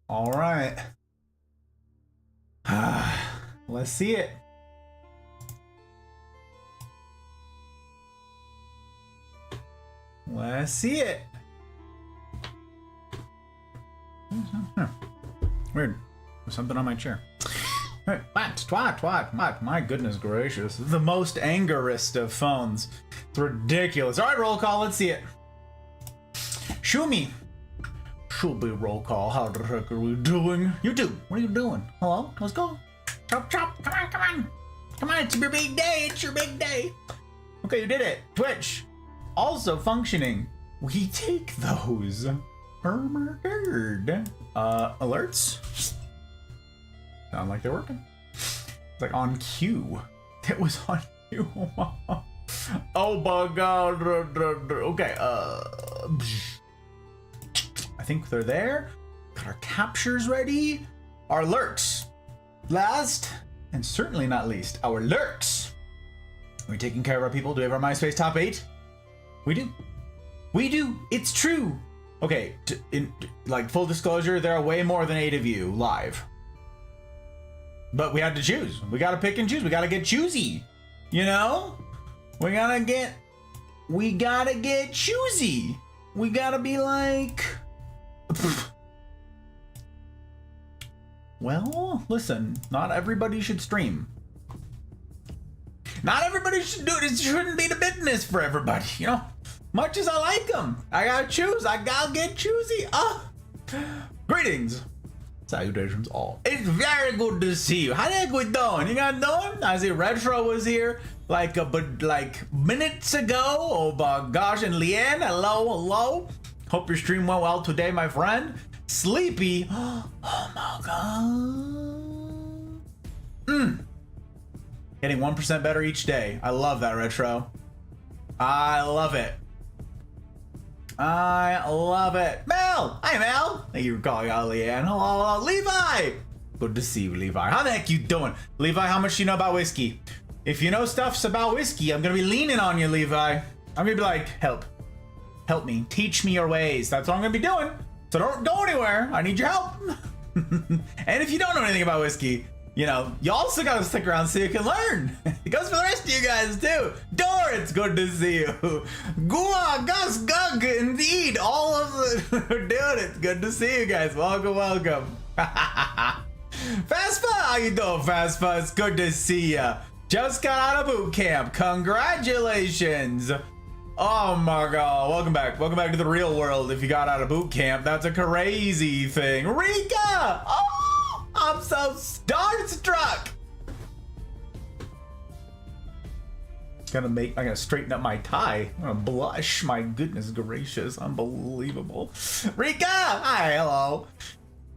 All right. Let's see it. Let's see it. Weird. There's something on my chair. Hey, what? My goodness gracious. The most angerest of phones. It's ridiculous. All right, roll call. Let's see it. Show me. Should be roll call. How the heck are we doing? YouTube, what are you doing? Hello? Let's go. Chop, chop. Come on, come on. Come on, it's your big day. It's your big day. Okay, you did it. Twitch. Also functioning. We take those. Alerts. Sound like they're working. It's like on cue. It was on cue. Oh my god. Okay, I think they're there. Got our captures ready. Our lurks. Last, and certainly not least, our lurks. Are we taking care of our people? Do we have our MySpace top 8? We do. We do. It's true. Okay, like full disclosure, there are way more than 8 of you live. But we had to choose. We gotta pick and choose. We gotta get choosy. You know? We gotta get choosy. We gotta be like... Well, listen, not everybody should stream. Not everybody should do it. It shouldn't be the business for everybody, you know? Much as I like them, I gotta choose. I gotta get choosy. Greetings. Salutations all. It's very good to see you. How the heck we doing? You guys doing? I see Retro was here like minutes ago. Oh my gosh, and Leanne, hello. Hope your stream went well today, my friend. Sleepy. Oh my god. Getting 1% better each day. I love that, Retro. I love it. I love it. Mel! Hi, Mel! Thank you for calling out, Leanne. Hello, Levi! Good to see you, Levi. How the heck you doing? Levi, how much do you know about whiskey? If you know stuffs about whiskey, I'm gonna be leaning on you, Levi. I'm gonna be like, help. Help me. Teach me your ways. That's what I'm gonna be doing. So don't go anywhere. I need your help. And if you don't know anything about whiskey, you know, you also gotta stick around so you can learn. It goes for the rest of you guys too. Dor, it's good to see you. Gua, Gus, Gug, indeed. All of the dude, it's good to see you guys. Welcome. Fastfa, how you doing, Fastfa? It's good to see ya. Just got out of boot camp. Congratulations. Oh my god. Welcome back. Welcome back to the real world if you got out of boot camp. That's a crazy thing. Rika! Oh! I'm so starstruck. I gotta straighten up my tie. I'm gonna blush. My goodness gracious, unbelievable. Rika, hi, hello.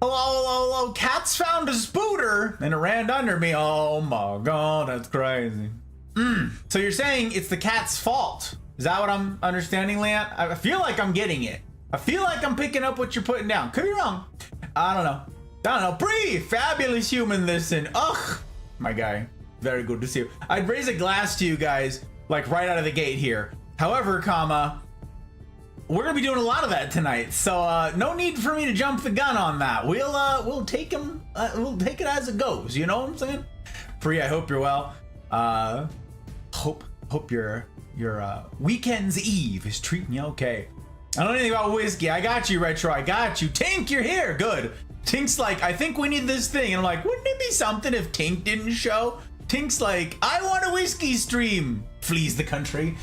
Hello. Cats found a spooter and it ran under me. Oh my god, that's crazy. So you're saying it's the cat's fault? Is that what I'm understanding, Leanne? I feel like I'm getting it. I feel like I'm picking up what you're putting down. Could be wrong. I don't know. Bree, fabulous human, listen. Ugh, my guy, very good to see you. I'd raise a glass to you guys, like right out of the gate here. However, we're gonna be doing a lot of that tonight, so no need for me to jump the gun on that. We'll take him, we'll take it as it goes. You know what I'm saying? Bree, I hope you're well. Hope your weekend's eve is treating you okay. I don't know anything about whiskey. I got you, Retro. I got you. Tink, you're here. Good. Tink's like, I think we need this thing. And I'm like, wouldn't it be something if Tink didn't show? Tink's like, I want a whiskey stream. Flees the country.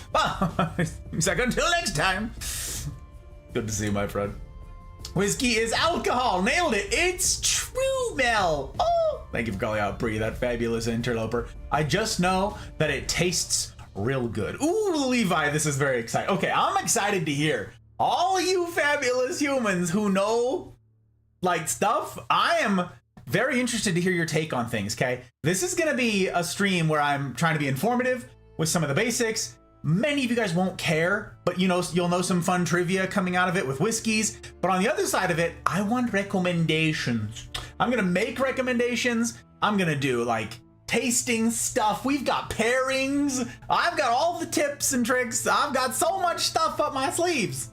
He's like, until next time. Good to see you, my friend. Whiskey is alcohol. Nailed it. It's true, Mel. Oh, thank you for calling out Bree, that fabulous interloper. I just know that it tastes real good. Ooh, Levi, this is very exciting. Okay, I'm excited to hear all you fabulous humans who know like stuff. I am very interested to hear your take on things, okay? This is gonna be a stream where I'm trying to be informative with some of the basics. Many of you guys won't care, but you know, you'll know some fun trivia coming out of it with whiskeys. But on the other side of it, I want recommendations. I'm gonna make recommendations. I'm gonna do like tasting stuff. We've got pairings. I've got all the tips and tricks. I've got so much stuff up my sleeves.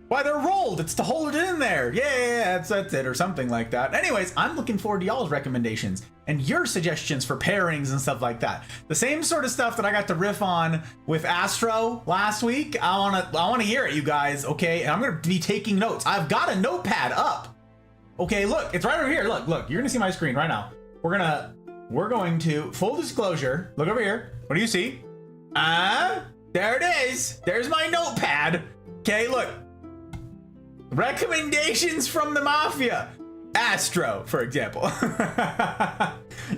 Why, they're rolled. It's to hold it in there. Yeah, that's it, or something like that. Anyways, I'm looking forward to y'all's recommendations and your suggestions for pairings and stuff like that. The same sort of stuff that I got to riff on with Astro last week. I wanna hear it, you guys. Okay, and I'm gonna be taking notes. I've got a notepad up. Okay, look, it's right over here. Look, you're gonna see my screen right now. We're going to, full disclosure, look over here. What do you see? There it is. There's my notepad. Okay, look. Recommendations from the Mafia. Astro, for example.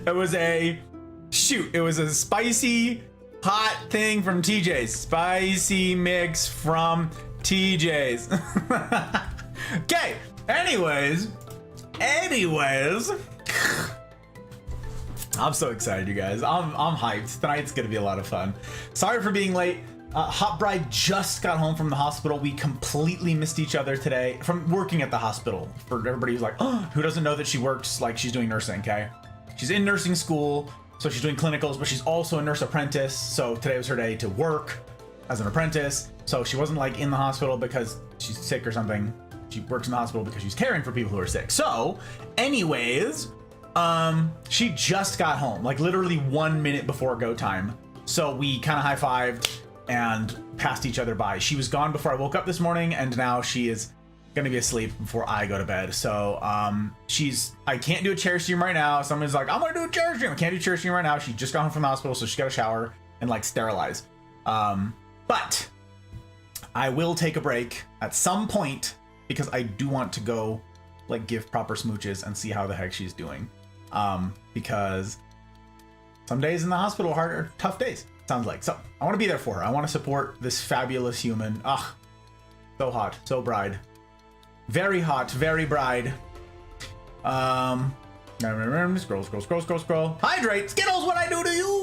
It was a spicy hot thing from TJ's. Spicy mix from TJ's. Okay, anyways. I'm so excited, you guys. I'm hyped. Tonight's gonna be a lot of fun. Sorry for being late. Hot Bride just got home from the hospital. We completely missed each other today from working at the hospital. For everybody who's like, oh, who doesn't know that she works like she's doing nursing, okay? She's in nursing school, so she's doing clinicals, but she's also a nurse apprentice. So today was her day to work as an apprentice. So she wasn't like in the hospital because she's sick or something. She works in the hospital because she's caring for people who are sick. So anyways, she just got home, like literally 1 minute before go time. So we kind of high-fived and passed each other by. She was gone before I woke up this morning, and now she is gonna be asleep before I go to bed. So I can't do a chair stream right now. Someone's like, I'm gonna do a chair stream. I can't do a chair stream right now. She just got home from the hospital, so she got a shower and like sterilize. But I will take a break at some point because I do want to go like give proper smooches and see how the heck she's doing. Because some days in the hospital are tough days. Sounds like. So I want to be there for her. I want to support this fabulous human. Ah, so hot, so bride. Very hot, very bride. Scroll. Hydrate. Skittles, what I do to you?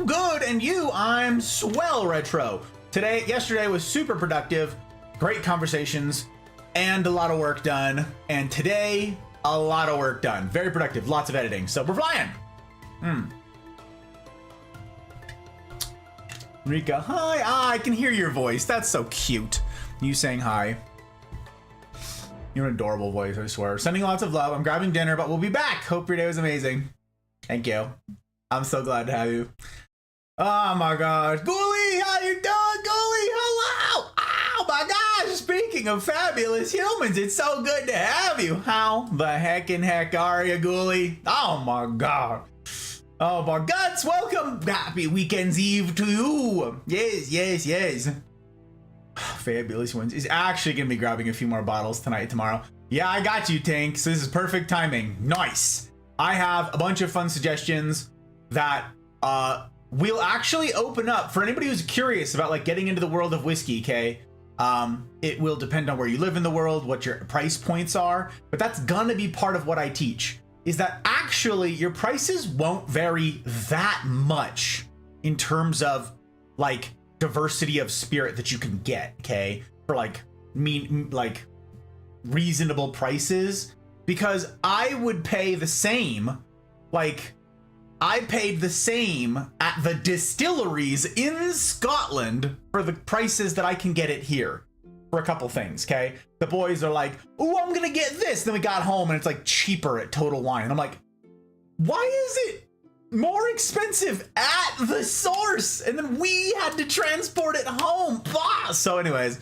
Good, and you, I'm swell retro. Yesterday was super productive. Great conversations and a lot of work done. And today, a lot of work done. Very productive, lots of editing. So we're flying. Rika, hi. I can hear your voice. That's so cute. You saying hi. You're an adorable voice, I swear. Sending lots of love. I'm grabbing dinner, but we'll be back. Hope your day was amazing. Thank you. I'm so glad to have you. Oh my gosh. Ghoulie, how you doing? Ghoulie, hello. Oh my gosh. Speaking of fabulous humans, it's so good to have you. How the heck are you, Ghoulie? Oh my god. Oh my gods, welcome. Happy Weekend's Eve to you. Yes. Fabulous ones. Is actually gonna be grabbing a few more bottles tonight, tomorrow. Yeah, I got you, Tank. So this is perfect timing. Nice. I have a bunch of fun suggestions that will actually open up for anybody who's curious about like getting into the world of whiskey, okay? It will depend on where you live in the world, what your price points are, but that's gonna be part of what I teach. Is that actually your prices won't vary that much in terms of like diversity of spirit that you can get, okay? For like reasonable prices, because I would pay the same, like I paid the same at the distilleries in Scotland for the prices that I can get it here for a couple things, okay? The boys are like, oh, I'm gonna get this. Then we got home and it's like cheaper at Total Wine. And I'm like, why is it more expensive at the source? And then we had to transport it home. Blah! So anyways,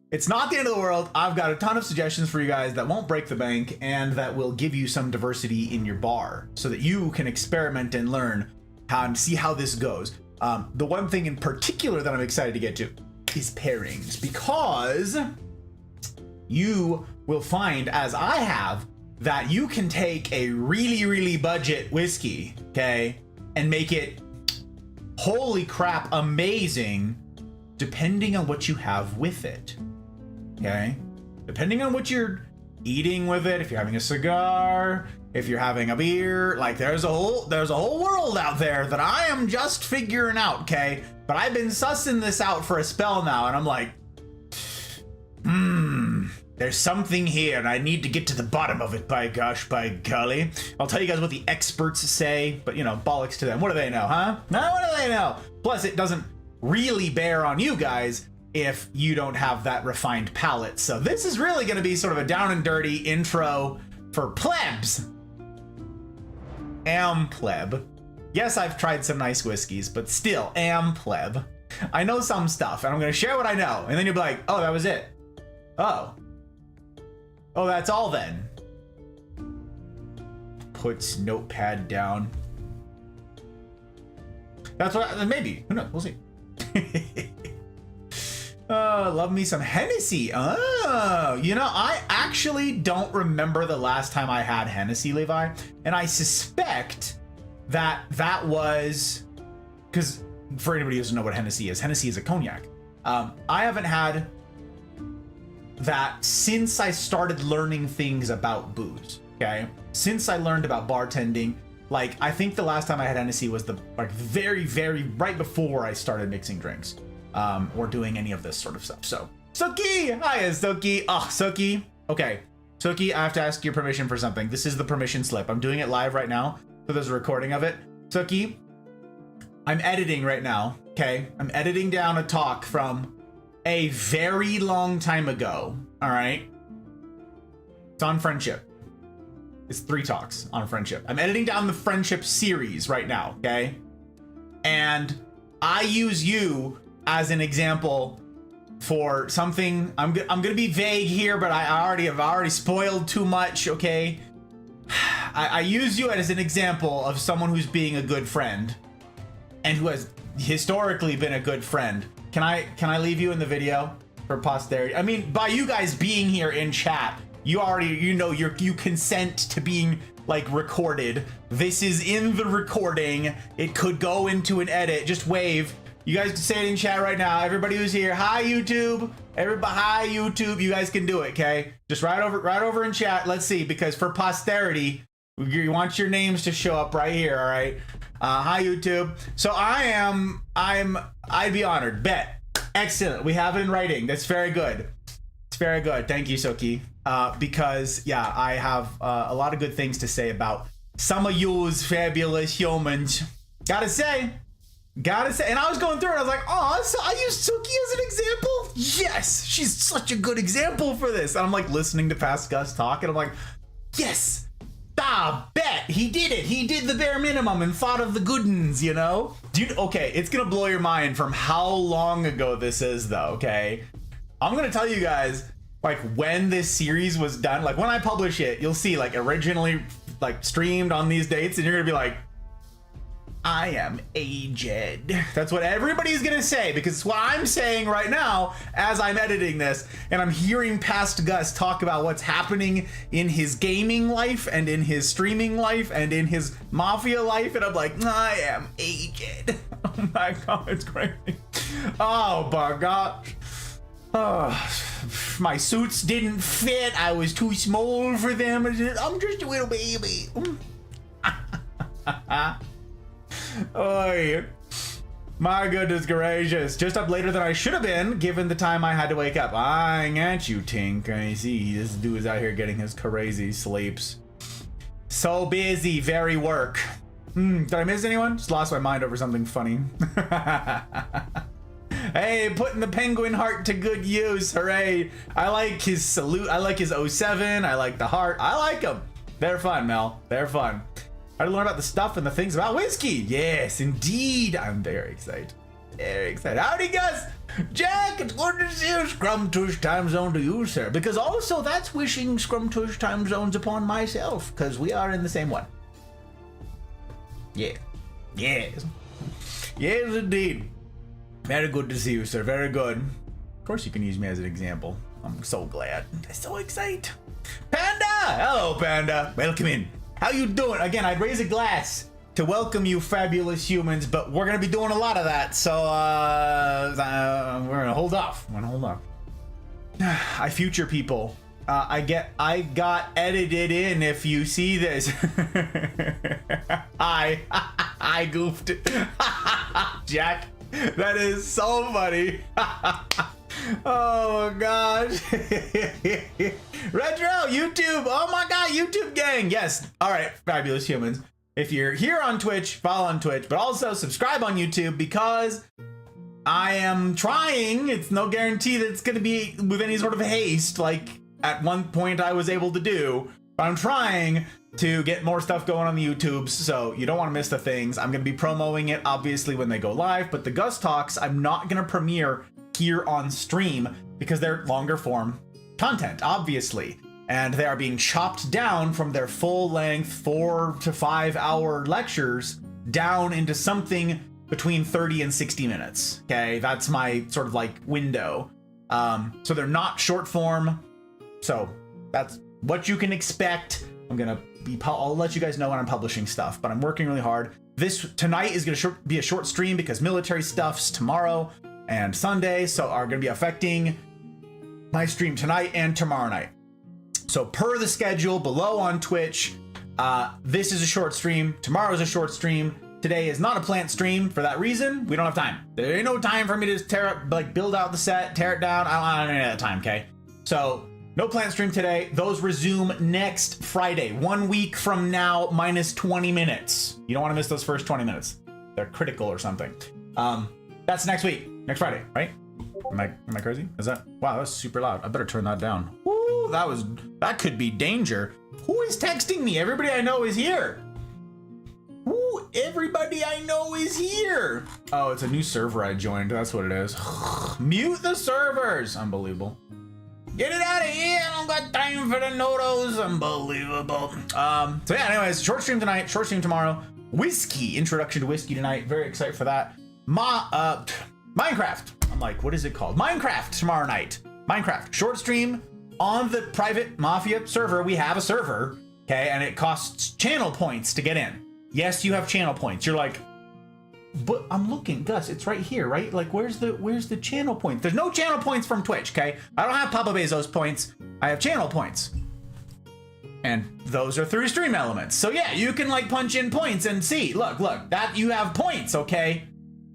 it's not the end of the world. I've got a ton of suggestions for you guys that won't break the bank and that will give you some diversity in your bar so that you can experiment and learn how and see how this goes. The one thing in particular that I'm excited to get to is pairings, because you will find, as I have, that you can take a really budget whiskey, okay, and make it holy crap amazing depending on what you have with it. Okay, depending on what you're eating with it, if you're having a cigar, if you're having a beer, like there's a whole world out there that I am just figuring out, okay? But I've been sussing this out for a spell now, and I'm like, there's something here, and I need to get to the bottom of it, by gosh, by golly. I'll tell you guys what the experts say, but you know, bollocks to them. What do they know, huh? No, what do they know? Plus, it doesn't really bear on you guys. if you don't have that refined palate. So this is really going to be sort of a down and dirty intro for plebs. Am pleb. Yes, I've tried some nice whiskeys, but still am pleb. I know some stuff, and I'm going to share what I know. And then you'll be like, oh, that was it. Oh. Oh, that's all then. Puts notepad down. That's what, maybe. Who knows? We'll see. Love me some Hennessy. Oh, you know, I actually don't remember the last time I had Hennessy, Levi. And I suspect that that was, because for anybody who doesn't know what Hennessy is a cognac. I haven't had that since I started learning things about booze, okay? Since I learned about bartending, like, I think the last time I had Hennessy was the, like, very, very right before I started mixing drinks, or doing any of this sort of stuff. So, Suki! Hi, Suki! Oh, Suki. Okay, Suki, I have to ask your permission for something. This is the permission slip. I'm doing it live right now, so there's a recording of it. Suki, I'm editing right now, okay? I'm editing down a talk from a very long time ago, all right? It's on friendship. It's 3 talks on friendship. I'm editing down the friendship series right now, okay? And I use you as an example for something. I'm gonna be vague here, but I've already spoiled too much, okay? I use you as an example of someone who's being a good friend and who has historically been a good friend. Can I leave you in the video for posterity? I mean, by you guys being here in chat, you consent to being, like, recorded. This is in the recording. It could go into an edit. Just wave. You guys can say it in chat right now. Everybody who's here, hi YouTube. Everybody, hi YouTube. You guys can do it, okay? Just right over in chat. Let's see, because for posterity, you want your names to show up right here, all right? Hi YouTube. So I'd be honored. Bet. Excellent. We have it in writing. That's very good. It's very good. Thank you, Soki. Because yeah, I have a lot of good things to say about some of yous fabulous humans. Gotta say. And I was going through it. I was like, oh, so I used Suki as an example. Yes, she's such a good example for this. And I'm like listening to past Gus talk, and I'm like, yes. Bet he did it. He did the bare minimum and thought of the good uns, you know? Dude, okay, it's gonna blow your mind from how long ago this is, though, okay? I'm gonna tell you guys, like, when this series was done, like, when I publish it, you'll see, like, originally, like, streamed on these dates, and you're gonna be like, I am aged. That's what everybody's gonna say, because it's what I'm saying right now as I'm editing this, and I'm hearing past Gus talk about what's happening in his gaming life and in his streaming life and in his mafia life, and I'm like, I am aged. Oh my god, it's crazy. Oh my gosh. Oh, my suits didn't fit. I was too small for them. I'm just a little baby. Oy. My goodness gracious. Just up later than I should have been, given the time I had to wake up. I got you, Tink. I see. This dude is out here getting his crazy sleeps. So busy. Very work. Did I miss anyone? Just lost my mind over something funny. Hey, putting the penguin heart to good use. Hooray. I like his salute. I like his 07. I like the heart. I like them. They're fun, Mel. They're fun. I learn about the stuff and the things about whiskey. Yes, indeed. I'm very excited. Very excited. Howdy, Gus. Jack, it's good to see you. Scrum Tush time zone to you, sir. Because also that's wishing Scrum Tush time zones upon myself, because we are in the same one. Yeah. Yes. Yes, indeed. Very good to see you, sir. Very good. Of course you can use me as an example. I'm so glad. I'm so excited. Panda! Hello, Panda. Welcome in. How you doing? Again, I'd raise a glass to welcome you fabulous humans, but we're gonna be doing a lot of that, so we're gonna hold off. I future people. I got edited in if you see this. I goofed. Jack, that is so funny. Oh gosh. Retro YouTube. Oh my god, YouTube gang. Yes. All right, fabulous humans. If you're here on Twitch, follow on Twitch, but also subscribe on YouTube, because I am trying. It's no guarantee that it's going to be with any sort of haste, like at one point I was able to do. But I'm trying to get more stuff going on the YouTubes, so you don't want to miss the things. I'm going to be promoting it, obviously, when they go live, but the Gus Talks, I'm not going to premiere here on stream because they're longer form content, obviously. And they are being chopped down from their full-length 4 to 5 hour lectures down into something between 30 and 60 minutes. Okay, that's my sort of like window. So they're not short form. So that's what you can expect. I'll let you guys know when I'm publishing stuff, but I'm working really hard. Tonight is gonna be a short stream because military stuff's tomorrow and Sunday, so are gonna be affecting my stream tonight and tomorrow night. So per the schedule below on Twitch, this is a short stream. Tomorrow is a short stream. Today is not a plant stream for that reason. We don't have time. There ain't no time for me to build out the set, tear it down. I don't have any of that time, okay? So no plant stream today. Those resume next Friday, 1 week from now, minus 20 minutes. You don't want to miss those first 20 minutes. They're critical or something. That's next week, next Friday, right? Am I crazy? Is that, wow, that's super loud. I better turn that down. Woo, that could be danger. Who is texting me? Everybody I know is here. Ooh, everybody I know is here. Oh, it's a new server I joined. That's what it is. Mute the servers. Unbelievable. Get it out of here. I don't got time for the noodles. Unbelievable. So yeah, anyways, short stream tonight, short stream tomorrow. Whiskey, introduction to whiskey tonight. Very excited for that. Minecraft. I'm like, what is it called? Minecraft tomorrow night. Minecraft, short stream on the private Mafia server. We have a server, okay? And it costs channel points to get in. Yes, you have channel points. You're like, but I'm looking, Gus, it's right here, right? Like, where's the channel points? There's no channel points from Twitch, okay? I don't have Papa Bezos points. I have channel points. And those are through stream elements. So yeah, you can like punch in points and see, look, that you have points, okay?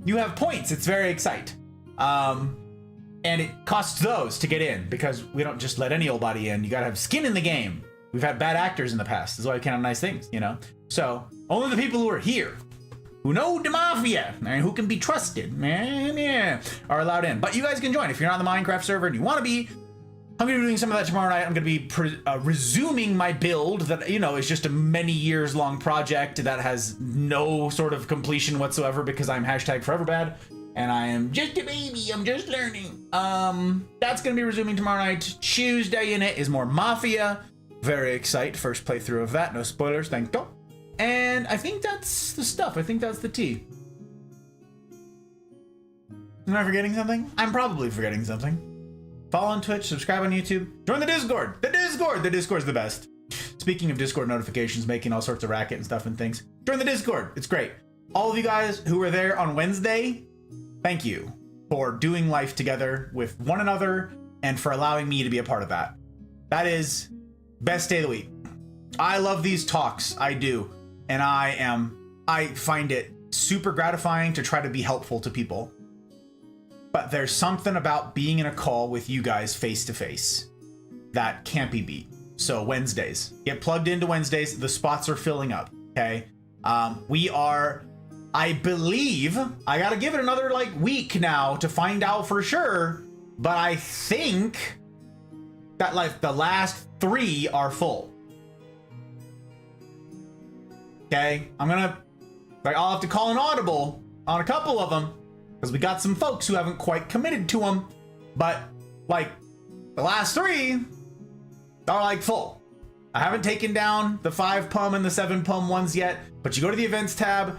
You have points, it's very exciting. And it costs those to get in because we don't just let any old body in. You gotta have skin in the game. We've had bad actors in the past. That's why we can't have nice things, you know? So only the people who are here, who know the Mafia, and who can be trusted, man, yeah, are allowed in. But you guys can join if you're not on the Minecraft server and you want to be. I'm going to be doing some of that tomorrow night. I'm going to be resuming my build that, you know, is just a many years long project that has no sort of completion whatsoever because I'm #foreverbad and I am just a baby. I'm just learning. That's going to be resuming tomorrow night. Tuesday in it is more Mafia. Very excited. First playthrough of that. No spoilers. Thank you. And I think that's the stuff. I think that's the tea. Am I forgetting something? I'm probably forgetting something. Follow on Twitch, subscribe on YouTube, join the Discord. The Discord's the best. Speaking of Discord notifications, making all sorts of racket and stuff and things, join the Discord. It's great. All of you guys who were there on Wednesday, thank you for doing life together with one another and for allowing me to be a part of that. That is best day of the week. I love these talks. I do. And I find it super gratifying to try to be helpful to people. But there's something about being in a call with you guys face to face that can't be beat. So Wednesdays, get plugged into Wednesdays. The spots are filling up. Okay. We are, I believe, I got to give it another like week now to find out for sure. But I think that like the last 3 are full. Okay, I'll have to call an audible on a couple of them because we got some folks who haven't quite committed to them, but like the last 3 are like full. I haven't taken down the 5 pum and the 7 pum ones yet, but you go to the events tab,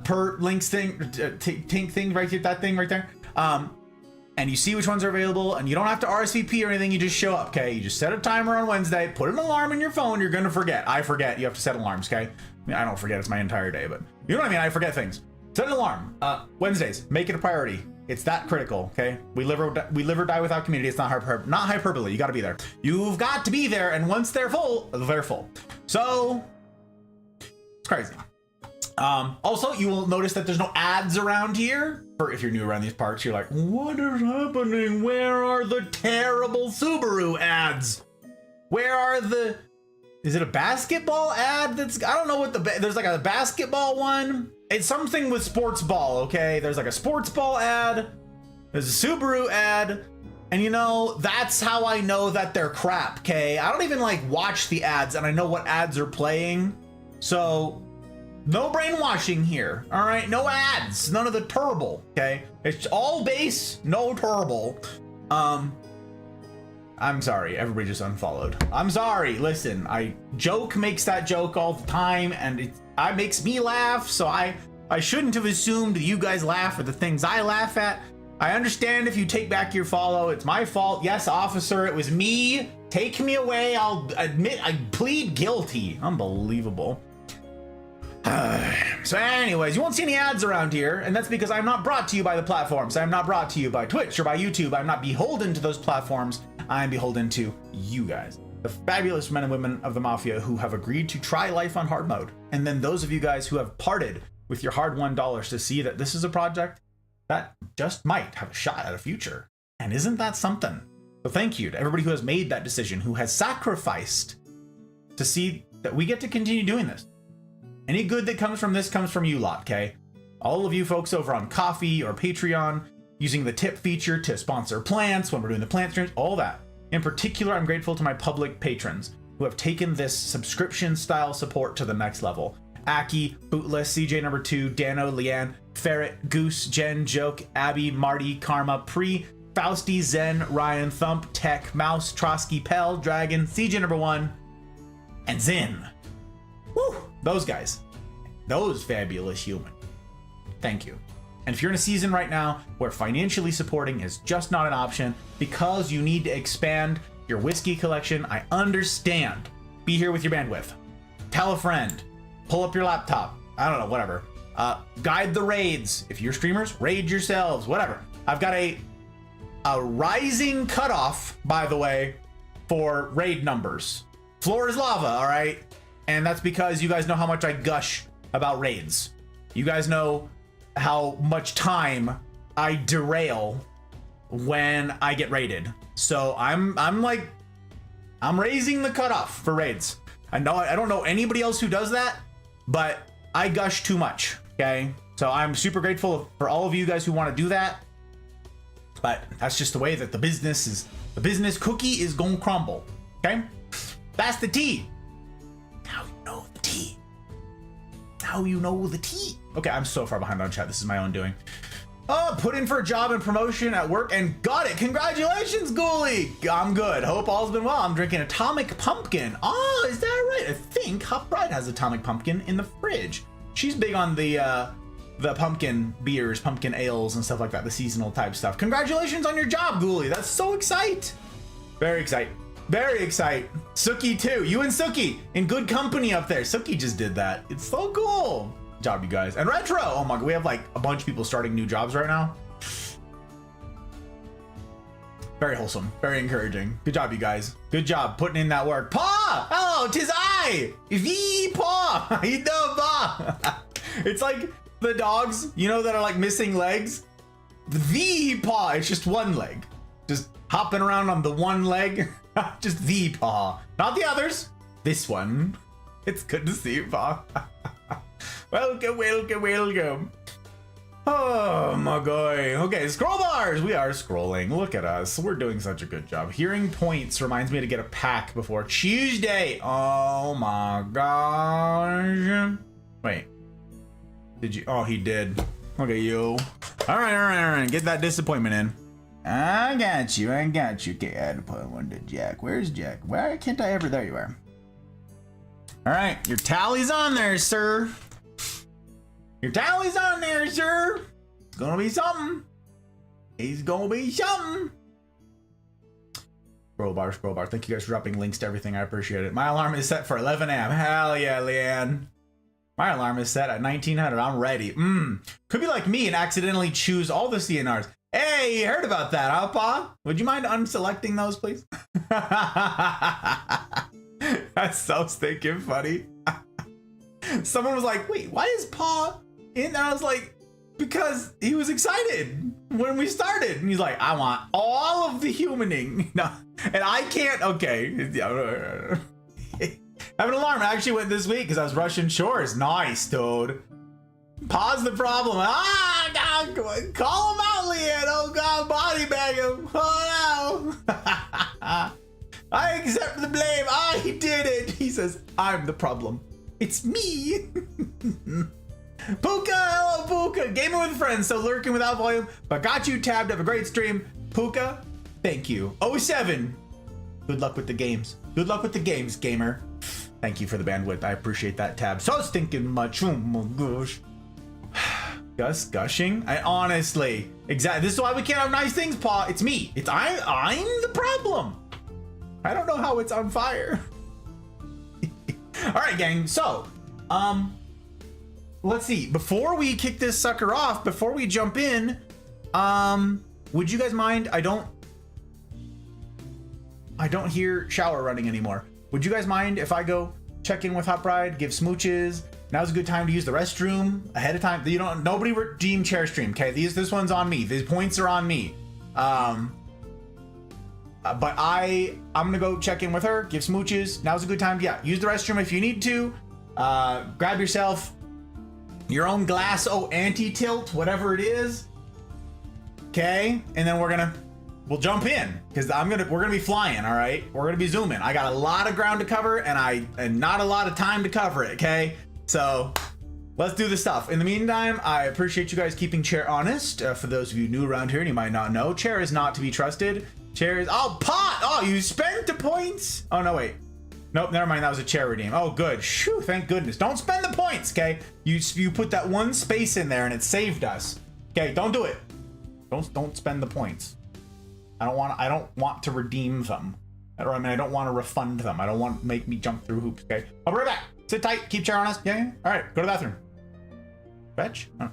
per links thing, tink thing right here, that thing right there, and you see which ones are available, and you don't have to RSVP or anything. You just show up. Okay, you just set a timer on Wednesday, put an alarm in your phone. You're gonna forget. I forget. You have to set alarms. Okay. I mean, I don't forget, it's my entire day, but you know what I mean? I forget things. Set an alarm. Wednesdays, make it a priority. It's that critical, okay? We live or die without community. It's not hyperbole. You gotta be there. You've got to be there, and once they're full, they're full. So, it's crazy. Also, you will notice that there's no ads around here. Or if you're new around these parts, you're like, what is happening? Where are the terrible Subaru ads? Where are the... Is it a basketball ad? I don't know what there's like a basketball one. it's something with sports ball, okay? There's like a sports ball ad, there's a Subaru ad, and you know, that's how I know that they're crap, okay? I don't even like watch the ads and I know what ads are playing. So no brainwashing here, all right? No ads, none of the turbo, okay? It's all base, no turbo. I'm sorry, everybody just unfollowed. I'm sorry, listen, Joke makes that joke all the time and it makes me laugh, so I shouldn't have assumed you guys laugh at the things I laugh at. I understand if you take back your follow, it's my fault. Yes, officer, it was me. Take me away, I'll admit, I plead guilty. Unbelievable. So anyways, you won't see any ads around here, and that's because I'm not brought to you by the platforms. I'm not brought to you by Twitch or by YouTube. I'm not beholden to those platforms. I'm beholden to you guys, the fabulous men and women of the Mafia who have agreed to try life on hard mode. And then those of you guys who have parted with your hard-won dollars to see that this is a project that just might have a shot at a future. And isn't that something? So thank you to everybody who has made that decision, who has sacrificed to see that we get to continue doing this. Any good that comes from this comes from you lot, okay? All of you folks over on Coffee or Patreon, using the tip feature to sponsor plants when we're doing the plant streams, all that. In particular, I'm grateful to my public patrons who have taken this subscription style support to the next level. Aki, Bootless, CJ number 2, Dano, Leanne, Ferret, Goose, Jen, Joke, Abby, Marty, Karma, Pre, Fausty, Zen, Ryan, Thump, Tech, Mouse, Trotsky, Pell, Dragon, CJ number 1, and Zin. Woo! Those guys. Those fabulous humans. Thank you. And if you're in a season right now where financially supporting is just not an option because you need to expand your whiskey collection, I understand. Be here with your bandwidth. Tell a friend. Pull up your laptop. I don't know, whatever. Guide the raids. If you're streamers, raid yourselves, whatever. I've got a rising cutoff, by the way, for raid numbers. Floor is lava, all right? And that's because you guys know how much I gush about raids. You guys know how much time I derail when I get raided. So I'm raising the cutoff for raids. I don't know anybody else who does that, but I gush too much, okay? So I'm super grateful for all of you guys who want to do that. But that's just the way that the business cookie is gonna crumble, okay? That's the tea. Now you know the tea. Now you know the tea. Okay, I'm so far behind on chat. This is my own doing. Oh, put in for a job and promotion at work and got it. Congratulations, Ghoulie. I'm good. Hope all's been well. I'm drinking Atomic Pumpkin. Oh, is that right? I think Hop Bride has Atomic Pumpkin in the fridge. She's big on the pumpkin beers, pumpkin ales, and stuff like that, the seasonal type stuff. Congratulations on your job, Ghoulie. That's so exciting. Very exciting. Very exciting. Suki too. You and Suki in good company up there. Suki just did that. It's so cool. Good job, you guys. And Retro. Oh my god, we have like a bunch of people starting new jobs right now. Very wholesome. Very encouraging. Good job, you guys. Good job putting in that work. Paw! Hello, 'tis I! V Paw! You know, Paw! It's like the dogs, you know, that are like missing legs. The Paw, it's just one leg. Just hopping around on the one leg. Just the Paw, not the others. This one. It's good to see you, Paw. Welcome, welcome, welcome. Oh my god. Okay, scroll bars. We are scrolling. Look at us. We're doing such a good job. Hearing points reminds me to get a pack before Tuesday. Oh my gosh. Wait. Did you? Oh, he did. Look at you. All right. Get that disappointment in. I got you. Okay, I had to put one to Jack. Where's Jack? Why can't I ever? There you are. All right, your tally's on there, sir. Your tally's on there, sir. It's gonna be something. It's gonna be something. Scroll bar. Thank you guys for dropping links to everything. I appreciate it. My alarm is set for 11 a.m. Hell yeah, Leanne. My alarm is set at 1900. I'm ready. Could be like me and accidentally choose all the CNRs. Hey, you heard about that, huh, Pa? Would you mind unselecting those, please? That's so stinking funny. Someone was like, wait, why is Pa in? And I was like, because he was excited when we started. And he's like, I want all of the humaning. No, and I can't, okay. I have an alarm. I actually went this week because I was rushing chores. Nice, dude. Pause the problem. Ah, God, call him out, Leanne. Oh, God, body bag him. Oh, no. I accept the blame. I did it. He says, I'm the problem. It's me. Puka, hello, Puka. Gaming with friends, so lurking without volume, but got you tabbed. Have a great stream. Puka, thank you. 07. Good luck with the games. Good luck with the games, gamer. Thank you for the bandwidth. I appreciate that tab so stinking much. Oh my gosh. Gus gushing? I honestly, exactly. This is why we can't have nice things, Paul. It's me. I'm the problem. I don't know how it's on fire. All right, gang. So, let's see. Before we kick this sucker off, before we jump in, would you guys mind? I don't hear shower running anymore. Would you guys mind if I go check in with Hot Bride, give smooches? Now's a good time to use the restroom ahead of time. You don't. Nobody redeem chair stream. Okay, this one's on me. These points are on me. But I'm gonna go check in with her, give smooches. Now's a good time. Yeah, use the restroom if you need to. Grab yourself your own glass. Oh, anti-tilt, whatever it is. Okay, and then we'll jump in because we're gonna be flying. All right, we're gonna be zooming. I got a lot of ground to cover and not a lot of time to cover it. Okay. So let's do the stuff. In the meantime, I appreciate you guys keeping Chair honest. For those of you new around here and you might not know, Chair is not to be trusted. Chair is, oh, pot! Oh, you spent the points? Oh, no, wait. Nope, never mind. That was a chair redeem. Oh, good. Shoo, thank goodness. Don't spend the points, okay? You put that one space in there and it saved us. Okay, don't do it. Don't spend the points. I don't want to redeem them. I don't want to refund them. I don't want to make me jump through hoops, okay? I'll be right back. Sit tight, keep Chair honest. Yeah. All right, go to the bathroom. Fetch. Oh.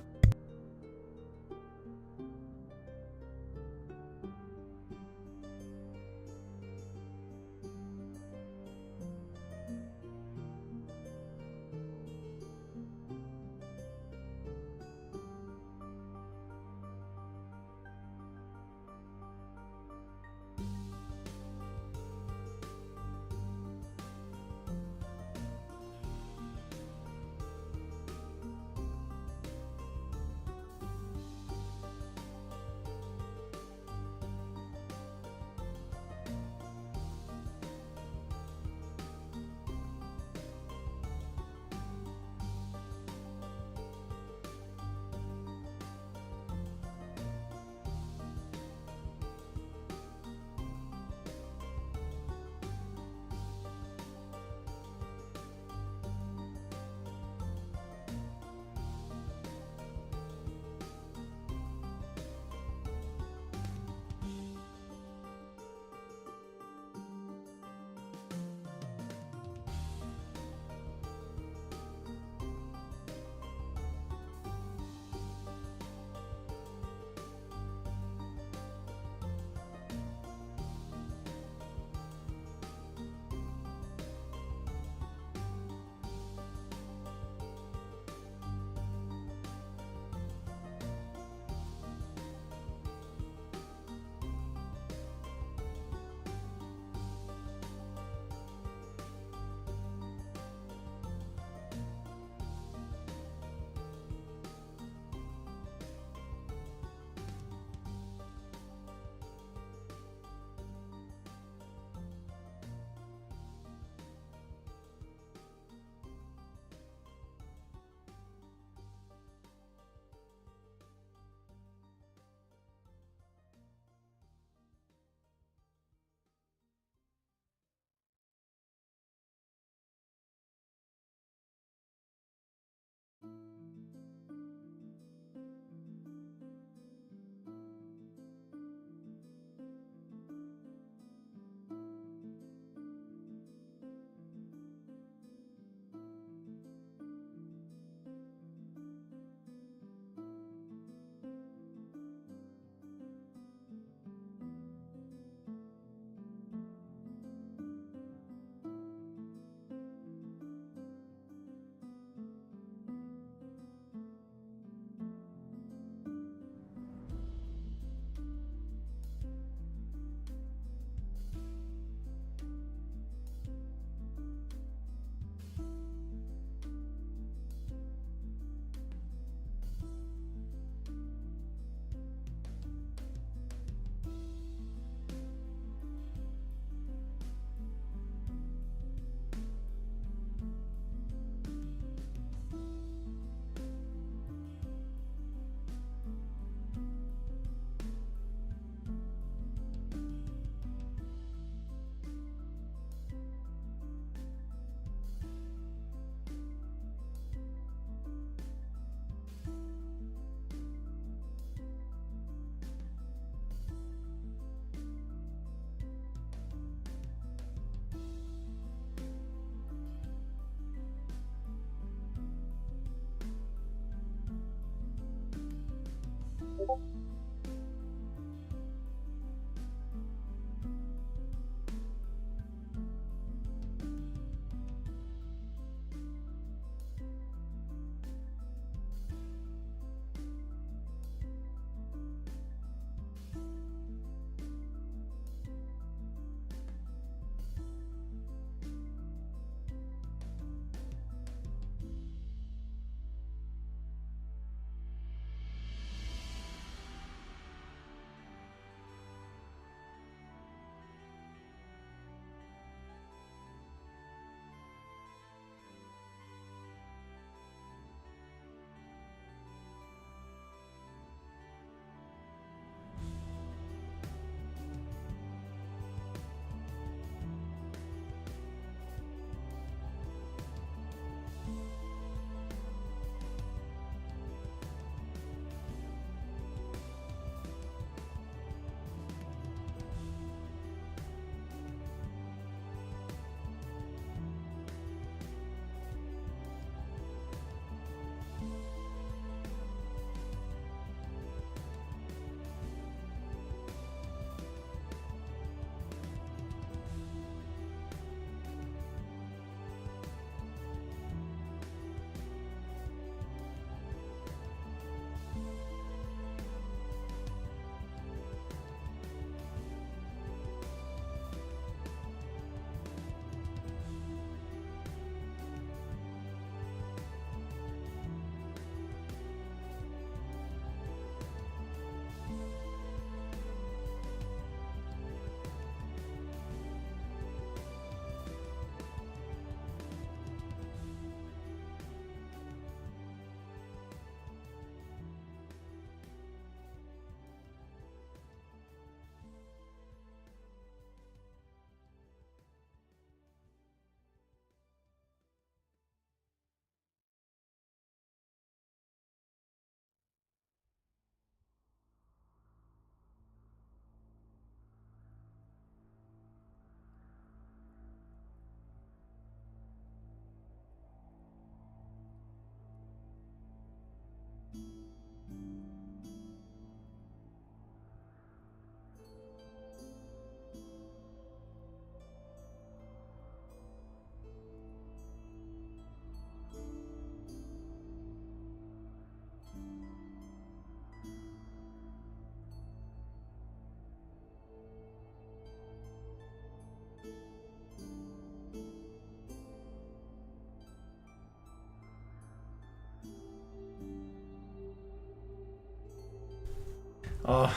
Oh,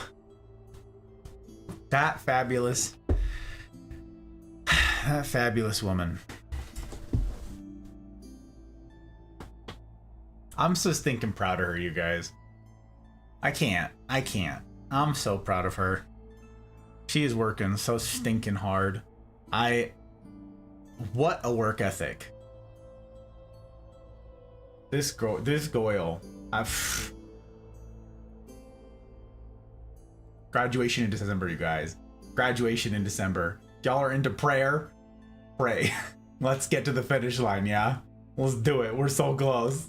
that fabulous woman. I'm so stinking proud of her, you guys. I can't. I'm so proud of her. She is working so stinking hard. What a work ethic. This Goyle. Graduation in December, you guys. Graduation in December. Y'all are into prayer? Pray. Let's get to the finish line, yeah? Let's do it. We're so close.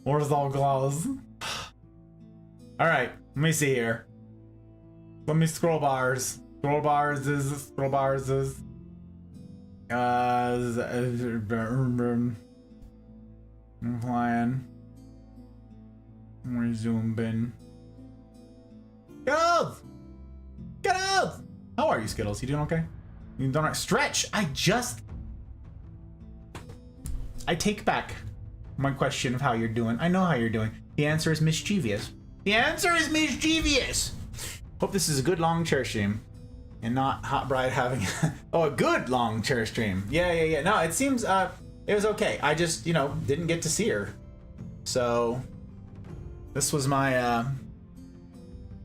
We're so close. Alright, let me see here. Let me scroll bars. Scroll bars is. I'm flying. Resuming. Skittles! Skittles! How are you, Skittles? You doing okay? You doing alright? Stretch! I take back my question of how you're doing. I know how you're doing. The answer is mischievous. The answer is mischievous! Hope this is a good long chair stream. And not Hot Bride having a good long chair stream. Yeah. No, it seems it was okay. I just, didn't get to see her. So this was my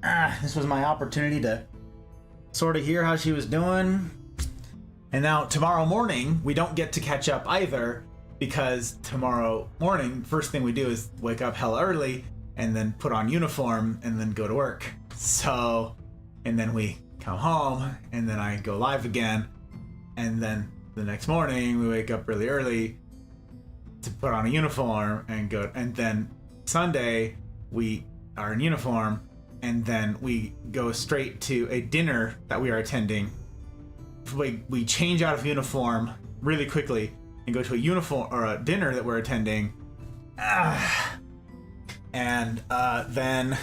opportunity to sort of hear how she was doing. And now tomorrow morning we don't get to catch up either, because tomorrow morning first thing we do is wake up hella early and then put on uniform and then go to work. So, and then we come home and then I go live again, and then the next morning we wake up really early to put on a uniform and go, and then Sunday we are in uniform, and then we go straight to a dinner that we are attending. We change out of uniform really quickly and go to a uniform or a dinner that we're attending, and then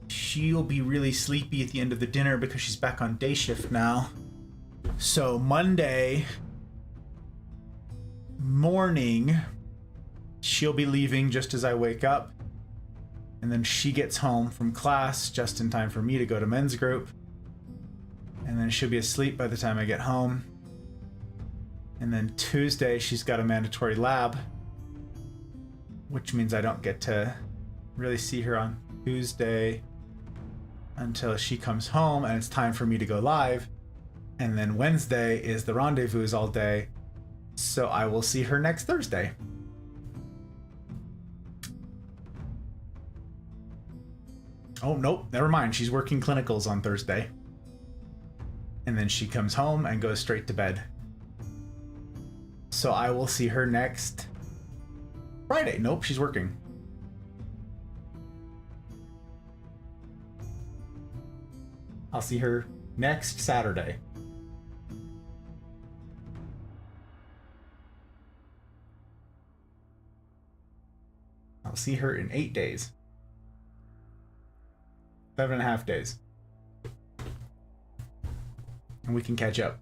she'll be really sleepy at the end of the dinner because she's back on day shift now. So Monday morning, she'll be leaving just as I wake up. And then she gets home from class just in time for me to go to men's group. And then she'll be asleep by the time I get home. And then Tuesday, she's got a mandatory lab, which means I don't get to really see her on Tuesday until she comes home and it's time for me to go live. And then Wednesday is the rendezvous all day, so I will see her next Thursday. Oh nope, never mind, she's working clinicals on Thursday. And then she comes home and goes straight to bed. So I will see her next Friday. Nope, she's working. I'll see her next Saturday. I'll see her in 8 days. 7.5 days. And we can catch up.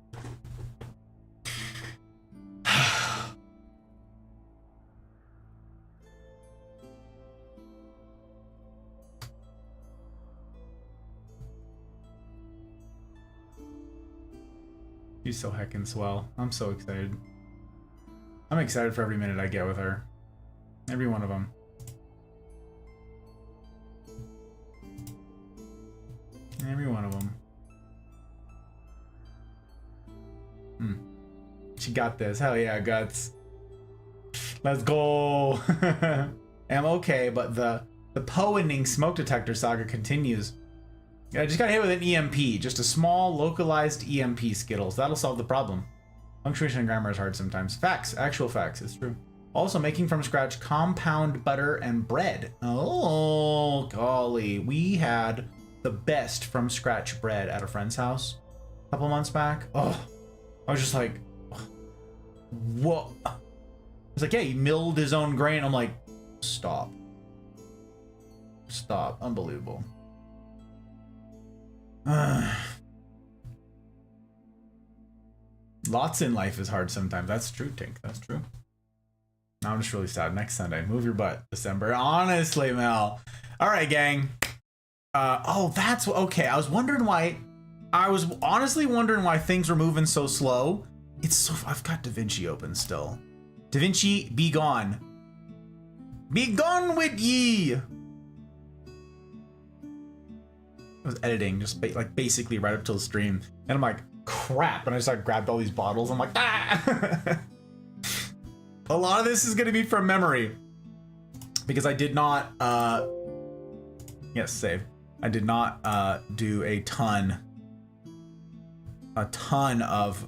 She's so heckin' swell. I'm so excited. I'm excited for every minute I get with her. Every one of them. Every one of them. She got this. Hell yeah, Guts. Let's go. I'm okay, but the Poening smoke detector saga continues. I just got hit with an EMP. Just a small, localized EMP, Skittles. That'll solve the problem. Punctuation and grammar is hard sometimes. Facts. Actual facts. It's true. Also, making from scratch compound butter and bread. Oh, golly. We had the best from scratch bread at a friend's house a couple months back. Oh, I was just like, what? I was like, yeah, he milled his own grain. I'm like, stop. Stop. Unbelievable. Lots in life is hard sometimes. That's true, Tink. That's true. I'm just really sad. Next Sunday, move your butt. December. Honestly, Mel. All right, gang. Oh, that's okay. I was honestly wondering why things were moving so slow. It's so. I've got DaVinci open still. DaVinci, be gone. Be gone with ye. I was editing just like basically right up till the stream, and I'm like, crap, and I just like grabbed all these bottles. I'm like, ah. A lot of this is gonna be from memory because I did not. Yes, save. I did not do a ton of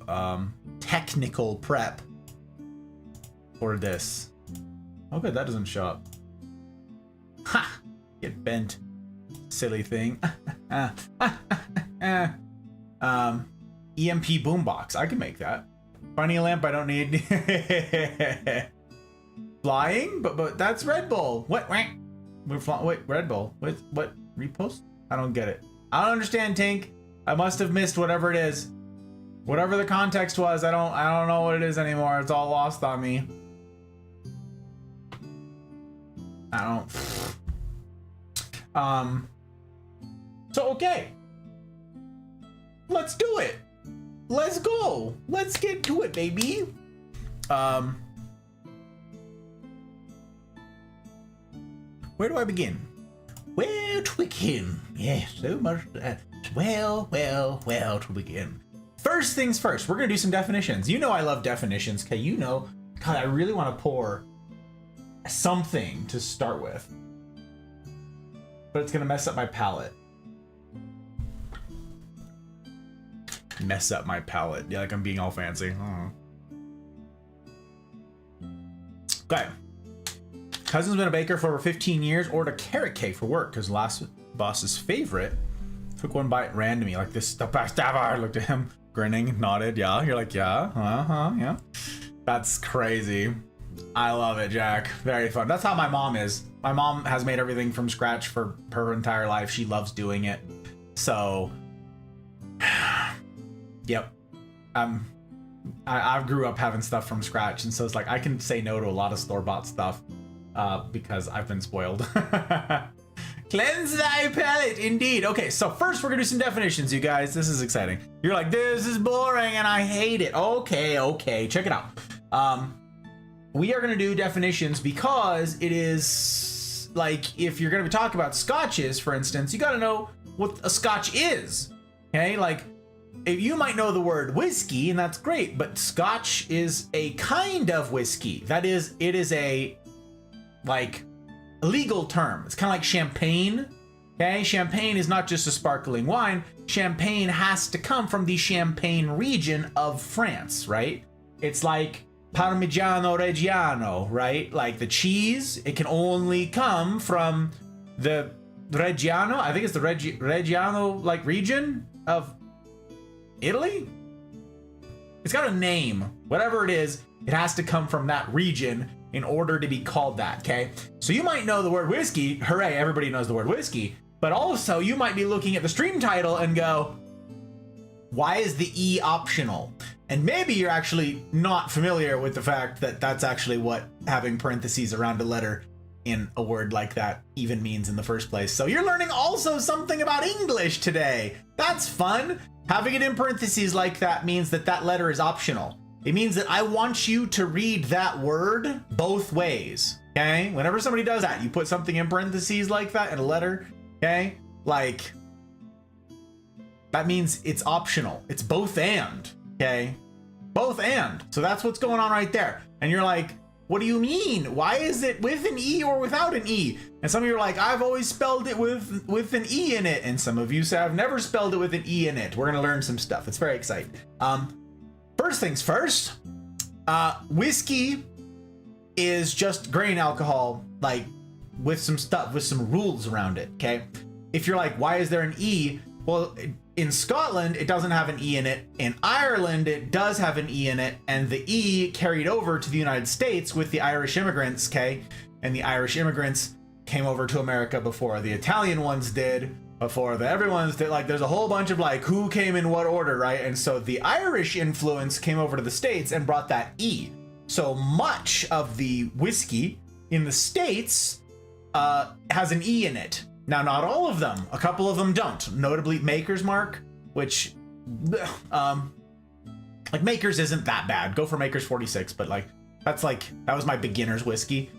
technical prep for this. Oh good, that doesn't show up. Ha! Get bent, silly thing. EMP boombox. I can make that. Funny lamp. I don't need. Flying, but that's Red Bull. What? We're flying. Wait, Red Bull. What? Repost? I don't get it. I don't understand, Tink. I must have missed whatever it is. Whatever the context was, I don't know what it is anymore. It's all lost on me. I don't. So okay. Let's do it. Let's go. Let's get to it, baby. Where do I begin? Where to begin? Yes, so much. Well to begin. First things first, we're gonna do some definitions. You know I love definitions, okay? You know, God, I really want to pour something to start with, but it's gonna mess up my palate. Mess up my palate. Yeah, like I'm being all fancy. Okay. Cousin's been a baker for over 15 years. Ordered a carrot cake for work because last boss's favorite. Took one bite, ran to me like this. The best ever. Looked at him, grinning, nodded. Yeah. You're like, yeah, yeah. That's crazy. I love it, Jack. Very fun. That's how my mom is. My mom has made everything from scratch for her entire life. She loves doing it. So, yep. I grew up having stuff from scratch, and so it's like I can say no to a lot of store-bought stuff because I've been spoiled. Cleanse thy palate, indeed. Okay, so first we're gonna do some definitions, you guys. This is exciting. You're like, this is boring and I hate it. Okay, check it out. We are gonna do definitions because it is like, if you're gonna be talking about scotches, for instance, you gotta know what a scotch is. Okay, like, you might know the word whiskey, and that's great, but scotch is a kind of whiskey. That is, it is a, like, a legal term. It's kind of like champagne. Okay, champagne is not just a sparkling wine. Champagne has to come from the Champagne region of France, right? It's like Parmigiano Reggiano, right? Like the cheese, it can only come from the Reggiano. I think it's the Reggiano, like, region of Italy? It's got a name. Whatever it is, it has to come from that region in order to be called that, okay? So you might know the word whiskey. Hooray, everybody knows the word whiskey. But also, you might be looking at the stream title and go, why is the E optional? And maybe you're actually not familiar with the fact that that's actually what having parentheses around a letter in a word like that even means in the first place. So you're learning also something about English today. That's fun. Having it in parentheses like that means that that letter is optional. It means that I want you to read that word both ways, okay? Whenever somebody does that, you put something in parentheses like that in a letter, okay? Like, that means it's optional. It's both and, okay? Both and. So that's what's going on right there. And you're like, what do you mean? Why is it with an E or without an E? And some of you are like, I've always spelled it with an E in it. And some of you say, I've never spelled it with an E in it. We're gonna learn some stuff. It's very exciting. First things first, whiskey is just grain alcohol, like with some stuff, with some rules around it, okay? If you're like, why is there an E? Well, in Scotland, it doesn't have an E in it. In Ireland, it does have an E in it. And the E carried over to the United States with the Irish immigrants, okay? And the Irish immigrants came over to America before the Italian ones did, before the everyone's did. Like, there's a whole bunch of like, who came in what order, right? And so the Irish influence came over to the States and brought that E. So much of the whiskey in the States has an E in it. Now, not all of them. A couple of them don't. Notably Maker's Mark, which, like Maker's isn't that bad. Go for Maker's 46, but like, that was my beginner's whiskey.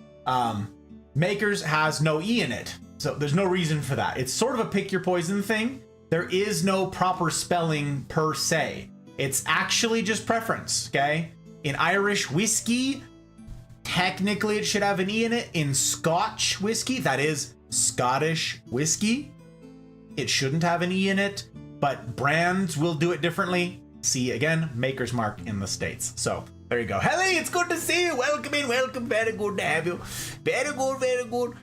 Maker's has no E in it. So there's no reason for that. It's sort of a pick your poison thing. There is no proper spelling per se. It's actually just preference, okay? In Irish whiskey, technically it should have an E in it. In Scotch whiskey, that is Scottish whiskey, it shouldn't have an E in it, but brands will do it differently. See, again, Maker's Mark in the States. So there you go. Helly, it's good to see you. Welcome in, welcome. Very good to have you. Very good, very good.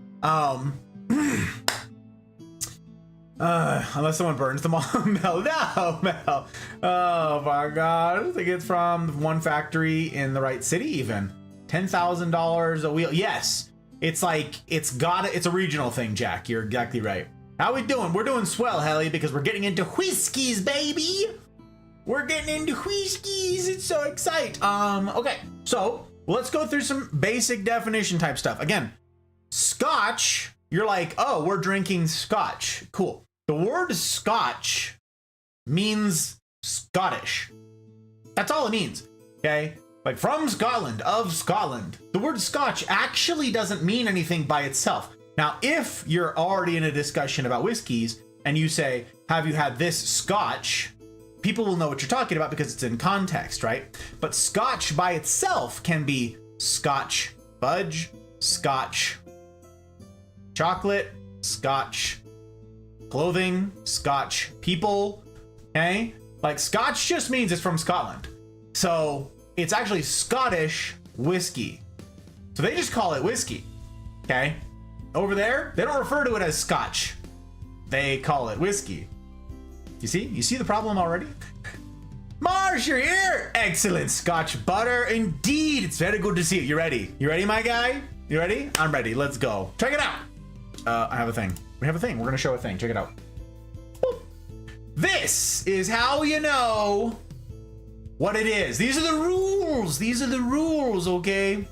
Unless someone burns them all. Mel, no, Mel. Oh my God. I think it's from one factory in the right city even. $10,000 a wheel. Yes. It's like, it's a regional thing, Jack. You're exactly right. How we doing? We're doing swell, Helly, because we're getting into whiskeys, baby. We're getting into whiskeys. It's so exciting. Okay. So let's go through some basic definition type stuff. Again, Scotch, you're like, oh, we're drinking Scotch. Cool. The word Scotch means Scottish. That's all it means, okay? Like from Scotland, of Scotland. The word Scotch actually doesn't mean anything by itself. Now, if you're already in a discussion about whiskeys and you say, have you had this Scotch? People will know what you're talking about because it's in context, right? But Scotch by itself can be Scotch fudge, Scotch chocolate, Scotch clothing, Scotch people, okay? Like Scotch just means it's from Scotland. So it's actually Scottish whiskey. So they just call it whiskey, okay? Over there, they don't refer to it as Scotch. They call it whiskey. You see? You see the problem already? Marsh, you're here! Excellent Scotch butter indeed. It's very good to see you. You ready? You ready, my guy? You ready? I'm ready. Let's go. Check it out. I have a thing. We have a thing. We're going to show a thing. Check it out. Boop. This is how you know what it is. These are the rules. These are the rules, okay?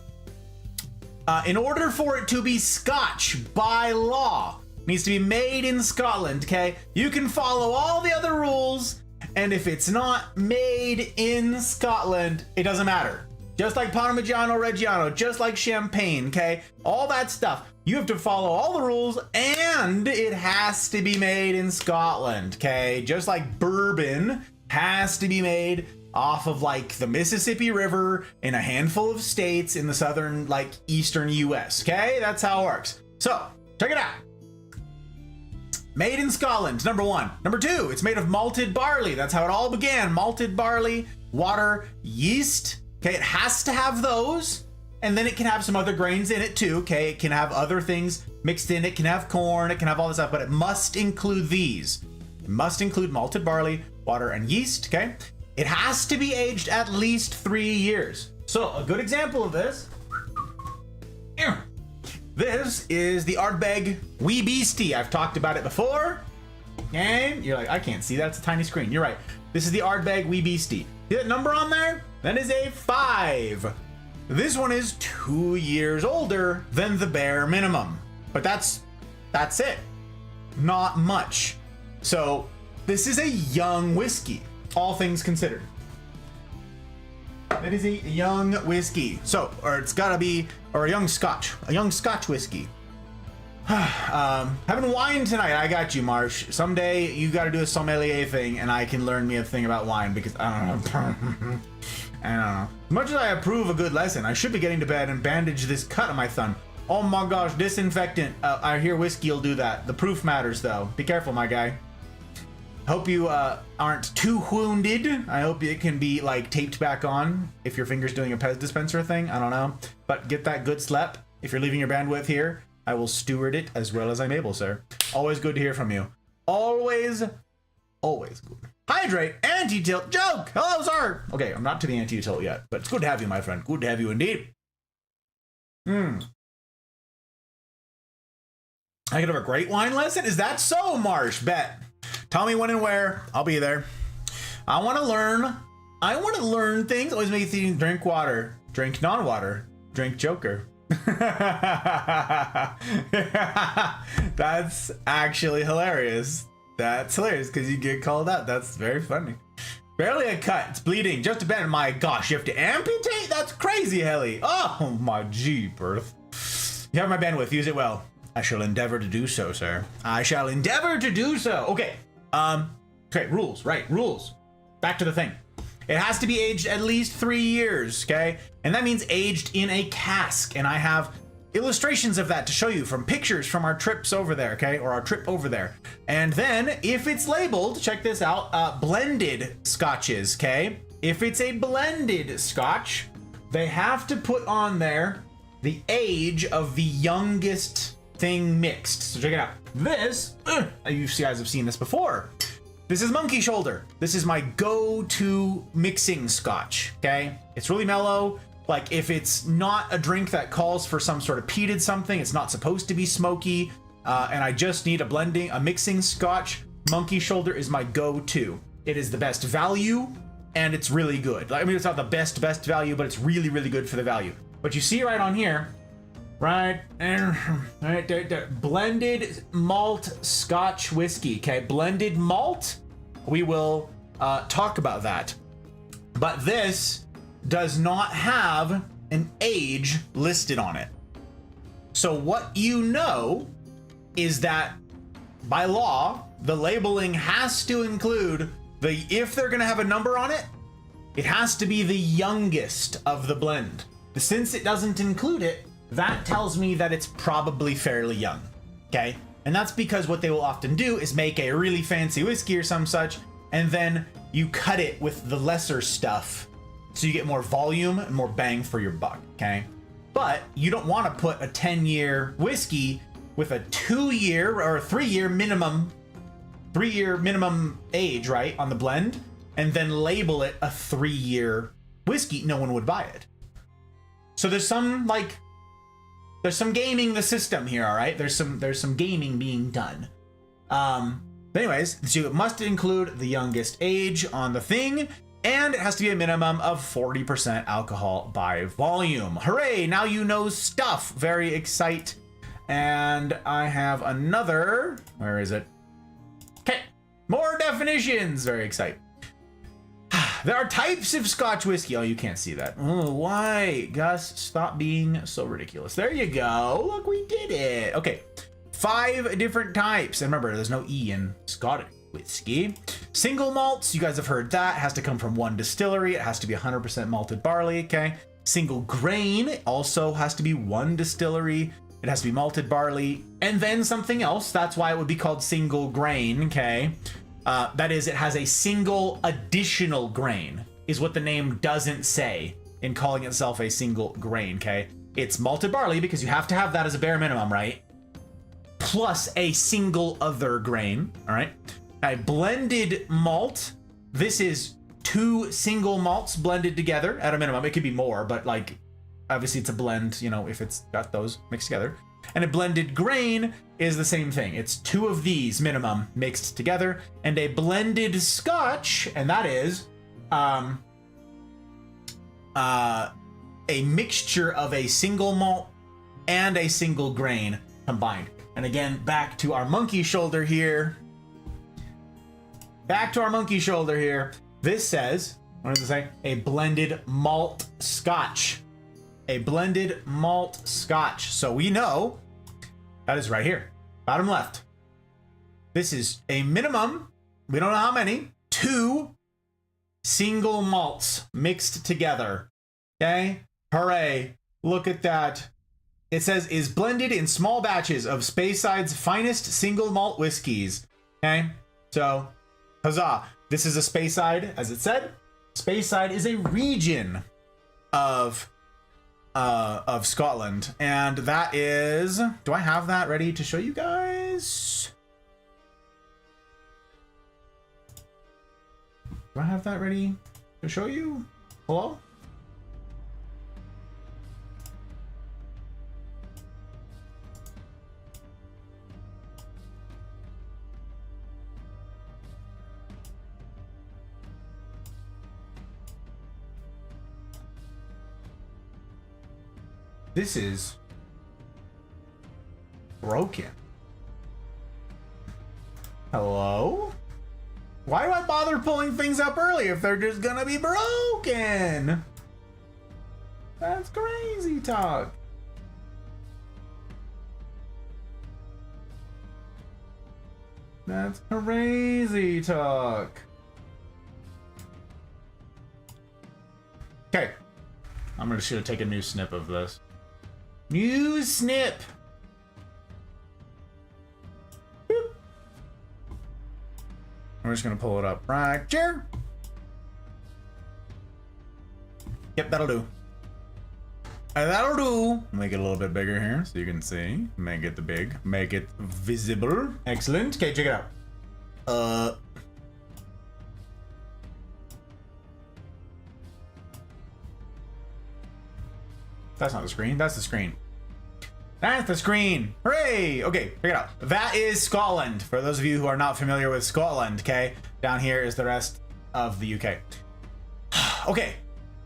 In order for it to be Scotch by law, it needs to be made in Scotland, okay? You can follow all the other rules, and if it's not made in Scotland, it doesn't matter. Just like Parmigiano Reggiano, just like champagne, okay? All that stuff. You have to follow all the rules, and it has to be made in Scotland, okay? Just like bourbon has to be made off of like the Mississippi River in a handful of states in the southern, like eastern US, okay? That's how it works. So, check it out. Made in Scotland, number one. Number two, it's made of malted barley. That's how it all began. Malted barley, water, yeast. Okay, it has to have those. And then it can have some other grains in it too, okay? It can have other things mixed in. It can have corn, it can have all this stuff, but it must include these. It must include malted barley, water, and yeast, okay? It has to be aged at least 3 years. So a good example of this, this is the Ardbeg Wee Beastie. I've talked about it before. And you're like, I can't see that, it's a tiny screen. You're right. This is the Ardbeg Wee Beastie. See that number on there? That is a 5. This one is 2 years older than the bare minimum. But that's it. Not much. So this is a young whiskey, all things considered. That is a young whiskey. So, or it's gotta be, or a young Scotch whiskey. Having wine tonight. I got you, Marsh. Someday you gotta do a sommelier thing and I can learn me a thing about wine because I don't know. I don't know. As much as I approve a good lesson, I should be getting to bed and bandage this cut on my thumb. Oh my gosh, disinfectant. I hear whiskey will do that. The proof matters though. Be careful, my guy. Hope you aren't too wounded. I hope it can be like taped back on if your finger's doing a Pez dispenser thing. I don't know. But get that good slep. If you're leaving your bandwidth here, I will steward it as well as I'm able, sir. Always good to hear from you. Always good. Hydrate, anti-tilt, joke. Hello, sir. Okay, I'm not to the anti-tilt yet, but it's good to have you, my friend. Good to have you indeed. I could have a great wine lesson? Is that so, Marsh? Bet. Tell me when and where. I'll be there. I want to learn things. Always make you drink water. Drink non-water. Drink Joker. That's actually hilarious. That's hilarious because you get called out. That's very funny. Barely a cut. It's bleeding. Just a bit. My gosh, you have to amputate? That's crazy, Helly. Oh, my jeepers. You have my bandwidth. Use it well. I shall endeavor to do so, sir. I shall endeavor to do so. Okay. Okay, rules. Right, rules. Back to the thing. It has to be aged at least 3 years, okay? And that means aged in a cask. And I have illustrations of that to show you from pictures from our trips over there, okay? Or our trip over there. And then if it's labeled, check this out, blended scotches, okay? If it's a blended scotch, they have to put on there the age of the youngest thing mixed. So check it out. This, you guys have seen this before. This is Monkey Shoulder. This is my go-to mixing scotch, okay? It's really mellow. Like if it's not a drink that calls for some sort of peated something, it's not supposed to be smoky, and I just need a mixing scotch, Monkey Shoulder is my go-to. It is the best value, and it's really good. I mean, it's not the best value, but it's really, really good for the value. But you see right on here, right there, blended malt Scotch whiskey, okay? Blended malt, we will talk about that. But this does not have an age listed on it. So what you know is that by law, the labeling has to include if they're gonna have a number on it, it has to be the youngest of the blend. Since it doesn't include it, that tells me that it's probably fairly young, okay? And that's because what they will often do is make a really fancy whiskey or some such, and then you cut it with the lesser stuff so you get more volume and more bang for your buck, okay? But you don't want to put a 10-year whiskey with a 2-year or 3-year minimum, 3-year minimum age, right, on the blend, and then label it a 3-year whiskey. No one would buy it. So there's some gaming the system here, all right? There's some gaming being done. But anyways, so it must include the youngest age on the thing, and it has to be a minimum of 40% alcohol by volume. Hooray, now you know stuff. Very excite. And I have another, where is it? Okay, more definitions. Very excite. There are types of Scotch whiskey. Oh, you can't see that. Oh, why? Gus, stop being so ridiculous. There you go. Look, we did it. Okay, 5 different types. And remember, there's no E in Scottish whiskey. Single malts, you guys have heard that. It has to come from one distillery. It has to be 100% malted barley, okay? Single grain also has to be one distillery. It has to be malted barley. And then something else. That's why it would be called single grain, okay? That is, it has a single additional grain, is what the name doesn't say in calling itself a single grain, okay? It's malted barley because you have to have that as a bare minimum, right? Plus a single other grain, all right? A blended malt, this is 2 single malts blended together at a minimum. It could be more, but like, obviously it's a blend, you know, if it's got those mixed together. And a blended grain is the same thing. It's 2 of these minimum mixed together, and a blended scotch, and that is a mixture of a single malt and a single grain combined. And again, back to our monkey shoulder here. Back to our monkey shoulder here. This says, what does it say? A blended malt scotch. A blended malt scotch. So we know that is right here, bottom left. This is a minimum, we don't know how many, 2 single malts mixed together. Okay, hooray, look at that. It says is blended in small batches of Speyside's finest single malt whiskeys. Okay, so huzzah. This is a Speyside, as it said. Speyside is a region of Scotland, and that is, do I have that ready to show you guys? Do I have that ready to show you? Hello? This is broken. Hello? Why do I bother pulling things up early if they're just gonna be broken? That's crazy talk. That's crazy talk. Okay. I'm just gonna take a new snip of this. New snip! Boop. I'm just gonna pull it up right here. Yep, that'll do. That'll do. Make it a little bit bigger here so you can see. Make it make it visible. Excellent. Okay, check it out. That's not the screen. That's the screen. That's the screen. Hooray! Okay, check it out. That is Scotland. For those of you who are not familiar with Scotland, okay? Down here is the rest of the UK. Okay.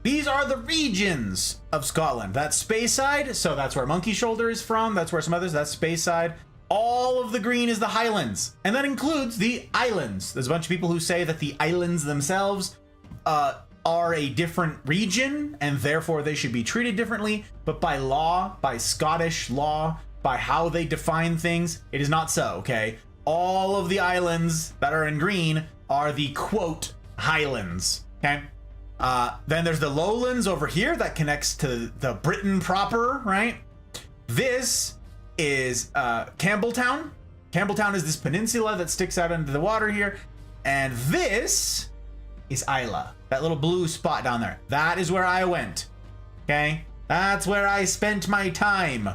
These are the regions of Scotland. That's Speyside, so that's where Monkey Shoulder is from. That's where some others, that's Speyside. All of the green is the Highlands, and that includes the islands. There's a bunch of people who say that the islands themselves are a different region, and therefore they should be treated differently. But by law, by Scottish law, by how they define things, it is not so, okay? All of the islands that are in green are the, quote, Highlands, okay? Then there's the lowlands over here that connects to the Britain proper, right? This is Campbelltown. Campbelltown is this peninsula that sticks out into the water here. And this is Islay, that little blue spot down there. That is where I went, okay? That's where I spent my time.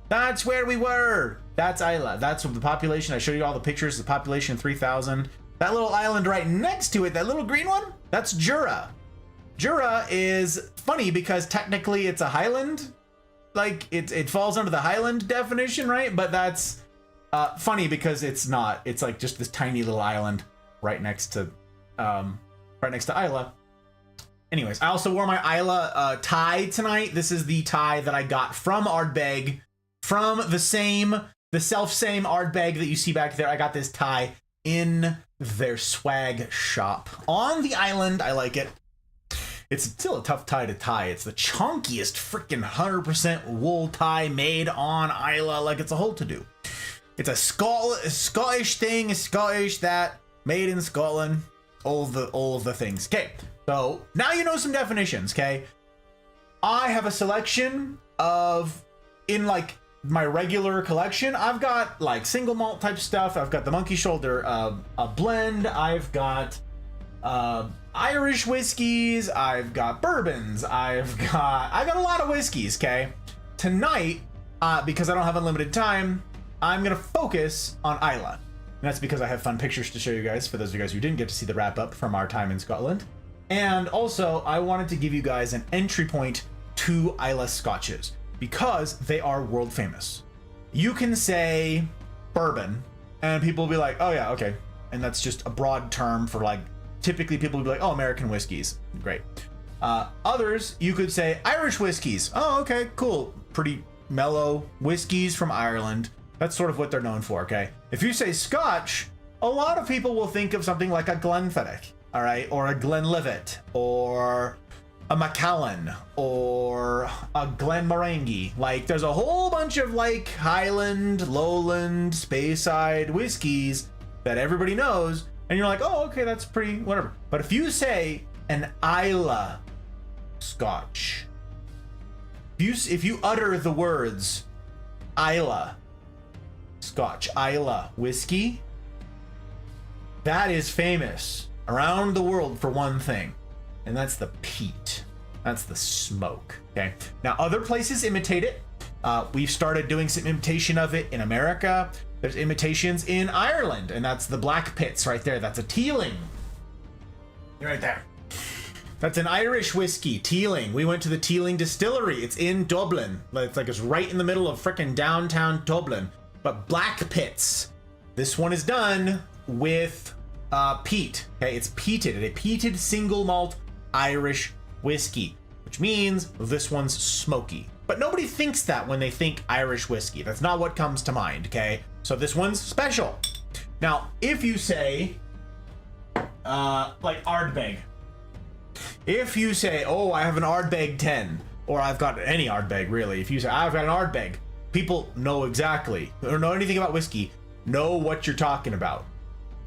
That's where we were. That's Islay. That's the population. I showed you all the pictures, the population 3,000. That little island right next to it, that little green one, that's Jura. Jura is funny because technically it's a highland. Like, it falls under the highland definition, right? But that's funny because it's not. It's like just this tiny little island right next to Islay. Anyways, I also wore my Islay tie tonight. This is the tie that I got from Ardbeg, from the self-same Ardbeg that you see back there. I got this tie in their swag shop on the island. I like it. It's still a tough tie to tie. It's the chunkiest freaking 100% wool tie made on Islay. Like, it's a whole to-do. It's a Scottish thing, that made in Scotland. All of the things. Okay, so now you know some definitions. Okay, I have a selection of, in like my regular collection, I've got like single malt type stuff. I've got the Monkey Shoulder a blend. I've got Irish whiskeys, I've got bourbons, I've got a lot of whiskeys, okay? Tonight, because I don't have unlimited time, I'm gonna focus on Islay. And that's because I have fun pictures to show you guys, for those of you guys who didn't get to see the wrap up from our time in Scotland. And also, I wanted to give you guys an entry point to Islay scotches, because they are world famous. You can say bourbon, and people will be like, oh yeah, okay. And that's just a broad term for like, typically people would be like, oh, American whiskeys. Great. Others, you could say Irish whiskeys. Oh, okay, cool. Pretty mellow whiskeys from Ireland. That's sort of what they're known for, okay? If you say Scotch, a lot of people will think of something like a Glenfiddich, all right? Or a Glenlivet, or a Macallan, or a Glenmorangie. Like, there's a whole bunch of like Highland, Lowland, Speyside whiskeys that everybody knows. And you're like, oh, okay, that's pretty, whatever. But if you say an Islay Scotch, if you utter the words Islay Scotch, Islay whiskey, that is famous around the world for one thing, and that's the peat. That's the smoke, okay? Now, other places imitate it. We've started doing some imitation of it in America. There's imitations in Ireland, and that's the Black Pits right there. That's a Teeling. Right there. That's an Irish whiskey, Teeling. We went to the Teeling distillery. It's in Dublin. It's right in the middle of frickin' downtown Dublin. But Black Pits. This one is done with peat. Okay, it's peated. A peated single malt Irish whiskey. which means this one's smoky. But nobody thinks that when they think Irish whiskey. That's not what comes to mind, okay? So this one's special. Now, if you say, like Ardbeg, if you say, oh, I have an Ardbeg 10, or I've got any Ardbeg, really. If you say, I've got an Ardbeg, people know exactly, or know anything about whiskey, know what you're talking about.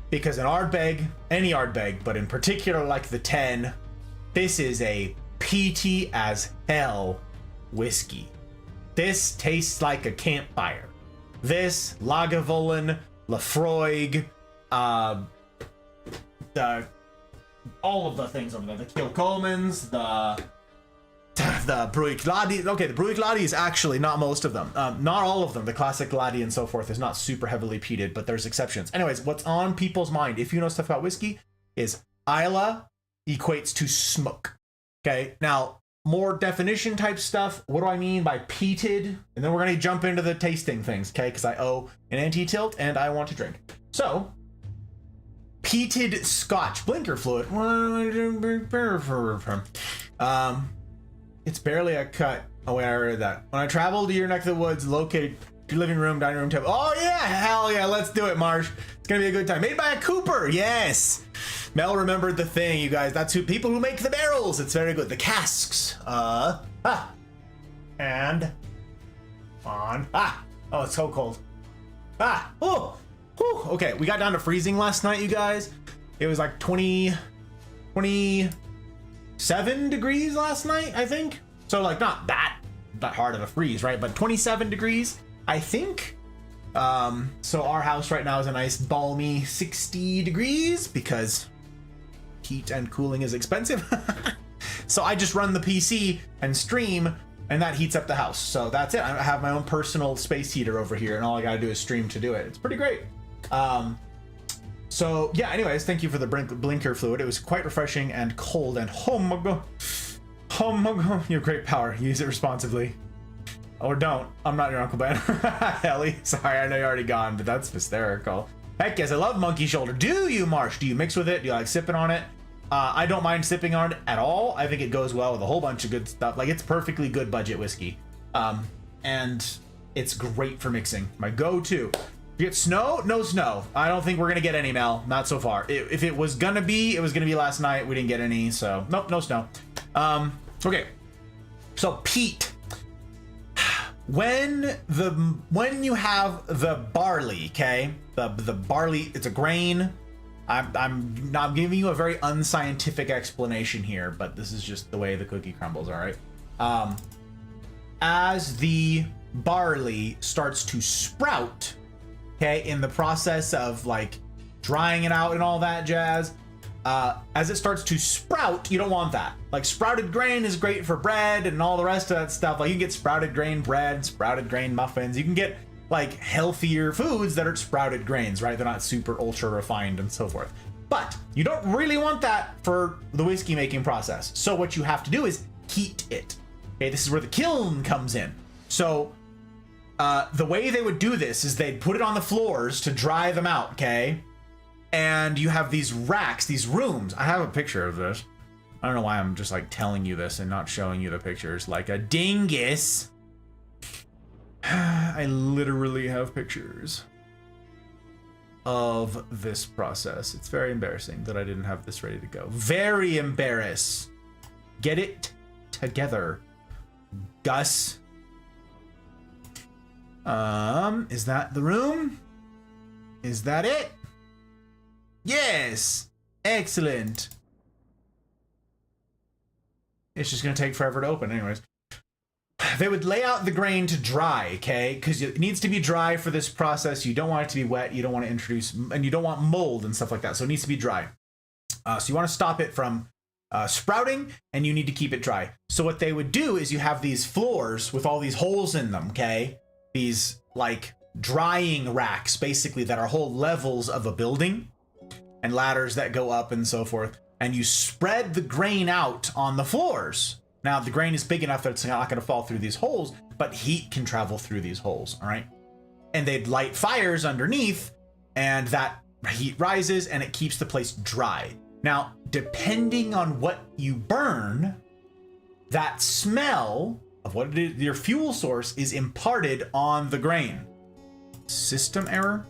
Because an Ardbeg, any Ardbeg, but in particular like the 10, this is a peaty as hell whiskey. This tastes like a campfire. This, Lagavulin, Lafroig, all of the things over there, the Kilcolmans, the Bruich Laddie. Okay, the Bruich Laddie is actually not most of them. Not all of them. The classic Laddie and so forth is not super heavily peated, but there's exceptions. Anyways, what's on people's mind, if you know stuff about whiskey, is Islay equates to smoke. Okay, now more definition type stuff. What do I mean by peated? And then we're gonna jump into the tasting things, okay? Because I owe an anti-tilt and I want to drink. So, peated Scotch blinker fluid. It's barely a cut. Oh wait, I read that. When I travel to your neck of the woods, located your living room, dining room, table. Oh yeah, hell yeah, let's do it, Marsh. It's gonna be a good time. Made by a Cooper, yes. Mel remembered the thing, you guys. That's who people who make the barrels. It's very good. The casks. And on. Oh, it's so cold. Oh. Whew. Okay, we got down to freezing last night, you guys. It was like 27 degrees last night, I think. So like not that hard of a freeze, right? But 27 degrees, I think. So our house right now is a nice balmy 60 degrees because heat and cooling is expensive. So I just run the PC and stream, and that heats up the house. So that's it. I have my own personal space heater over here, and all I gotta do is stream to do it. It's pretty great. So yeah, anyways, thank you for the blinker fluid. It was quite refreshing and cold, and oh my god, you have great power. Use it responsibly. Or don't. I'm not your Uncle Ben. Ellie, sorry, I know you're already gone, but that's hysterical. Heck yes, I love monkey shoulder. Do you, Marsh? Do you mix with it? Do you like sipping on it? I don't mind sipping on it at all. I think it goes well with a whole bunch of good stuff. Like, it's perfectly good budget whiskey. And it's great for mixing. My go-to. You get snow? No snow. I don't think we're gonna get any, Mel. Not so far. If it was gonna be, it was gonna be last night. We didn't get any, so nope, no snow. Okay. So peat. When you have the barley, okay, the barley, it's a grain. I'm not giving you a very unscientific explanation here, but this is just the way the cookie crumbles. All right. As the barley starts to sprout, okay, in the process of like drying it out and all that jazz, as it starts to sprout, you don't want that. Like, sprouted grain is great for bread and all the rest of that stuff. Like, you can get sprouted grain bread, sprouted grain muffins. You can get like healthier foods that are sprouted grains, right? They're not super ultra refined and so forth. But you don't really want that for the whiskey making process. So what you have to do is heat it. Okay, this is where the kiln comes in. So the way they would do this is they'd put it on the floors to dry them out, okay? And you have these racks, these rooms. I have a picture of this. I don't know why I'm just like telling you this and not showing you the pictures like a dingus. I literally have pictures of this process. It's very embarrassing that I didn't have this ready to go. Very embarrassed. Get it together, Gus. Is that the room? Is that it? Yes. Excellent. It's just gonna take forever to open anyways. They would lay out the grain to dry, okay? Because it needs to be dry for this process. You don't want it to be wet. You don't want to introduce, and you don't want mold and stuff like that. So it needs to be dry. So you want to stop it from sprouting, and you need to keep it dry. So what they would do is you have these floors with all these holes in them, okay? These like drying racks, basically, that are whole levels of a building and ladders that go up and so forth. And you spread the grain out on the floors. Now, the grain is big enough that it's not going to fall through these holes, but heat can travel through these holes, all right? And they'd light fires underneath, and that heat rises, and it keeps the place dry. Now, depending on what you burn, that smell of what it is, your fuel source, is imparted on the grain. System error?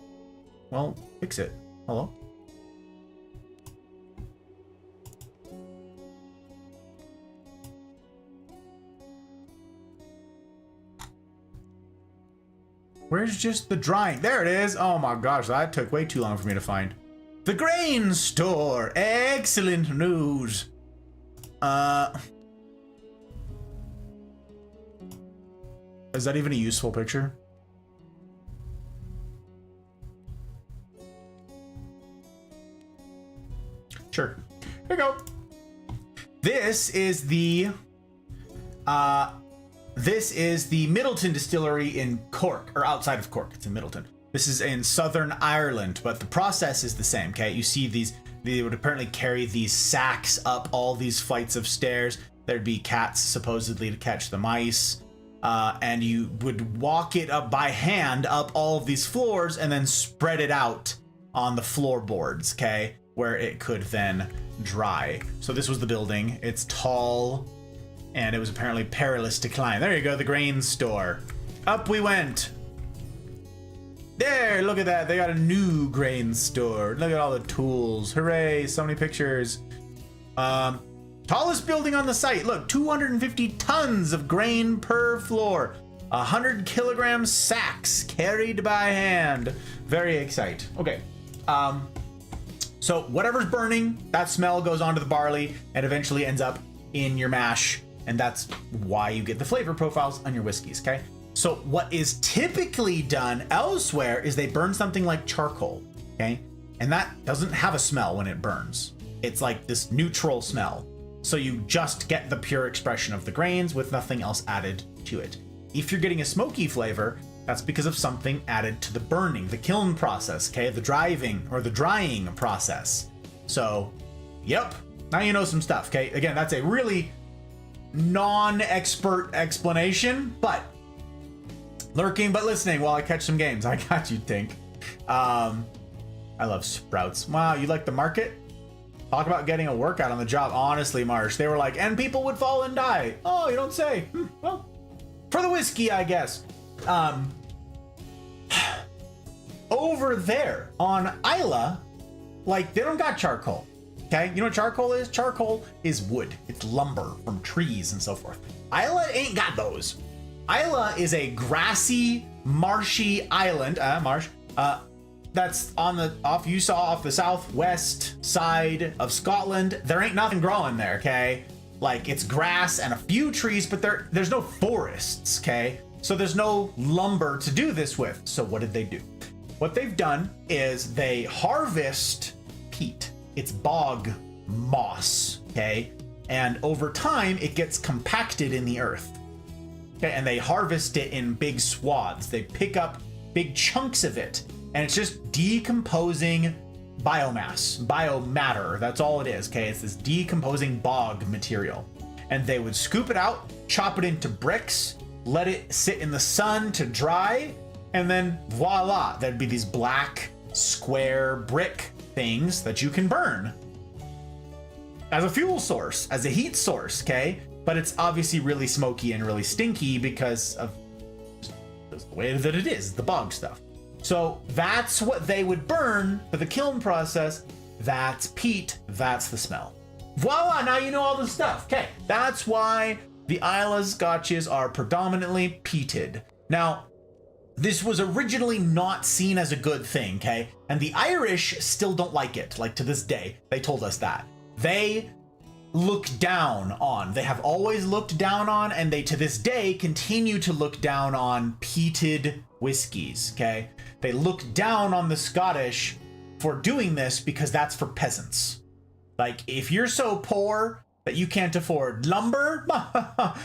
Well, fix it. Hello? Where's just the drying? There it is. Oh my gosh, that took way too long for me to find. The grain store. Excellent news. Is that even a useful picture? Sure. Here we go. This is the Middleton distillery in Cork, or outside of Cork. It's in Middleton. This is in Southern Ireland, but the process is the same, okay? You see these, they would apparently carry these sacks up all these flights of stairs. There'd be cats supposedly to catch the mice. And you would walk it up by hand up all of these floors and then spread it out on the floorboards, okay? Where it could then dry. So this was the building. It's tall, and it was apparently perilous to climb. There you go, the grain store. Up we went. There, look at that. They got a new grain store. Look at all the tools. Hooray, so many pictures. Tallest building on the site. Look, 250 tons of grain per floor. 100 kilogram sacks carried by hand. Very exciting. Okay. So whatever's burning, that smell goes onto the barley and eventually ends up in your mash. And that's why you get the flavor profiles on your whiskeys, okay? So what is typically done elsewhere is they burn something like charcoal, okay? And that doesn't have a smell when it burns. It's like this neutral smell. So you just get the pure expression of the grains with nothing else added to it. If you're getting a smoky flavor, that's because of something added to the burning, the kiln process, okay? The driving or the drying process. So, yep, now you know some stuff, okay? Again, that's a really non-expert explanation, but lurking but listening while I catch some games. I got you, Tink. I love sprouts. Wow, you like the market? Talk about getting a workout on the job. Honestly, Marsh, they were like, and people would fall and die. Oh, you don't say. Well, for the whiskey, I guess. Over there on Islay, like, they don't got charcoal. Okay, you know what charcoal is? Charcoal is wood. It's lumber from trees and so forth. Islay ain't got those. Islay is a grassy, marshy island, that's on the off the southwest side of Scotland. There ain't nothing growing there, okay? Like, it's grass and a few trees, but there's no forests, okay? So there's no lumber to do this with. So what did they do? What they've done is they harvest peat. It's bog moss, okay? And over time, it gets compacted in the earth. Okay, and they harvest it in big swaths. They pick up big chunks of it, and it's just decomposing biomass, biomatter. That's all it is, okay? It's this decomposing bog material. And they would scoop it out, chop it into bricks, let it sit in the sun to dry, and then voila, there'd be these black square brick things that you can burn as a fuel source, as a heat source, okay? But it's obviously really smoky and really stinky because of the way that it is, the bog stuff. So that's what they would burn for the kiln process. That's peat, that's the smell. Voila, now you know all the stuff. Okay, that's why the Islay scotches are predominantly peated. Now, this was originally not seen as a good thing, okay? And the Irish still don't like it, like to this day. They told us that. They look down on, they have always looked down on, and they to this day continue to look down on peated whiskeys, okay? They look down on the Scottish for doing this because that's for peasants. Like, if you're so poor that you can't afford lumber,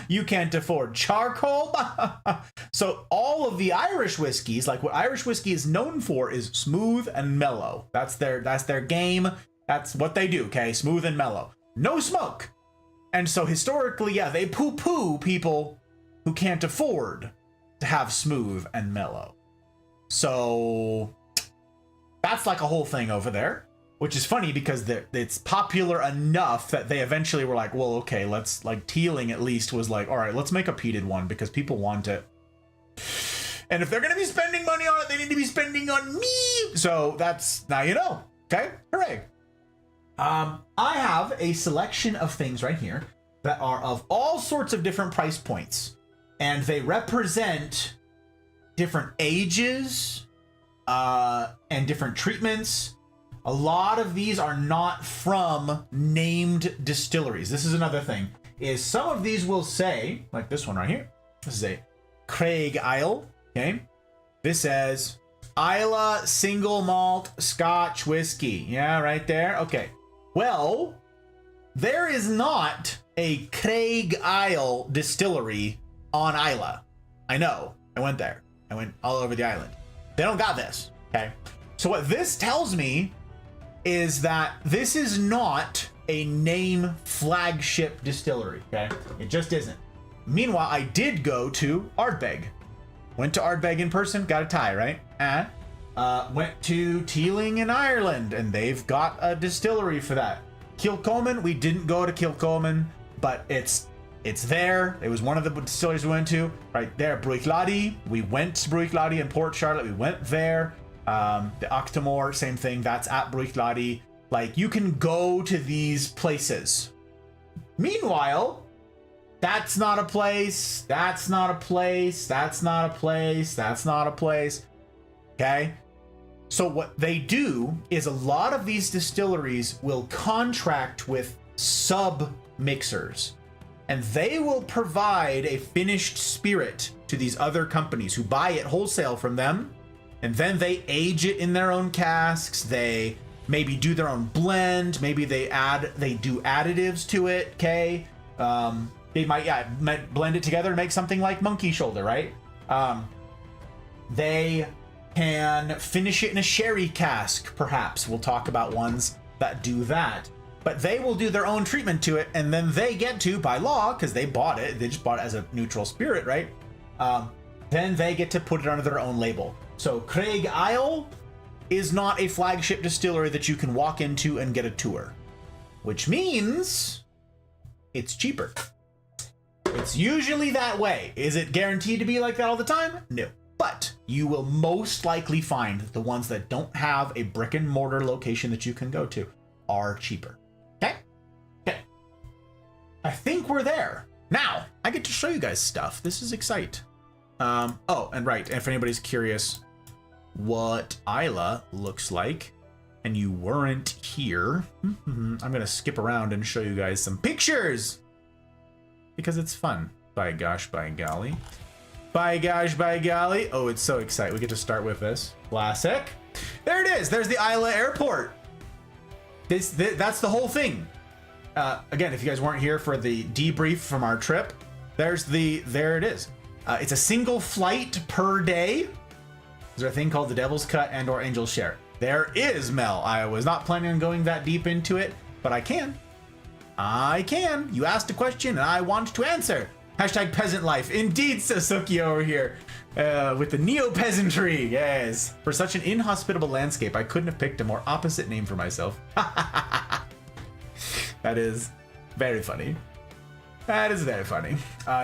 you can't afford charcoal. So all of the Irish whiskeys, like what Irish whiskey is known for, is smooth and mellow. That's their game. That's what they do, okay? Smooth and mellow. No smoke. And so historically, yeah, they poo-poo people who can't afford to have smooth and mellow. So that's like a whole thing over there. which is funny because it's popular enough that they eventually were like, well, okay, let's, like, Teeling at least was like, all right, let's make a peated one because people want it. And if they're going to be spending money on it, they need to be spending on me. So that's, now you know. Okay, hooray. I have a selection of things right here that are of all sorts of different price points. And they represent different ages and different treatments. A lot of these are not from named distilleries. This is another thing, is some of these will say, like this one right here. This is a Craig Isle, okay? This says Islay single malt Scotch whiskey. Yeah, right there. Okay. Well, there is not a Craig Isle distillery on Islay. I know. I went there. I went all over the island. They don't got this. Okay. So what this tells me is that this is not a name flagship distillery. Okay. It just isn't. Meanwhile, I did go to Ardbeg. Went to Ardbeg in person. Got a tie, right? Went to Teeling in Ireland, and they've got a distillery for that. Kilcolman, we didn't go to Kilcolman, but it's there. It was one of the distilleries we went to. Right there, Bruichladdich. We went to Bruichladdich in Port Charlotte. We went there. The Octomore, same thing. That's at Bruichladdich. Like, you can go to these places. Meanwhile, that's not a place. That's not a place. That's not a place. That's not a place. Okay? So what they do is a lot of these distilleries will contract with sub-mixers, and they will provide a finished spirit to these other companies who buy it wholesale from them, and then they age it in their own casks. They maybe do their own blend. Maybe they do additives to it, okay? They might blend it together and make something like Monkey Shoulder, right? They can finish it in a sherry cask, perhaps. We'll talk about ones that do that. But they will do their own treatment to it, and then they get to, by law, because they bought it, they just bought it as a neutral spirit, right? Then they get to put it under their own label. So Craig Isle is not a flagship distillery that you can walk into and get a tour, which means it's cheaper. It's usually that way. Is it guaranteed to be like that all the time? No. But you will most likely find that the ones that don't have a brick and mortar location that you can go to are cheaper. Okay? Okay. I think we're there. Now, I get to show you guys stuff. This is exciting. Oh, and right, if anybody's curious what Islay looks like, and you weren't here, I'm going to skip around and show you guys some pictures, because it's fun. By gosh, by golly. By gosh, by golly. Oh, it's so exciting. We get to start with this. Classic. There it is. There's the Islay airport. That's the whole thing. Again, if you guys weren't here for the debrief from our trip, there it is. It's a single flight per day. Is there a thing called the Devil's Cut and or Angel's Share? There is, Mel. I was not planning on going that deep into it, but I can. I can. You asked a question and I want to answer. Hashtag peasant life. Indeed, Sasuke over here. With the neo-peasantry. Yes. For such an inhospitable landscape, I couldn't have picked a more opposite name for myself. That is very funny. That is very funny.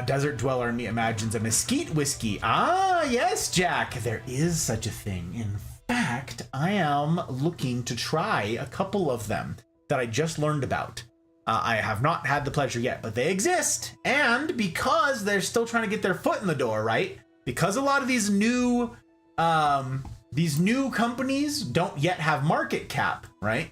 Desert Dweller me imagines a mesquite whiskey. Ah, yes, Jack. There is such a thing. In fact, I am looking to try a couple of them that I just learned about. I have not had the pleasure yet, but they exist. And because they're still trying to get their foot in the door, right? Because a lot of these new companies don't yet have market cap, right?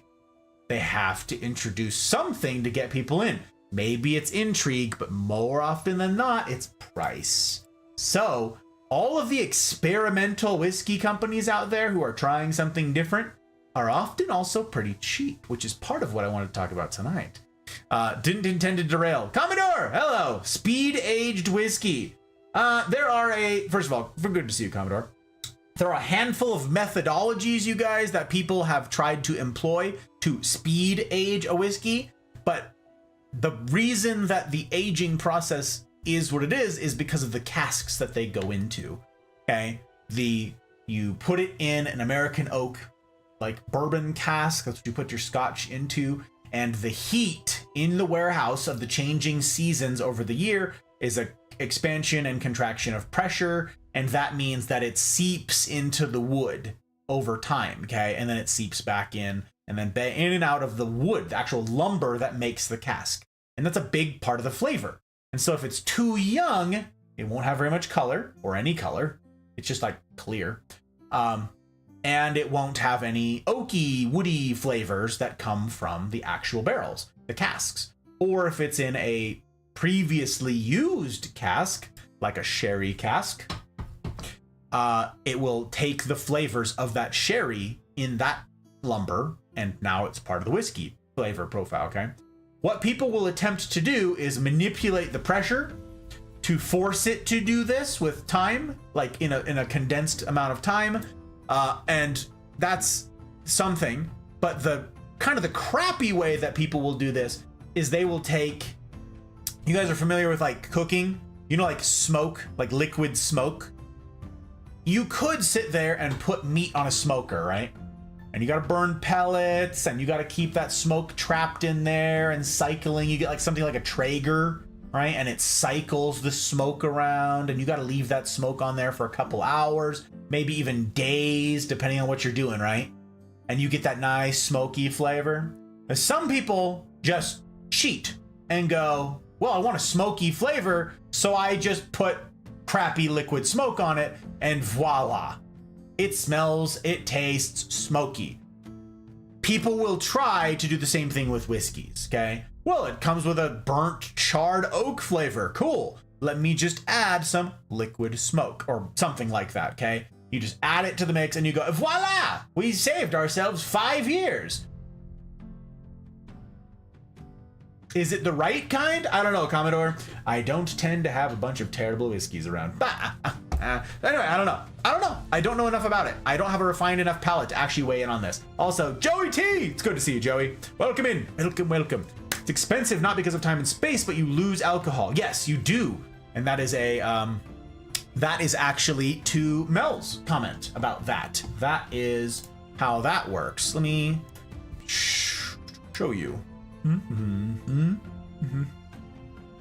They have to introduce something to get people in. Maybe it's intrigue, but more often than not, it's price. So all of the experimental whiskey companies out there who are trying something different are often also pretty cheap, which is part of what I want to talk about tonight. Didn't intend to derail. Commodore, hello. Speed aged whiskey. First of all, good to see you, Commodore. There are a handful of methodologies, you guys, that people have tried to employ to speed age a whiskey, but the reason that the aging process is what it is because of the casks that they go into. Okay, you put it in an American oak like bourbon cask. That's what you put your scotch into. And the heat in the warehouse of the changing seasons over the year is a expansion and contraction of pressure. And that means that it seeps into the wood over time. Okay. And then it seeps back in and then in and out of the wood, the actual lumber that makes the cask. And that's a big part of the flavor. And so if it's too young, it won't have very much color or any color. It's just like clear. And it won't have any oaky, woody flavors that come from the actual barrels, the casks. Or if it's in a previously used cask, like a sherry cask, it will take the flavors of that sherry in that lumber, and now it's part of the whiskey flavor profile, okay? What people will attempt to do is manipulate the pressure to force it to do this with time, like in a condensed amount of time. And that's something, but the kind of the crappy way that people will do this is they will take, you guys are familiar with like cooking, you know, like smoke, like liquid smoke. You could sit there and put meat on a smoker, right? And you got to burn pellets and you got to keep that smoke trapped in there and cycling. You get like something like a Traeger, right? And it cycles the smoke around and you got to leave that smoke on there for a couple hours, maybe even days, depending on what you're doing, right? And you get that nice smoky flavor. And some people just cheat and go, well, I want a smoky flavor, so I just put crappy liquid smoke on it and voila. It smells, it tastes smoky. People will try to do the same thing with whiskeys, okay? Well, it comes with a burnt charred oak flavor. Cool. Let me just add some liquid smoke or something like that, okay? You just add it to the mix and you go, voila! We saved ourselves 5 years. Is it the right kind? I don't know, Commodore. I don't tend to have a bunch of terrible whiskeys around. Anyway, I don't know. I don't know enough about it. I don't have a refined enough palate to actually weigh in on this. Also, Joey T! It's good to see you, Joey. Welcome in. Welcome. It's expensive not because of time and space, but you lose alcohol. Yes, you do. And that is that is actually to Mel's comment about that. That is how that works. Let me show you.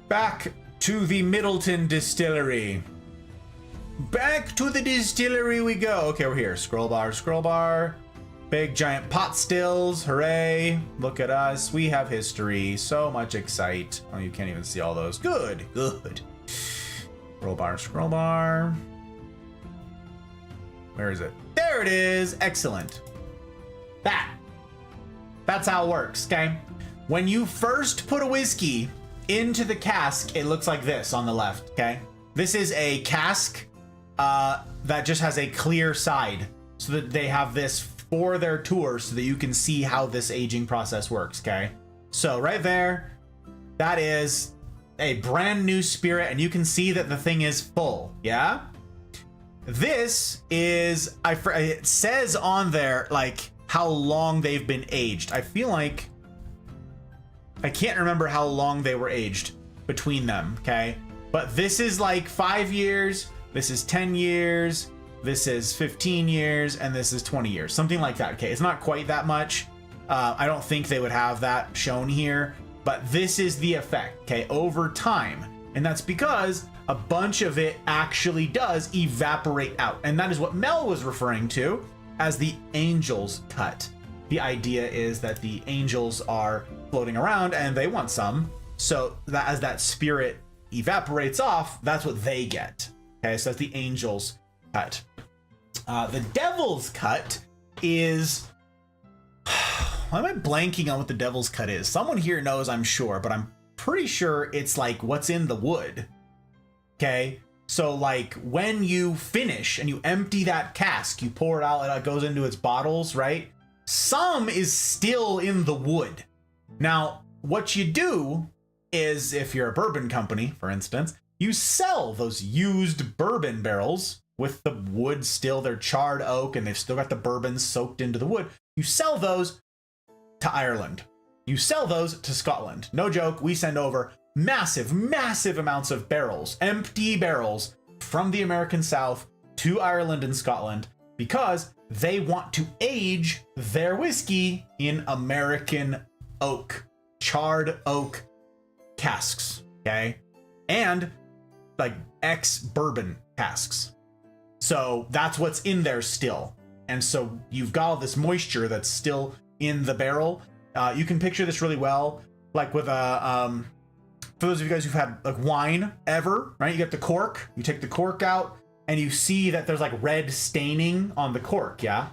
Back to the Middleton Distillery. Back to the distillery we go. Okay, we're here. Scroll bar. Big giant pot stills. Hooray. Look at us. We have history. So much excite. Oh, you can't even see all those. Good. Scroll bar. Where is it? There it is. Excellent. That's how it works, okay? When you first put a whiskey into the cask, it looks like this on the left, okay? This is a cask that just has a clear side so that they have this for their tour so that you can see how this aging process works, okay? So right there, that is a brand new spirit and you can see that the thing is full, yeah? This is, it says on there like how long they've been aged. I feel like, I can't remember how long they were aged between them, okay? But this is like 5 years, this is 10 years, this is 15 years, and this is 20 years. Something like that, okay? It's not quite that much. I don't think they would have that shown here, but this is the effect, okay? Over time. And that's because a bunch of it actually does evaporate out. And that is what Mel was referring to as the angel's cut. The idea is that the angels are floating around and they want some. So that as that spirit evaporates off, that's what they get. Okay, so that's the angel's cut. The devil's cut is... Why am I blanking on what the devil's cut is? Someone here knows, I'm sure, but I'm pretty sure it's like what's in the wood. Okay, so like when you finish and you empty that cask, you pour it out and it goes into its bottles, right? Some is still in the wood. Now, what you do is, if you're a bourbon company, for instance, you sell those used bourbon barrels with the wood still, they're charred oak and they've still got the bourbon soaked into the wood. You sell those to Ireland. You sell those to Scotland. No joke, we send over massive amounts of barrels, empty barrels from the American South to Ireland and Scotland because they want to age their whiskey in American oak, charred oak casks, okay? And like ex-bourbon casks. So that's what's in there still. And so you've got all this moisture that's still in the barrel. You can picture this really well, like with a, for those of you guys who've had like wine ever, right? You get the cork, you take the cork out, and you see that there's like red staining on the cork, yeah?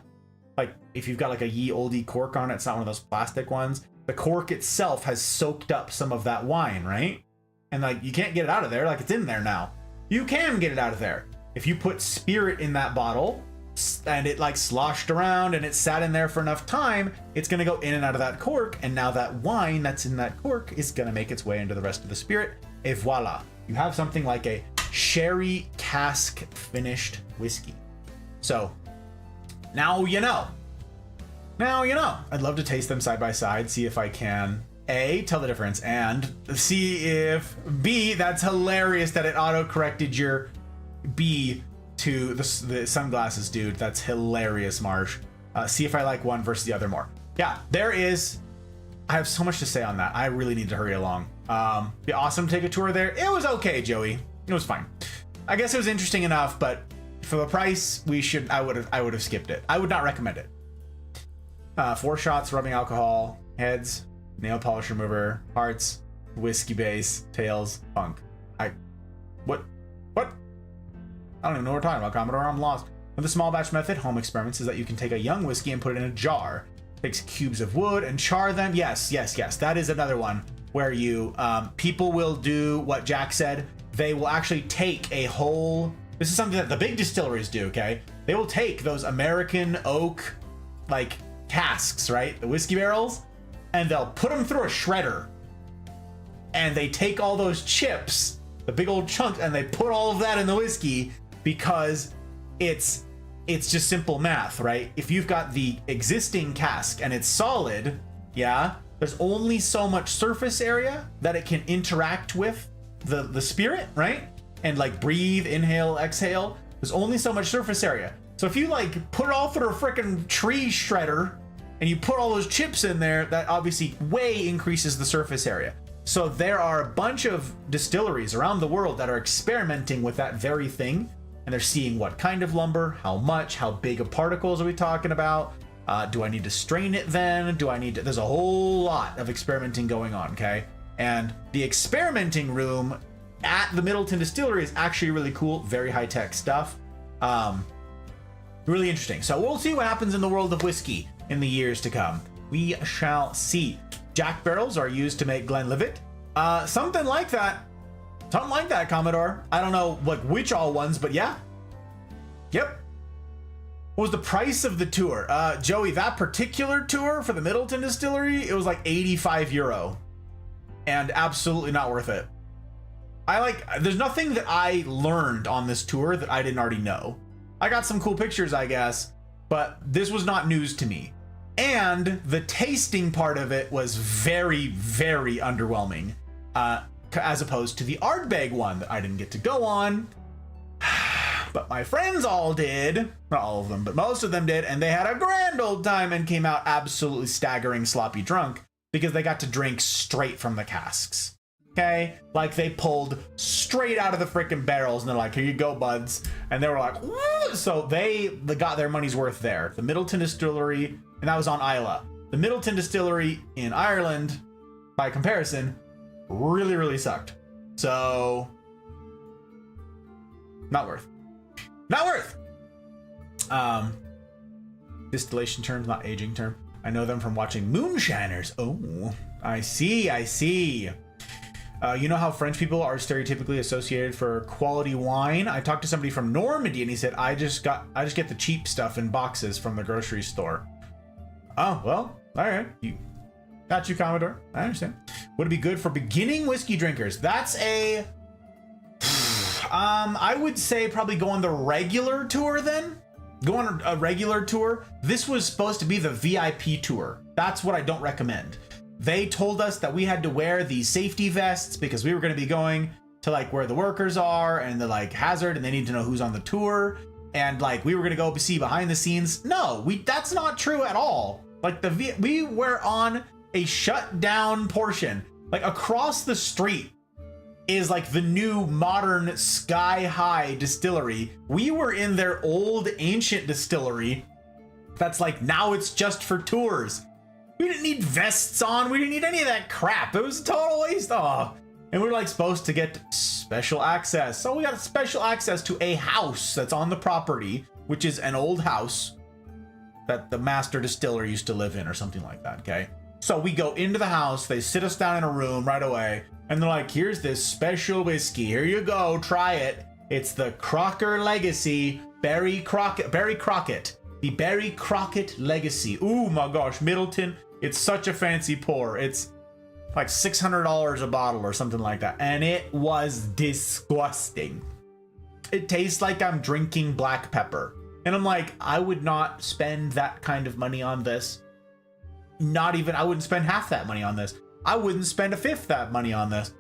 Like if you've got like a ye olde cork on it, it's not one of those plastic ones. The cork itself has soaked up some of that wine, right? And like you can't get it out of there, like it's in there now. You can get it out of there. If you put spirit in that bottle and it like sloshed around and it sat in there for enough time, it's gonna go in and out of that cork, and now that wine that's in that cork is gonna make its way into the rest of the spirit. Et voila, you have something like a sherry cask finished whiskey. So now you know. Now you know. I'd love to taste them side by side, see if I can A, tell the difference, and see if B, that's hilarious that it auto-corrected your B to the sunglasses, dude. That's hilarious, Marsh. See if I like one versus the other more. Yeah, there is. I have so much to say on that. I really need to hurry along. Be awesome to take a tour there. It was okay, Joey. It was fine. I guess it was interesting enough, but for the price, I would have skipped it. I would not recommend it. 4 shots, rubbing alcohol, heads, nail polish remover, hearts, whiskey base, tails, funk. What? I don't even know what we're talking about, Commodore. I'm lost. With the small batch method, home experiments is that you can take a young whiskey and put it in a jar. Takes cubes of wood and char them. Yes. That is another one where you, people will do what Jack said. They will actually take a whole, this is something that the big distilleries do, okay? They will take those American oak, like, casks, right? The whiskey barrels, and they'll put them through a shredder. And they take all those chips, the big old chunks, and they put all of that in the whiskey because it's just simple math, right? If you've got the existing cask and it's solid, yeah, there's only so much surface area that it can interact with the spirit, right? And like breathe, inhale, exhale. There's only so much surface area. So if you like put it all through a freaking tree shredder and you put all those chips in there, that obviously way increases the surface area. So there are a bunch of distilleries around the world that are experimenting with that very thing. And they're seeing what kind of lumber, how much, how big of particles are we talking about? Do I need to strain it then? There's a whole lot of experimenting going on, okay? And the experimenting room at the Middleton Distillery is actually really cool, very high-tech stuff. Really interesting. So we'll see what happens in the world of whiskey in the years to come. We shall see. Jack barrels are used to make Glenlivet. Something like that. Something like that, Commodore. I don't know like which all ones, but yeah. Yep. What was the price of the tour? Joey, that particular tour for the Middleton Distillery, it was like 85 euro. And absolutely not worth it. There's nothing that I learned on this tour that I didn't already know. I got some cool pictures, I guess, but this was not news to me. And the tasting part of it was very, very underwhelming. As opposed to the Ardbeg one that I didn't get to go on. But my friends all did. Not all of them, but most of them did. And they had a grand old time and came out absolutely staggering sloppy drunk because they got to drink straight from the casks. Okay? Like they pulled straight out of the freaking barrels and they're like, here you go, buds. And they were like, woo! So they got their money's worth there. The Middleton Distillery, and that was on Islay. The Middleton Distillery in Ireland, by comparison, really, really sucked. So, not worth. Not worth! Distillation terms, not aging term. I know them from watching Moonshiners. Oh, I see. You know how French people are stereotypically associated for quality wine? I talked to somebody from Normandy and he said, I just get the cheap stuff in boxes from the grocery store. Oh, well, all right. Got you, Commodore. I understand. Would it be good for beginning whiskey drinkers? That's I would say probably go on the regular tour then. Go on a regular tour. This was supposed to be the VIP tour. That's what I don't recommend. They told us that we had to wear these safety vests because we were going to be going to like where the workers are and the like hazard and they need to know who's on the tour. and like we were gonna go see behind the scenes. No, that's not true at all. Like we were on a shut down portion. Like across the street is like the new modern Sky High distillery. We were in their old ancient distillery. That's like now it's just for tours. We didn't need vests on. We didn't need any of that crap. It was a total waste. Oh. And we were like supposed to get special access. So we got special access to a house that's on the property, which is an old house that the master distiller used to live in or something like that. Okay. So we go into the house. They sit us down in a room right away. And they're like, here's this special whiskey. Here you go. Try it. It's the Crocker Legacy Barry Crockett. The Barry Crockett Legacy. Ooh my gosh, Middleton. It's such a fancy pour. It's like $600 a bottle or something like that. And it was disgusting. It tastes like I'm drinking black pepper. And I'm like, I would not spend that kind of money on this. I wouldn't spend half that money on this. I wouldn't spend a fifth that money on this.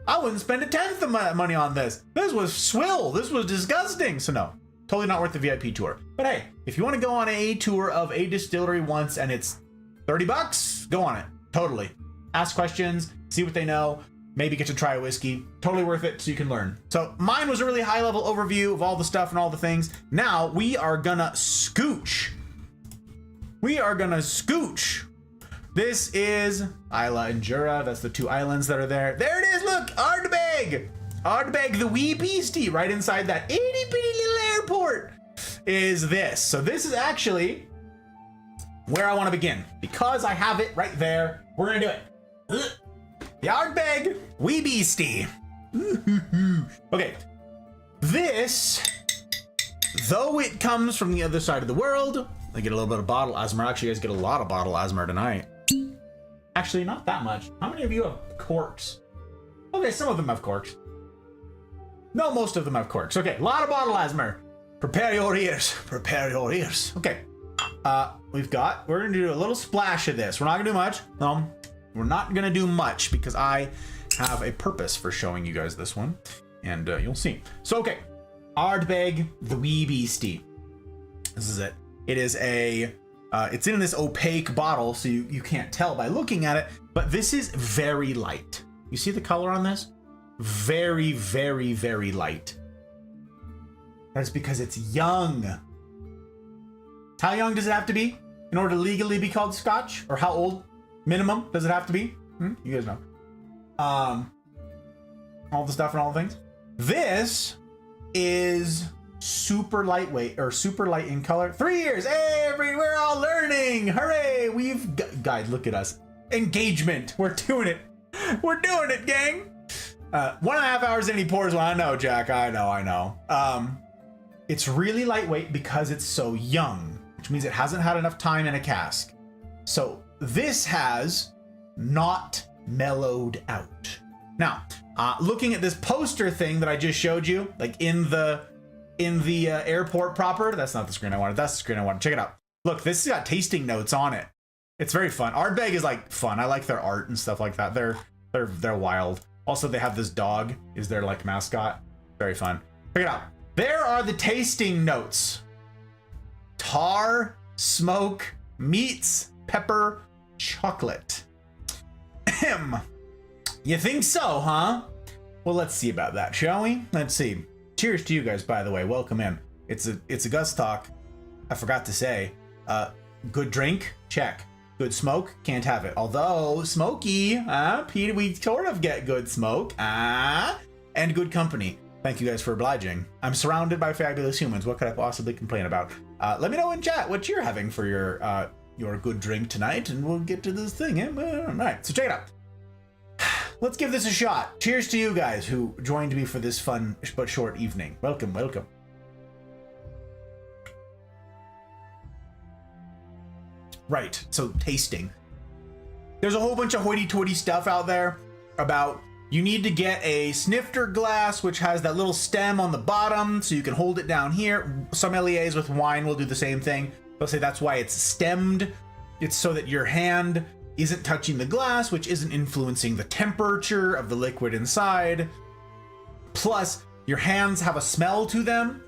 I wouldn't spend a tenth of my money on this. This was swill. This was disgusting. So no, totally not worth the VIP tour. But hey, if you want to go on a tour of a distillery once and it's $30, go on it. Totally. Ask questions, see what they know, maybe get to try a whiskey. Totally worth it so you can learn. So mine was a really high level overview of all the stuff and all the things. Now we are gonna scooch. This is Islay and Jura. That's the two islands that are there. There it is, look, Ardbeg. Ardbeg, the wee beastie, right inside that itty bitty little airport is this. So this is actually where I want to begin because I have it right there. We're gonna do it. The Ardbeg wee beastie. Okay, this, though it comes from the other side of the world, I get a little bit of bottle asthma. Actually, you guys get a lot of bottle asthma tonight. Actually, not that much. How many of you have corks? Okay, some of them have corks. No, most of them have corks. Okay, a lot of bottle asthma. Prepare your ears. Prepare your ears. Okay. We're gonna do a little splash of this. We're not gonna do much. No, we're not gonna do much because I have a purpose for showing you guys this one, and you'll see. So, okay, Ardbeg the wee beastie. This is it. It is it's in this opaque bottle, so you can't tell by looking at it, but this is very light. You see the color on this? Very, very, very light. That's because it's young. How young does it have to be in order to legally be called Scotch? Or how old minimum does it have to be? You guys know. All the stuff and all the things. This is super lightweight or super light in color. 3 years. Hey, we're all learning. Hooray. Guys, look at us. Engagement. We're doing it. We're doing it, gang. 1.5 hours and he pours one. I know, Jack. I know. It's really lightweight because it's so young, which means it hasn't had enough time in a cask. So this has not mellowed out. Now, looking at this poster thing that I just showed you, like in the airport proper, that's not the screen I wanted. That's the screen I wanted. Check it out. Look, this has got tasting notes on it. It's very fun. Ardbeg is like fun. I like their art and stuff like that. They're wild. Also, they have this dog is their like mascot. Very fun. Check it out. There are the tasting notes. Tar, smoke, meats, pepper, chocolate. Ahem. You think so, huh? Well, let's see about that, shall we? Let's see. Cheers to you guys, by the way. Welcome in. It's a Gus talk. I forgot to say. Good drink? Check. Good smoke? Can't have it. Although, smoky. Pete, we sort of get good smoke. And good company. Thank you guys for obliging. I'm surrounded by fabulous humans. What could I possibly complain about? Let me know in chat what you're having for your good drink tonight, and we'll get to this thing. All right, so check it out. Let's give this a shot. Cheers to you guys who joined me for this fun but short evening. Welcome, welcome. Right, so tasting. There's a whole bunch of hoity-toity stuff out there about you need to get a snifter glass, which has that little stem on the bottom, so you can hold it down here. Some LEAs with wine will do the same thing. They'll say that's why it's stemmed. It's so that your hand isn't touching the glass, which isn't influencing the temperature of the liquid inside. Plus, your hands have a smell to them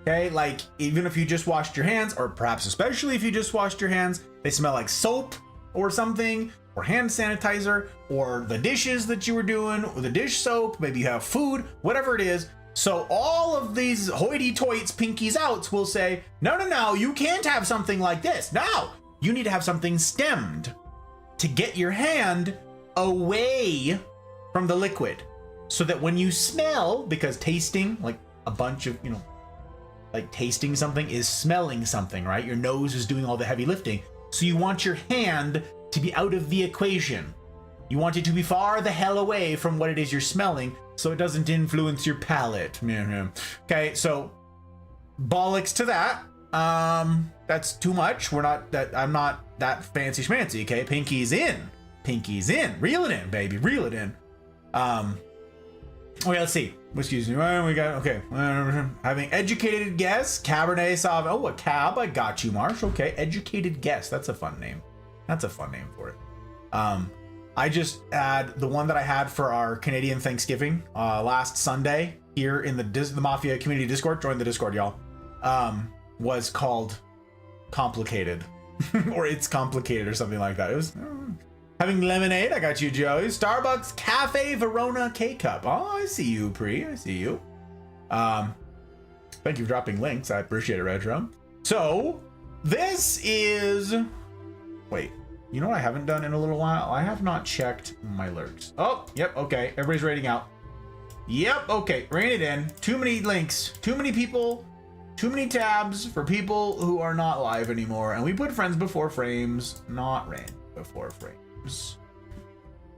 Okay, like even if you just washed your hands, or perhaps especially if you just washed your hands, they smell like soap or something, or hand sanitizer, or the dishes that you were doing, or the dish soap, maybe you have food, whatever it is. So all of these hoity-toits, pinkies outs will say, no, you can't have something like this. No, you need to have something stemmed to get your hand away from the liquid, so that when you smell, because tasting, like a bunch of, like tasting something is smelling something, right? Your nose is doing all the heavy lifting. So you want your hand to be out of the equation. You want it to be far the hell away from what it is you're smelling, so it doesn't influence your palate. Okay, so bollocks to that. That's too much. I'm not that fancy schmancy, okay? Pinky's in. Reel it in, baby. Reel it in. Okay, let's see. Excuse me. We got, okay. Having educated guess, Cabernet Sauvignon. Oh, a cab. I got you, Marsh. Okay. Educated guess. That's a fun name. That's a fun name for it. I just had the one that I had for our Canadian Thanksgiving last Sunday here in the Mafia community Discord. Join the Discord, y'all. Was called Complicated. Or It's Complicated or something like that. It was... Having lemonade, I got you, Joey. Starbucks Cafe Verona K-Cup. Oh, I see you, Pre. I see you. Thank you for dropping links. I appreciate it, Retro. So, this is... Wait, you know what I haven't done in a little while? I have not checked my lurks. Oh, yep, okay. Everybody's rating out. Yep, okay. Rein it in. Too many links. Too many people. Too many tabs for people who are not live anymore. And we put friends before frames, not rain before frames.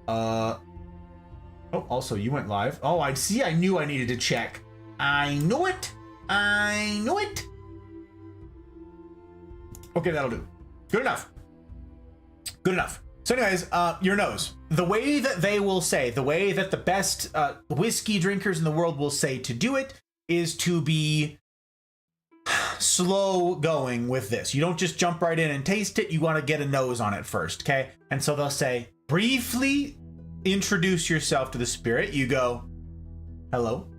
Oh, also you went live. Oh, I see. I knew I needed to check. I knew it. Okay, that'll do. Good enough. So anyways, your nose. The way that they will say, the way that the best whiskey drinkers in the world will say to do it is to be slow going with this. You don't just jump right in and taste it. You want to get a nose on it first, okay? And so they'll say, briefly introduce yourself to the spirit. You go, hello.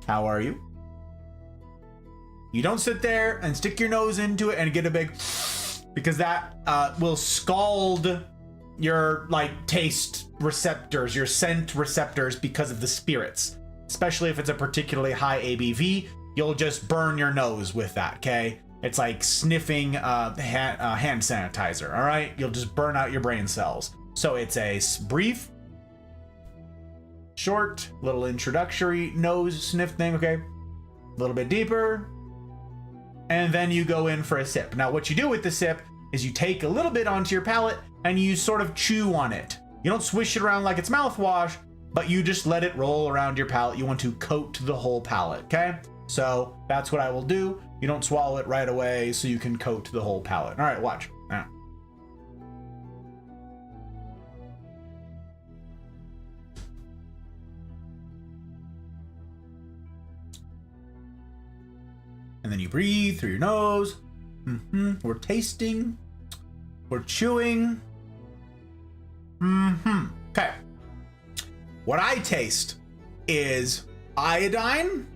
How are you? You don't sit there and stick your nose into it and get a big, because that will scald your taste receptors, your scent receptors, because of the spirits. Especially if it's a particularly high ABV, you'll just burn your nose with that, okay? It's like sniffing hand sanitizer, all right? You'll just burn out your brain cells. So it's a brief, short, little introductory nose sniff thing, okay? A little bit deeper. And then you go in for a sip. Now, what you do with the sip is you take a little bit onto your palate and you sort of chew on it. You don't swish it around like it's mouthwash, but you just let it roll around your palate. You want to coat the whole palate, okay? So that's what I will do. You don't swallow it right away, so you can coat the whole palate. All right, watch. Now. And then you breathe through your nose. We're tasting. We're chewing. Okay. What I taste is iodine.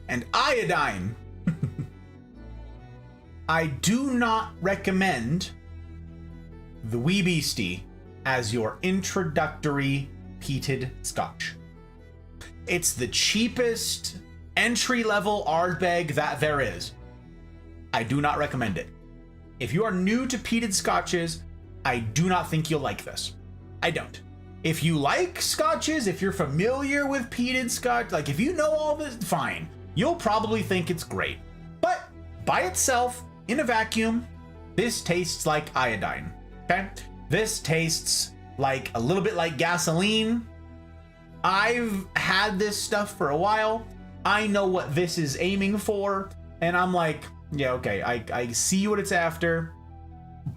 And iodine. I do not recommend the Wee Beastie as your introductory peated scotch. It's the cheapest entry-level Ardbeg that there is. I do not recommend it. If you are new to peated scotches, I do not think you'll like this. I don't. If you like scotches, if you're familiar with peated scotch, like if you know all this, fine. You'll probably think it's great. But by itself, in a vacuum, this tastes like iodine, okay? This tastes like a little bit like gasoline. I've had this stuff for a while. I know what this is aiming for, and I'm like, yeah, okay, I see what it's after,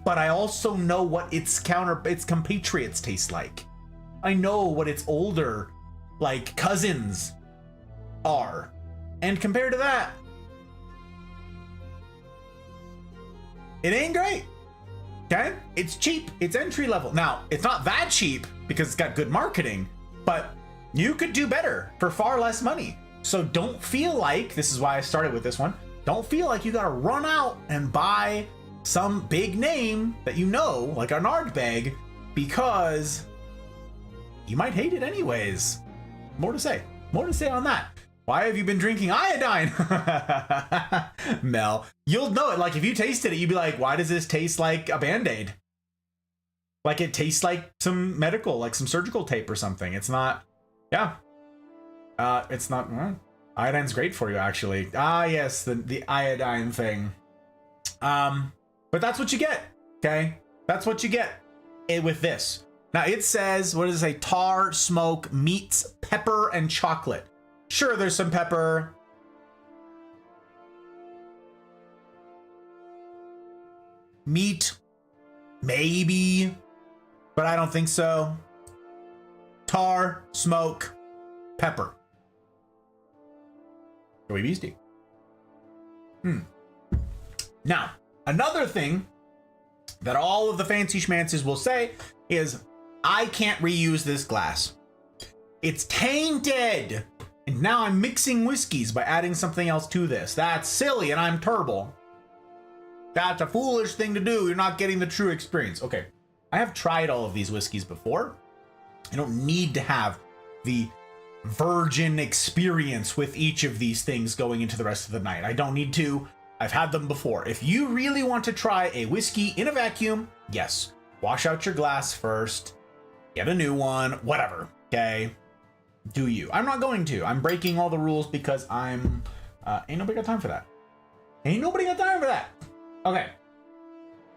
but I also know what its compatriots taste like. I know what its older, cousins are. And compared to that, it ain't great, okay? It's cheap, it's entry level. Now, it's not that cheap because it's got good marketing, but you could do better for far less money. So don't feel like, this is why I started with this one, don't feel like you gotta run out and buy some big name that you know, like an Ardbeg, because you might hate it anyways. More to say on that. Why have you been drinking iodine? Mel, you'll know it. Like if you tasted it, you'd be like, why does this taste like a Band-Aid? Like it tastes like some medical, like some surgical tape or something. It's not, yeah. It's not, iodine's great for you actually. Ah, yes, the iodine thing. But that's what you get, okay? That's what you get with this. Now it says, what does it say? Tar, smoke, meats, pepper, and chocolate. Sure, there's some pepper. Meat, maybe, but I don't think so. Tar, smoke, pepper. Joey Beastie. Now, another thing that all of the fancy schmances will say is, I can't reuse this glass. It's tainted. And now I'm mixing whiskeys by adding something else to this. That's silly and I'm terrible. That's a foolish thing to do. You're not getting the true experience. Okay, I have tried all of these whiskeys before. I don't need to have the virgin experience with each of these things going into the rest of the night. I don't need to. I've had them before. If you really want to try a whiskey in a vacuum, yes, wash out your glass first, get a new one, whatever, okay? Do you. I'm not going to. I'm breaking all the rules because I'm, ain't nobody got time for that. Ain't nobody got time for that. Okay.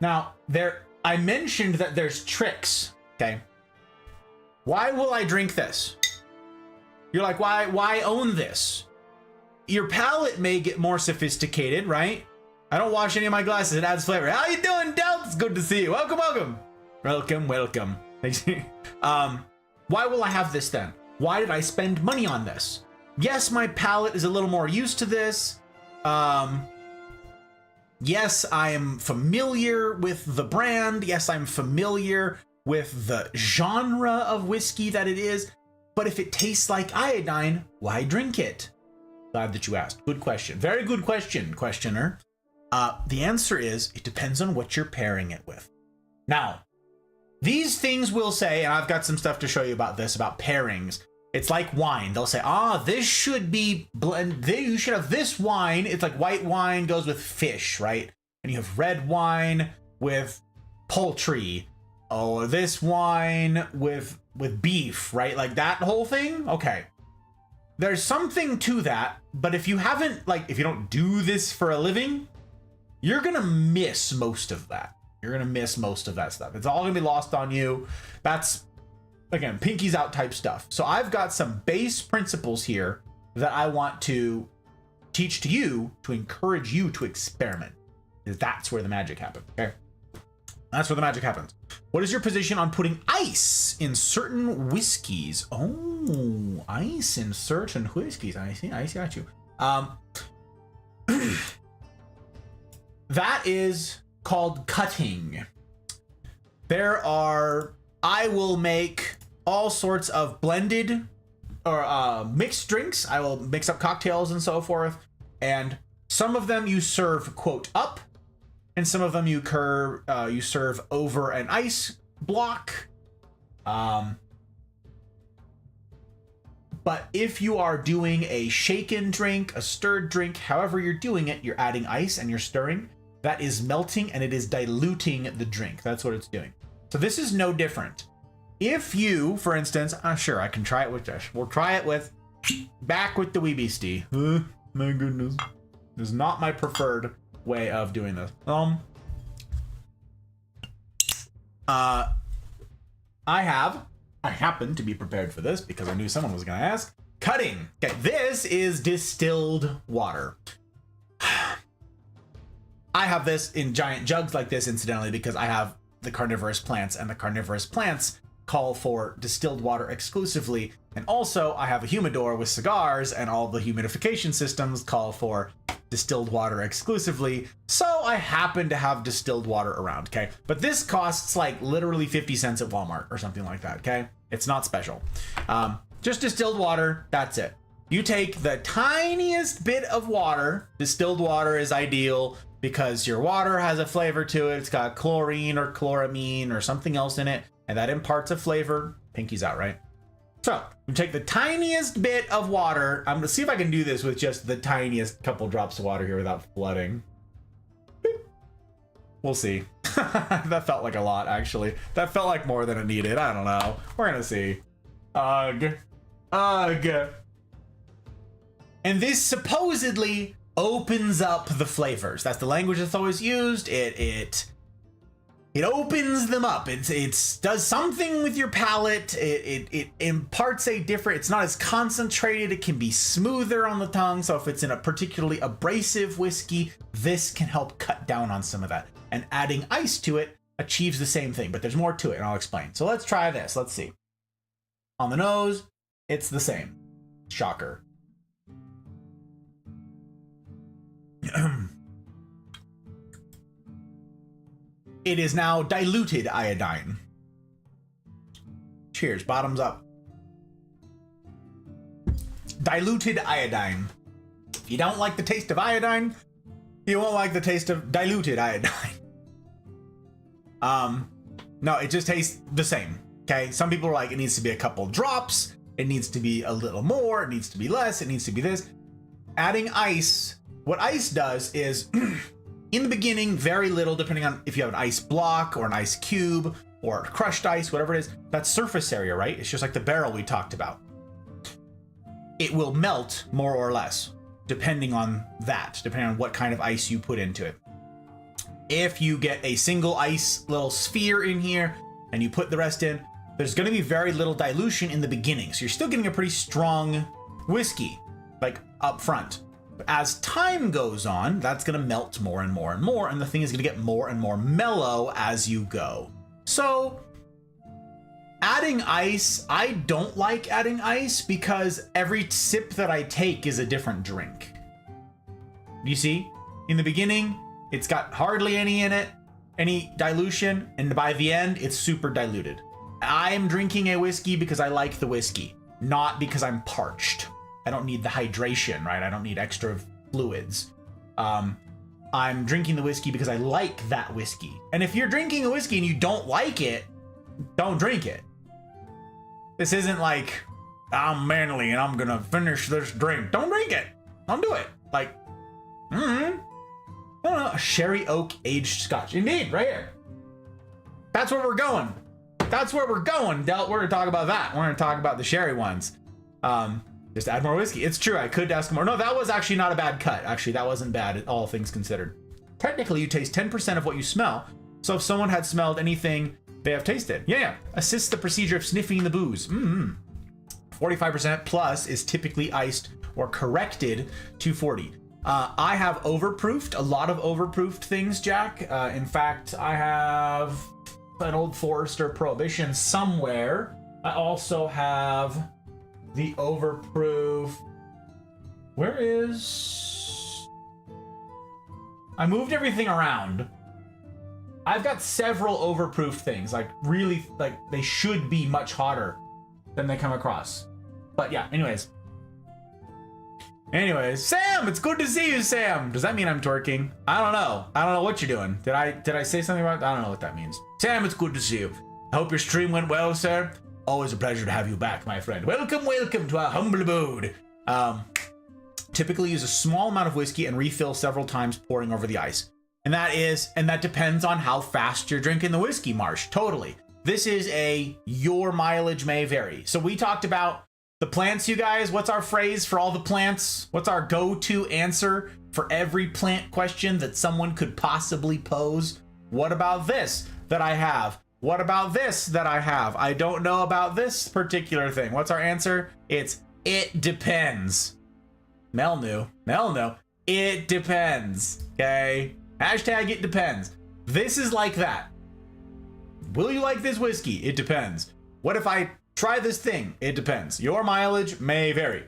Now, I mentioned that there's tricks, okay? Why will I drink this? You're like, why own this? Your palate may get more sophisticated, right? I don't wash any of my glasses. It adds flavor. How you doing, Delts? Good to see you. Welcome, welcome. Welcome. Why will I have this then? Why did I spend money on this? Yes, my palate is a little more used to this. Yes, I am familiar with the brand. Yes, I'm familiar with the genre of whiskey that it is. But if it tastes like iodine, why drink it? Glad that you asked. Good question. Very good question, questioner. The answer is, it depends on what you're pairing it with. Now, these things will say, and I've got some stuff to show you about this, about pairings. It's like wine. They'll say, this should be blend. You should have this wine. It's like white wine goes with fish, right? And you have red wine with poultry. Oh, this wine with beef, right? Like that whole thing. Okay. There's something to that, but if you haven't, like, if you don't do this for a living, you're gonna miss most of that. You're gonna miss most of that stuff. It's all gonna be lost on you. That's, again, pinkies out type stuff. So I've got some base principles here that I want to teach to you to encourage you to experiment. That's where the magic happens, okay? That's where the magic happens. What is your position on putting ice in certain whiskeys? Oh, ice in certain whiskeys. I see, got you. That is called cutting. I will make all sorts of blended or mixed drinks. I will mix up cocktails and so forth. And some of them you serve, quote, up. And some of them you serve over an ice block. But if you are doing a shaken drink, a stirred drink, however you're doing it, you're adding ice and you're stirring. That is melting and it is diluting the drink. That's what it's doing. So this is no different. If you, for instance, sure, I can try it with Josh. We'll try it with, back with the wee beastie. My goodness. This is not my preferred way of doing this. I happen to be prepared for this because I knew someone was gonna ask. Cutting. Okay, this is distilled water. I have this in giant jugs like this, incidentally, because I have the carnivorous plants, and the carnivorous plants call for distilled water exclusively. And also I have a humidor with cigars, and all the humidification systems call for distilled water exclusively, so I happen to have distilled water around, okay? But this costs like literally 50 cents at Walmart or something like that, okay? It's not special. Just distilled water, that's it. You take the tiniest bit of water. Distilled water is ideal because your water has a flavor to it. It's got chlorine or chloramine or something else in it, and that imparts a flavor. Pinky's out, right? So you take the tiniest bit of water. I'm gonna see if I can do this with just the tiniest couple drops of water here without flooding. We'll see. That felt like a lot, actually. That felt like more than it needed. I don't know. We're gonna see. Ugh. Ugh. And this supposedly opens up the flavors. That's the language that's always used. It opens them up. It does something with your palate. It imparts a different, it's not as concentrated. It can be smoother on the tongue. So if it's in a particularly abrasive whiskey, this can help cut down on some of that. And adding ice to it achieves the same thing, but there's more to it, and I'll explain. So let's try this. Let's see. On the nose, it's the same. Shocker. It is now diluted iodine. Cheers, bottoms up. Diluted iodine. If you don't like the taste of iodine, you won't like the taste of diluted iodine. No, it just tastes the same. Okay, some people are like, it needs to be a couple drops, it needs to be a little more, it needs to be less, it needs to be this. Adding ice, what ice does is, in the beginning, very little, depending on if you have an ice block or an ice cube or crushed ice, whatever it is, that's surface area, right? It's just like the barrel we talked about. It will melt more or less, depending on that, depending on what kind of ice you put into it. If you get a single ice little sphere in here and you put the rest in, there's going to be very little dilution in the beginning. So you're still getting a pretty strong whiskey, like up front. But as time goes on, that's going to melt more and more and more, and the thing is going to get more and more mellow as you go. So adding ice, I don't like adding ice because every sip that I take is a different drink. You see, in the beginning, it's got hardly any in it, any dilution, and by the end, it's super diluted. I'm drinking a whiskey because I like the whiskey, not because I'm parched. I don't need the hydration, right? I don't need extra fluids. I'm drinking the whiskey because I like that whiskey. And if you're drinking a whiskey and you don't like it, don't drink it. This isn't like, I'm manly and I'm gonna finish this drink. Don't drink it. Don't do it. Like, I don't know, a sherry oak aged scotch. Indeed, right here. That's where we're going. That's where we're going, Delt. We're gonna talk about that. We're gonna talk about the sherry ones. Just add more whiskey. It's true, I could ask more. No, that was actually not a bad cut. Actually, that wasn't bad, all things considered. Technically, you taste 10% of what you smell. So if someone had smelled anything they have tasted. Yeah. Assists the procedure of sniffing the booze. 45% plus is typically iced or corrected to 40. I have overproofed, a lot of overproofed things, Jack. In fact, I have an old Forester Prohibition somewhere. I also have the overproof. Where is... I moved everything around. I've got several overproof things, like really, like they should be much hotter than they come across. But yeah, anyways, Sam, it's good to see you, Sam. Does that mean I'm twerking? I don't know. I don't know what you're doing. Did I say something about? I don't know what that means. Sam, it's good to see you. I hope your stream went well, sir. Always a pleasure to have you back, my friend. Welcome to our humble abode. Typically use a small amount of whiskey and refill several times, pouring over the ice. And that depends on how fast you're drinking the whiskey, Marsh. Totally. This is your mileage may vary. So we talked about the plants, you guys. What's our phrase for all the plants? What's our go-to answer for every plant question that someone could possibly pose? What about this that I have? What about this that I have? I don't know about this particular thing. What's our answer? It depends. Mel knew. It depends. Okay? Hashtag it depends. This is like that. Will you like this whiskey? It depends. What if I try this thing? It depends. Your mileage may vary.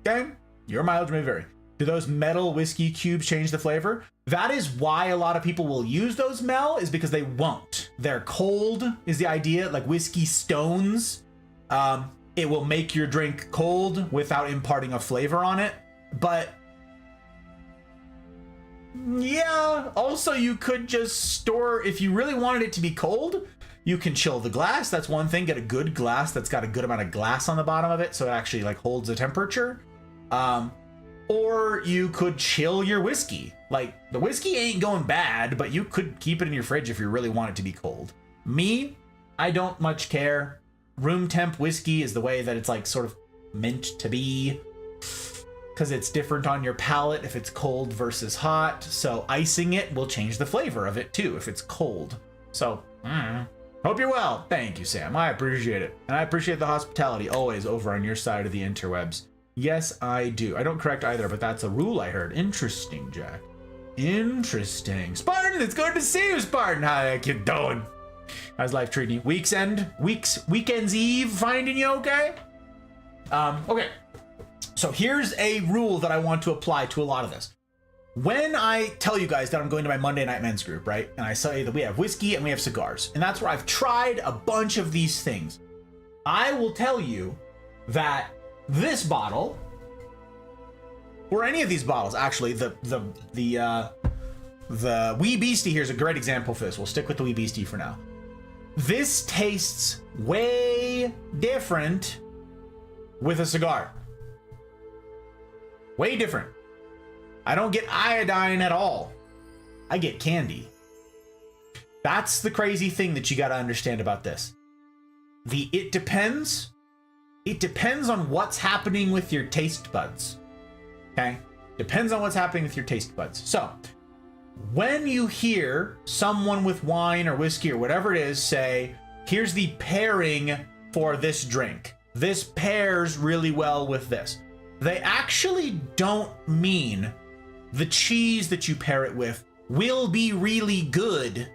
Okay? Your mileage may vary. Do those metal whiskey cubes change the flavor? That is why a lot of people will use those Mel, is because they won't. They're cold is the idea, like whiskey stones. It will make your drink cold without imparting a flavor on it. But yeah, also you could just store, if you really wanted it to be cold, you can chill the glass. That's one thing. Get a good glass that's got a good amount of glass on the bottom of it, so it actually like holds the temperature. Or you could chill your whiskey. Like, the whiskey ain't going bad, but you could keep it in your fridge if you really want it to be cold. Me, I don't much care. Room temp whiskey is the way that it's like sort of meant to be, because it's different on your palate if it's cold versus hot. So icing it will change the flavor of it too if it's cold. So, hope you're well. Thank you, Sam. I appreciate it. And I appreciate the hospitality always over on your side of the interwebs. Yes, I do. I don't correct either, but that's a rule I heard. Interesting, Jack. Interesting. Spartan, it's good to see you, Spartan. How you doing? How's life treating you? Weekend's Eve finding you okay? Okay. So here's a rule that I want to apply to a lot of this. When I tell you guys that I'm going to my Monday Night Men's group, right? And I say that we have whiskey and we have cigars, and that's where I've tried a bunch of these things. I will tell you that this bottle, or any of these bottles, actually, the Wee Beastie here is a great example for this. We'll stick with the Wee Beastie for now. This tastes way different with a cigar. Way different. I don't get iodine at all. I get candy. That's the crazy thing that you got to understand about this. It depends on what's happening with your taste buds. Okay? Depends on what's happening with your taste buds. So, when you hear someone with wine or whiskey or whatever it is say, here's the pairing for this drink. This pairs really well with this. They actually don't mean the cheese that you pair it with will be really good.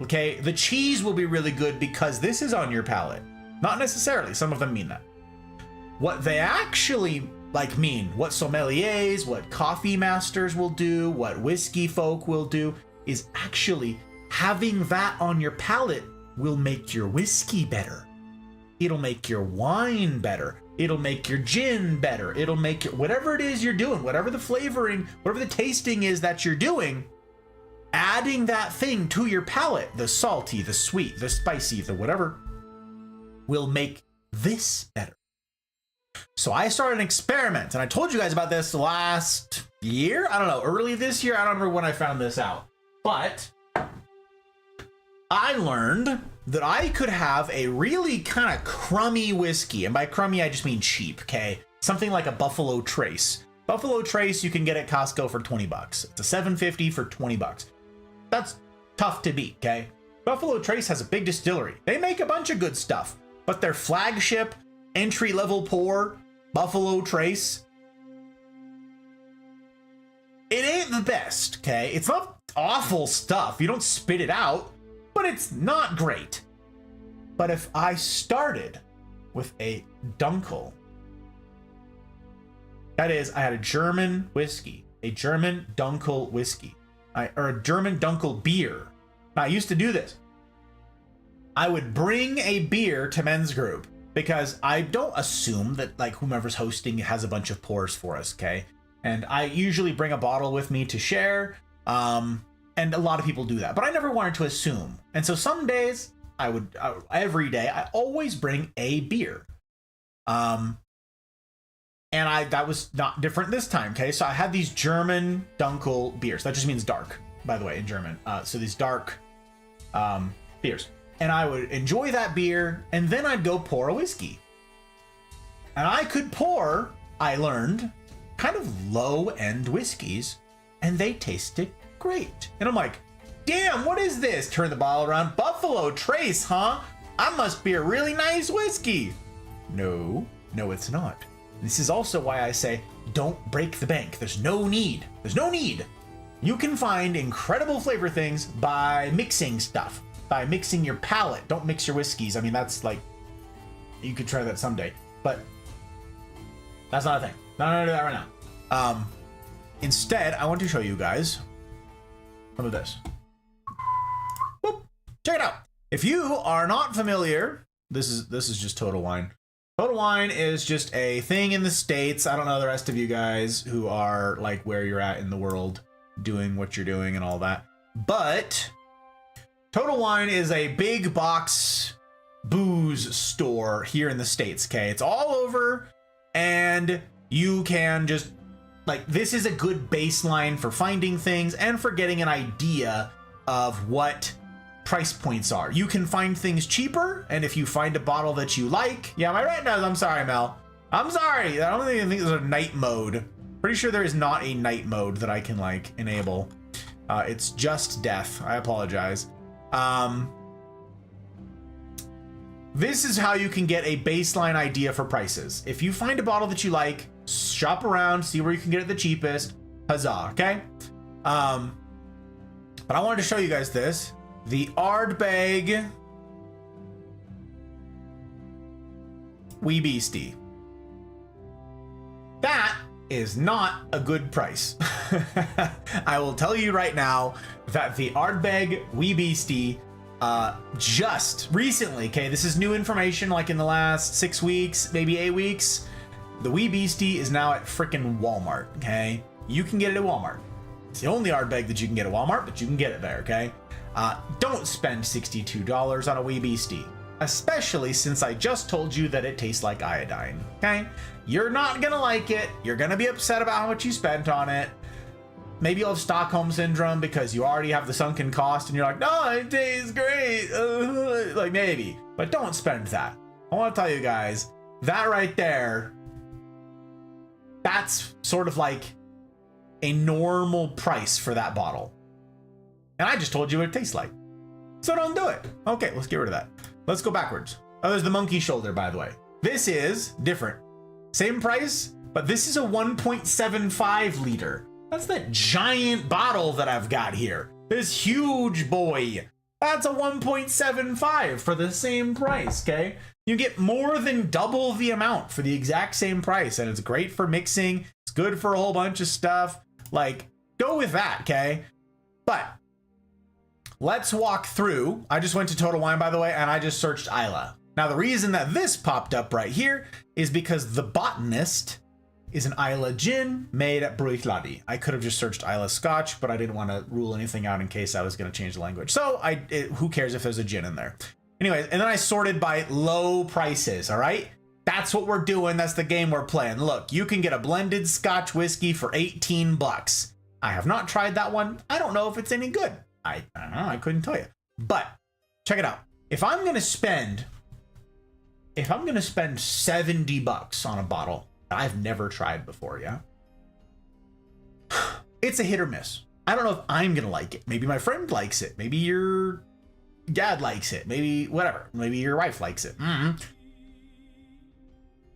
Okay? The cheese will be really good because this is on your palate. Not necessarily. Some of them mean that. What they actually mean, what sommeliers, what coffee masters will do, what whiskey folk will do, is actually having that on your palate will make your whiskey better. It'll make your wine better. It'll make your gin better. It'll make your, whatever it is you're doing, whatever the flavoring, whatever the tasting is that you're doing, adding that thing to your palate, the salty, the sweet, the spicy, the whatever, will make this better. So I started an experiment, and I told you guys about this last year. I don't know, early this year. I don't remember when I found this out. But I learned that I could have a really kind of crummy whiskey. And by crummy, I just mean cheap, okay? Something like a Buffalo Trace. Buffalo Trace you can get at Costco for 20 bucks. It's a $7.50 for 20 bucks. That's tough to beat, okay? Buffalo Trace has a big distillery. They make a bunch of good stuff. But their flagship entry-level pour, Buffalo Trace, it ain't the best, okay? It's not awful stuff. You don't spit it out, but it's not great. But if I started with a Dunkel, that is, I had a German whiskey, a German Dunkel whiskey, or a German Dunkel beer. Now, I used to do this. I would bring a beer to men's group, because I don't assume that whomever's hosting has a bunch of pours for us, okay? And I usually bring a bottle with me to share, and a lot of people do that, but I never wanted to assume. And so some days every day, I always bring a beer. And that was not different this time, okay? So I had these German Dunkel beers. That just means dark, by the way, in German. So these dark beers. And I would enjoy that beer, and then I'd go pour a whiskey. And I could pour, I learned, kind of low-end whiskeys, and they tasted great. And I'm like, damn, what is this? Turn the bottle around. Buffalo Trace, huh? I must be a really nice whiskey. No, it's not. This is also why I say, don't break the bank. There's no need. You can find incredible flavor things by mixing stuff. By mixing your palate. Don't mix your whiskeys. I mean, that's you could try that someday, but that's not a thing. Not gonna do that right now. Instead, I want to show you guys some of this. Whoop. Check it out. If you are not familiar, this is just Total Wine. Total Wine is just a thing in the States. I don't know the rest of you guys who are like where you're at in the world doing what you're doing and all that. But Total Wine is a big box booze store here in the States, okay? It's all over, and you can just, like, this is a good baseline for finding things and for getting an idea of what price points are. You can find things cheaper, and if you find a bottle that you like, yeah, am I right? No, I'm sorry, Mel. I'm sorry. I don't even think there's a night mode. Pretty sure there is not a night mode that I can like enable. It's just death. I apologize. This is how you can get a baseline idea for prices. If you find a bottle that you like, shop around, see where you can get it the cheapest. Huzzah, okay? But I wanted to show you guys this. The Ardbeg Wee Beastie. That is not a good price. I will tell you right now that the Ardbeg Wee Beastie just recently, okay, this is new information, like in the last 6 weeks, maybe 8 weeks, the Wee Beastie is now at frickin' Walmart, okay? You can get it at Walmart. It's the only Ardbeg that you can get at Walmart, but you can get it there, okay? Don't spend $62 on a Wee Beastie, especially since I just told you that it tastes like iodine, okay? You're not gonna like it. You're gonna be upset about how much you spent on it. Maybe you'll have Stockholm Syndrome because you already have the sunken cost and you're like, no, it tastes great. Like maybe, but don't spend that. I wanna tell you guys, that right there, that's sort of like a normal price for that bottle. And I just told you what it tastes like. So don't do it. Okay, let's get rid of that. Let's go backwards. Oh, there's the monkey shoulder, by the way. This is different. Same price, but this is a 1.75 liter. That's that giant bottle that I've got here. This huge boy. That's a 1.75 for the same price, okay? You get more than double the amount for the exact same price, and it's great for mixing. It's good for a whole bunch of stuff. Like, go with that, okay? But let's walk through. I just went to Total Wine, by the way, and I just searched Islay. Now, the reason that this popped up right here is because The Botanist is an Islay gin made at Bruichladdich. I could have just searched Islay Scotch, but I didn't want to rule anything out in case I was going to change the language. So who cares if there's a gin in there? Anyways, and then I sorted by low prices, all right? That's what we're doing. That's the game we're playing. Look, you can get a blended Scotch whiskey for 18 bucks. I have not tried that one. I don't know if it's any good. I don't know. I couldn't tell you. But check it out. If I'm going to spend 70 bucks on a bottle that I've never tried before, yeah? It's a hit or miss. I don't know if I'm going to like it. Maybe my friend likes it. Maybe your dad likes it. Maybe whatever. Maybe your wife likes it.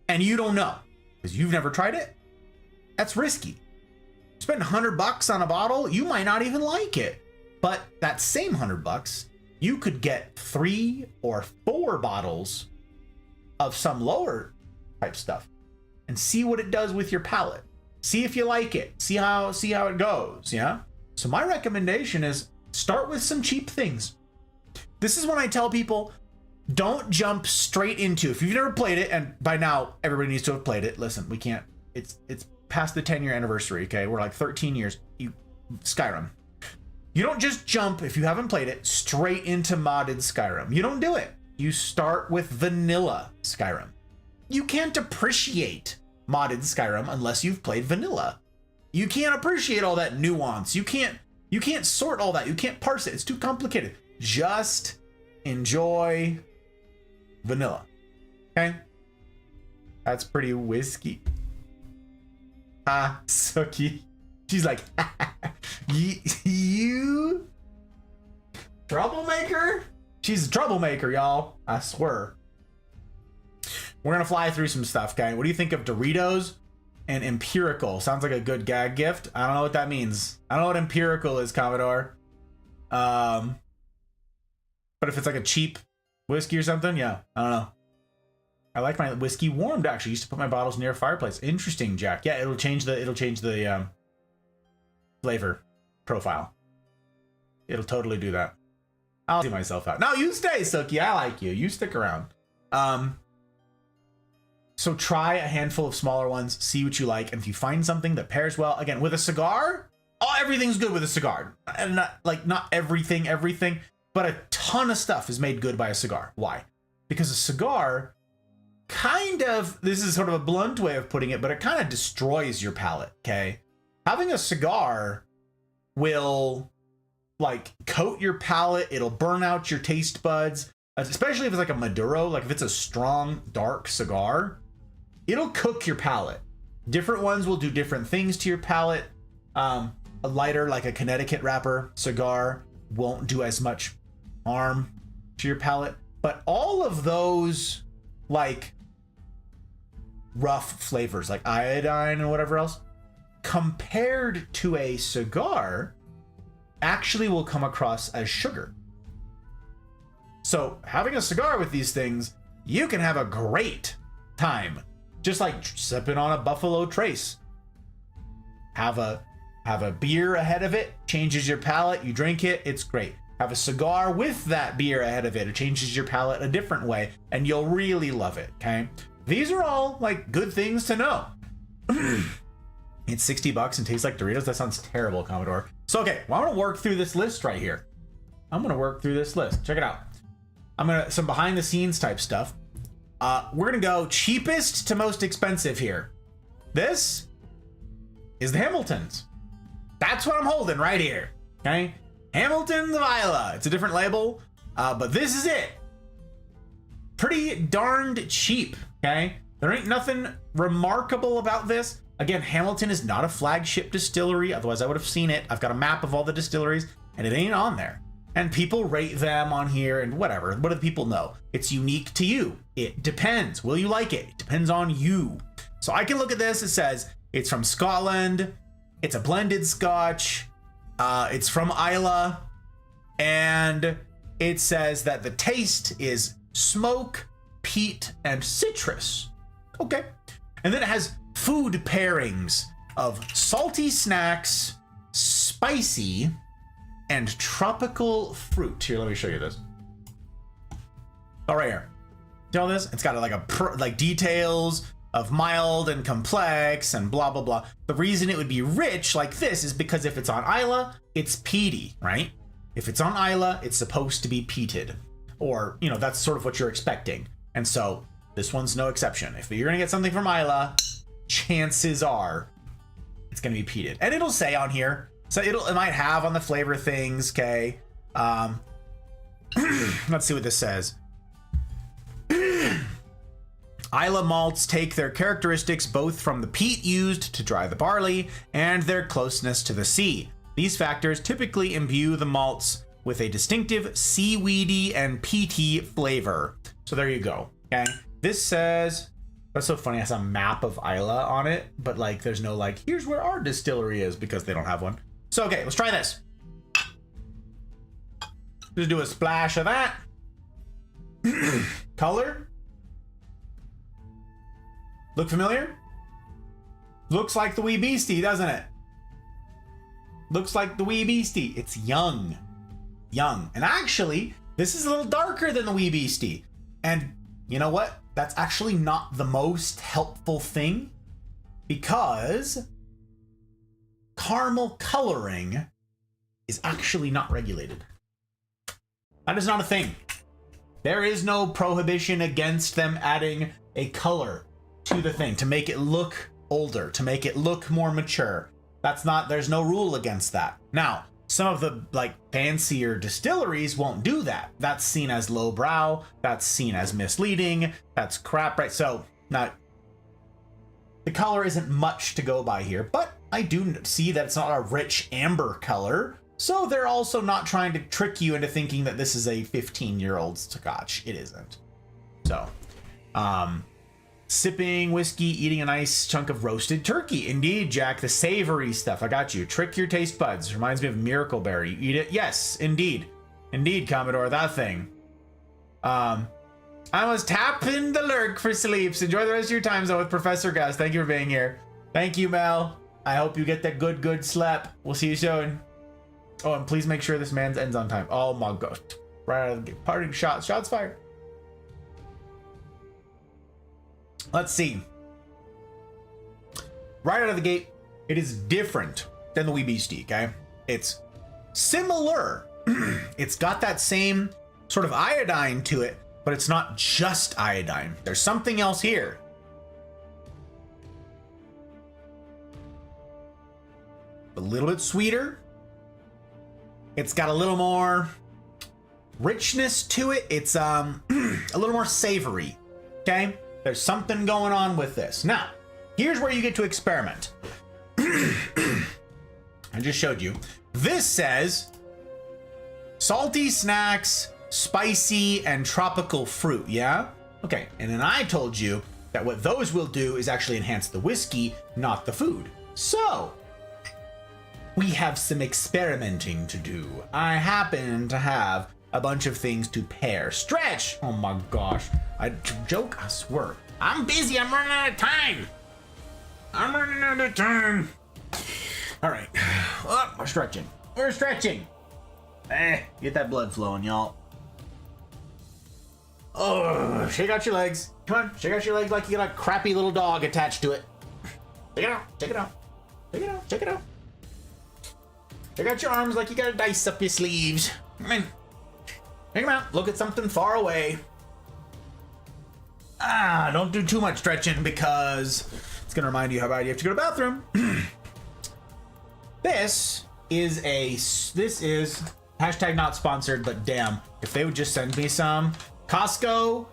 And you don't know because you've never tried it. That's risky. Spend 100 bucks on a bottle, you might not even like it. But that same 100 bucks, you could get 3 or 4 bottles of some lower type stuff and see what it does with your palate. See if you like it. See how it goes, yeah? So my recommendation is start with some cheap things. This is when I tell people, don't jump straight into, if you've never played it, and by now everybody needs to have played it. Listen, we can't, it's past the 10-year anniversary, okay? We're like 13 years, Skyrim. You don't just jump, if you haven't played it, straight into modded Skyrim. You don't do it. You start with vanilla Skyrim. You can't appreciate modded Skyrim unless you've played vanilla. You can't appreciate all that nuance. You can't sort all that. You can't parse it. It's too complicated. Just enjoy vanilla. Okay? That's pretty whiskey. Ah, Suki. She's like, you troublemaker? She's a troublemaker, y'all. I swear. We're gonna fly through some stuff, okay? What do you think of Doritos and empirical? Sounds like a good gag gift. I don't know what that means. I don't know what empirical is, Commodore. But if it's like a cheap whiskey or something, yeah, I don't know. I like my whiskey warmed, actually. I used to put my bottles near a fireplace. Interesting, Jack. Yeah, it'll change the flavor profile. It'll totally do that. I'll see myself out. No, you stay, Sookie. I like you. You stick around. So try a handful of smaller ones, see what you like, and if you find something that pairs well, again, with a cigar, everything's good with a cigar. And not everything, but a ton of stuff is made good by a cigar. Why? Because a cigar kind of, this is sort of a blunt way of putting it, but it kind of destroys your palate, okay? Having a cigar will like coat your palate, it'll burn out your taste buds, especially if it's like a Maduro, like if it's a strong, dark cigar, it'll cook your palate. Different ones will do different things to your palate. A lighter, like a Connecticut wrapper cigar, won't do as much harm to your palate. But all of those, like, rough flavors, like iodine and whatever else, compared to a cigar, actually will come across as sugar. So having a cigar with these things, you can have a great time. Just like sipping on a Buffalo Trace. Have a beer ahead of it, changes your palate, you drink it, it's great. Have a cigar with that beer ahead of it, it changes your palate a different way, and you'll really love it, okay? These are all like good things to know. It's $60 and tastes like Doritos. That sounds terrible, Commodore. So, okay, well, I'm gonna work through this list right here. Check it out. Some behind the scenes type stuff. We're gonna go cheapest to most expensive here. This is the Hamilton's. That's what I'm holding right here, okay? Hamilton's of Islay. It's a different label, but this is it. Pretty darned cheap, okay? There ain't nothing remarkable about this. Again, Hamilton is not a flagship distillery, otherwise I would have seen it. I've got a map of all the distilleries, and it ain't on there. And people rate them on here and whatever. What do the people know? It's unique to you. It depends. Will you like it? It depends on you. So I can look at this. It says it's from Scotland. It's a blended Scotch. It's from Islay. And it says that the taste is smoke, peat, and citrus. Okay. And then it has food pairings of salty snacks, spicy, and tropical fruit. Here, let me show you this. Oh, right here. See all this? It's got like details of mild and complex and blah, blah, blah. The reason it would be rich like this is because if it's on Islay, it's peaty, right? If it's on Islay, it's supposed to be peated. Or, you know, that's sort of what you're expecting. And so this one's no exception. If you're gonna get something from Islay, chances are it's gonna be peated. And it'll say on here, so it might have on the flavor things, okay? Let's see what this says. Islay malts take their characteristics both from the peat used to dry the barley and their closeness to the sea. These factors typically imbue the malts with a distinctive seaweedy and peaty flavor. So there you go, okay? This says, that's so funny, it has a map of Islay on it, but like there's no like, here's where our distillery is, because they don't have one. So okay, let's try this. Just do a splash of that. Color. Look familiar? Looks like the Wee Beastie, doesn't it? Looks like the Wee Beastie. It's young. Young. And actually, this is a little darker than the Wee Beastie. And you know what? That's actually not the most helpful thing, because caramel coloring is actually not regulated. That is not a thing. There is no prohibition against them adding a color to the thing to make it look older, to make it look more mature. There's no rule against that. Now, some of the like fancier distilleries won't do that. That's seen as lowbrow, that's seen as misleading, that's crap, right? So now the color isn't much to go by here, but I do see that it's not a rich amber color. So they're also not trying to trick you into thinking that this is a 15-year-old scotch. It isn't. So, sipping whiskey, eating a nice chunk of roasted turkey. Indeed, Jack, the savory stuff. I got you. Trick your taste buds. Reminds me of Miracle Berry. You eat it? Yes, indeed. Indeed, Commodore, that thing. I was tapping the lurk for sleeps. Enjoy the rest of your time, though, with Professor Gus. Thank you for being here. Thank you, Mel. I hope you get that good slap. We'll see you soon. Oh, and please make sure this man's ends on time. Oh my gosh. Right out of the gate. Parting shots. Shots fired. Let's see. Right out of the gate, it is different than the Wee Beastie, okay? It's similar. It's got that same sort of iodine to it, but it's not just iodine. There's something else here. A little bit sweeter. It's got a little more richness to it. It's a little more savory, okay? There's something going on with this. Now, here's where you get to experiment. I just showed you. This says salty snacks, spicy, and tropical fruit, yeah? Okay, and then I told you that what those will do is actually enhance the whiskey, not the food. So, we have some experimenting to do. I happen to have a bunch of things to pair. Stretch! Oh my gosh. I joke, I swear. I'm busy, I'm running out of time. All right, we're stretching. We're stretching. Get that blood flowing, y'all. Oh, shake out your legs. Come on, shake out your legs like you got a crappy little dog attached to it. Check it out, check it out. Check it out, check it out. Check out your arms like you got a dice up your sleeves. Come in. Check them out. Look at something far away. Don't do too much stretching because it's gonna remind you how bad you have to go to the bathroom. This is hashtag not sponsored, but damn, if they would just send me some. Costco,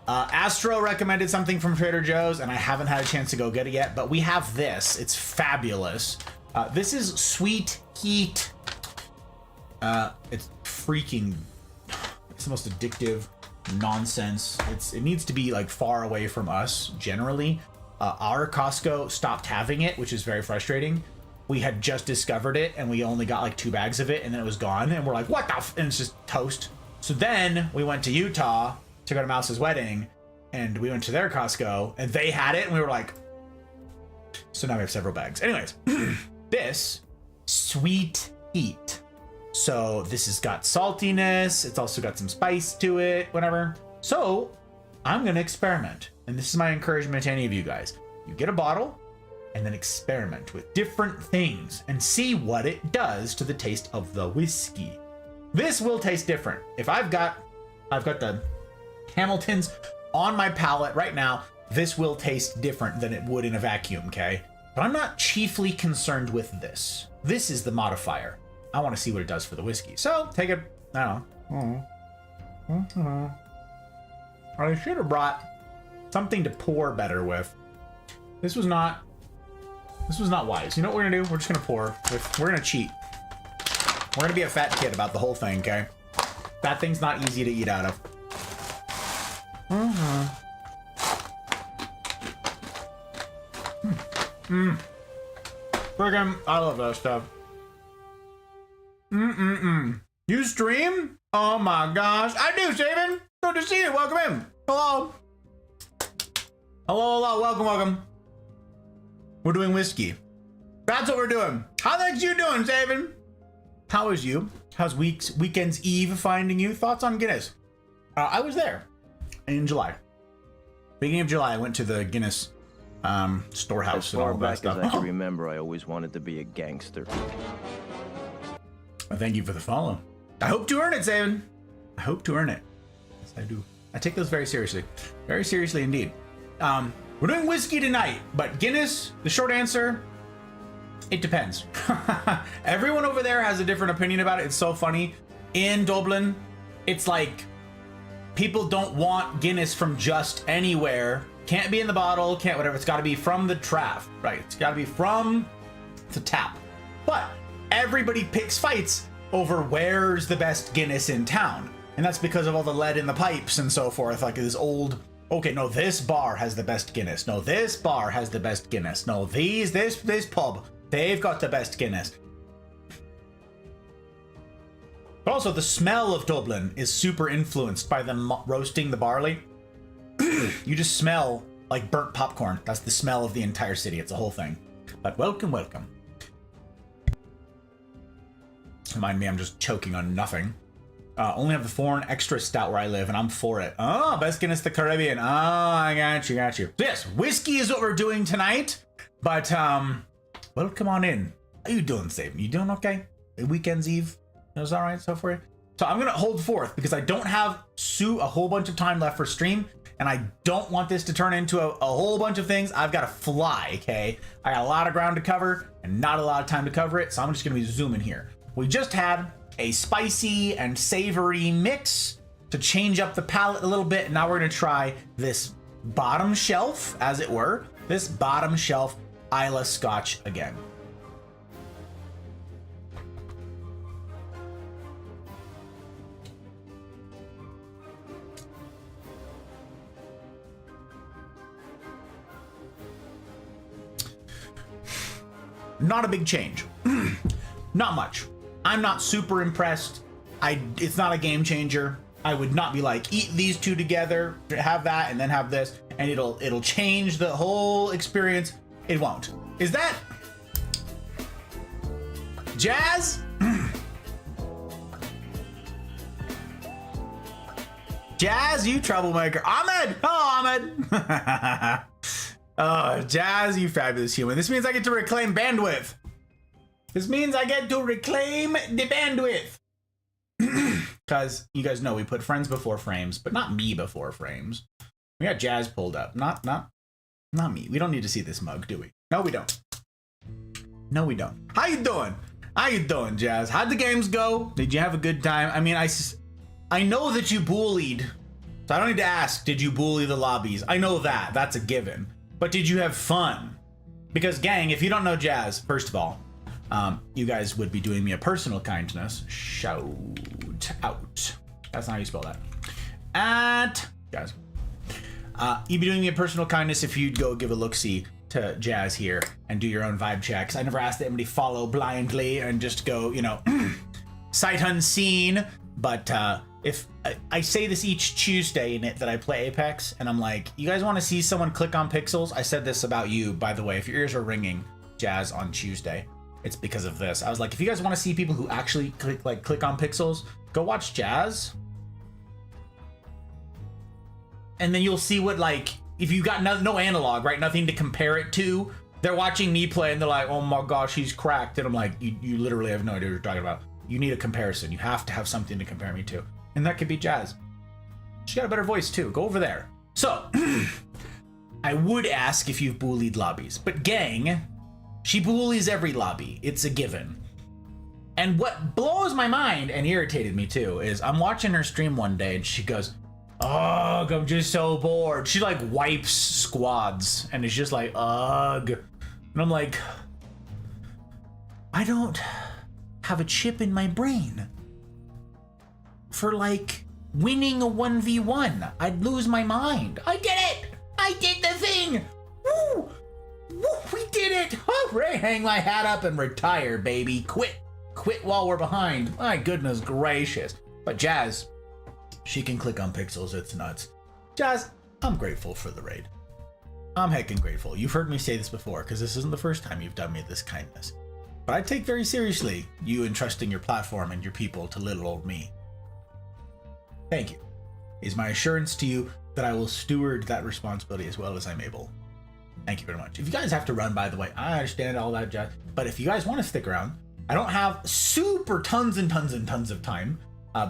Astro recommended something from Trader Joe's, and I haven't had a chance to go get it yet, but we have this. It's fabulous. This is Sweet Heat. It's freaking, it's the most addictive nonsense. It needs to be like far away from us generally. Our Costco stopped having it, which is very frustrating. We had just discovered it and we only got like 2 bags of it and then it was gone and we're like, what the and it's just toast. So then we went to Utah to go to Mouse's wedding and we went to their Costco and they had it and we were like, so now we have several bags. Anyways, this Sweet Heat. So this has got saltiness. It's also got some spice to it, whatever. So I'm going to experiment. And this is my encouragement to any of you guys. You get a bottle and then experiment with different things and see what it does to the taste of the whiskey. This will taste different. If I've got the Hamiltons on my palate right now, this will taste different than it would in a vacuum, okay? But I'm not chiefly concerned with this. This is the modifier. I want to see what it does for the whiskey. So take it, I don't know. I should have brought something to pour better with. This was not wise. You know what we're gonna do? We're just gonna pour. We're gonna cheat. We're gonna be a fat kid about the whole thing, okay? That thing's not easy to eat out of. Friggin', I love that stuff. You stream? Oh my gosh. I do, Shaven. Good to see you. Welcome in. Hello. Hello. Welcome. We're doing whiskey. That's what we're doing. How the heck's you doing, Shaven? How is you? How's Weekend's Eve finding you? Thoughts on Guinness? I was there in July. Beginning of July, I went to the Guinness storehouse and all that stuff. As far back as I can remember, I always wanted to be a gangster. Well, thank you for the follow. I hope to earn it, Zaven. I hope to earn it. Yes, I do. I take those very seriously. Very seriously indeed. We're doing whiskey tonight, but Guinness, the short answer, it depends. Everyone over there has a different opinion about it. It's so funny. In Dublin, it's like people don't want Guinness from just anywhere. Can't be in the bottle, can't whatever. It's got to be from the draft, right? It's got to be from the tap. But everybody picks fights over where's the best Guinness in town. And that's because of all the lead in the pipes and so forth. Like this old, okay, no, this bar has the best Guinness. No, this bar has the best Guinness. No, this pub, they've got the best Guinness. But also the smell of Dublin is super influenced by them roasting the barley. You just smell like burnt popcorn. That's the smell of the entire city. It's a whole thing. But welcome, welcome. Remind me, I'm just choking on nothing. Only have the foreign extra stout where I live, and I'm for it. Oh, best Guinness the Caribbean. Oh, I got you, got you. So yes, whiskey is what we're doing tonight. But welcome on in. How you doing, Saban? You doing okay? Weekend's Eve. It was all right so for you. So I'm gonna hold forth because I don't have a whole bunch of time left for stream, and I don't want this to turn into a whole bunch of things. I've got to fly. Okay, I got a lot of ground to cover and not a lot of time to cover it, so I'm just gonna be zooming here. We just had a spicy and savory mix to change up the palate a little bit. And now we're going to try this bottom shelf, as it were, this bottom shelf Islay Scotch again. Not a big change. Not much. I'm not super impressed. It's not a game changer. I would not be like, eat these two together, have that, and then have this, and it'll change the whole experience. It won't. Is that Jazz? Jazz, you troublemaker. Ahmed! Oh, Ahmed! Oh, Jazz, you fabulous human. This means I get to reclaim bandwidth. This means I get to reclaim the bandwidth. Because you guys know we put friends before frames, but not me before frames. We got Jazz pulled up. Not me. We don't need to see this mug, do we? No, we don't. No, we don't. How you doing? How you doing, Jazz? How'd the games go? Did you have a good time? I mean, I know that you bullied, so I don't need to ask, did you bully the lobbies? I know that. That's a given. But did you have fun? Because, gang, if you don't know Jazz, first of all, you guys would be doing me a personal kindness. Shout out. That's not how you spell that. Guys. You'd be doing me a personal kindness if you'd go give a look-see to Jazz here and do your own vibe checks. I never asked anybody follow blindly and just go, you know, sight unseen. But if I say this each Tuesday in it that I play Apex, and I'm like, you guys want to see someone click on pixels? I said this about you, by the way. If your ears are ringing, Jazz, on Tuesday, it's because of this. I was like, if you guys want to see people who actually click on pixels, go watch Jazz. And then you'll see what, like, if you got no analog, right? Nothing to compare it to. They're watching me play and they're like, oh my gosh, he's cracked. And I'm like, you literally have no idea what you're talking about. You need a comparison. You have to have something to compare me to. And that could be Jazz. She got a better voice too. Go over there. So, I would ask if you've bullied lobbies. But gang, she bullies every lobby. It's a given. And what blows my mind and irritated me too is I'm watching her stream one day and she goes, ugh, I'm just so bored. She like wipes squads and it's just like, ugh. And I'm like, I don't have a chip in my brain for like winning a 1v1. I'd lose my mind. I did it! I did the thing! Woo! Woo! We did it! Oh, Ray, hang my hat up and retire, baby. Quit while we're behind. My goodness gracious. But Jazz, she can click on pixels. It's nuts. Jazz, I'm grateful for the raid. I'm heckin' grateful. You've heard me say this before because this isn't the first time you've done me this kindness. But I take very seriously you entrusting your platform and your people to little old me. Thank you. Is my assurance to you that I will steward that responsibility as well as I'm able. Thank you very much. If you guys have to run, by the way, I understand all that jazz. But if you guys want to stick around, I don't have super tons and tons and tons of time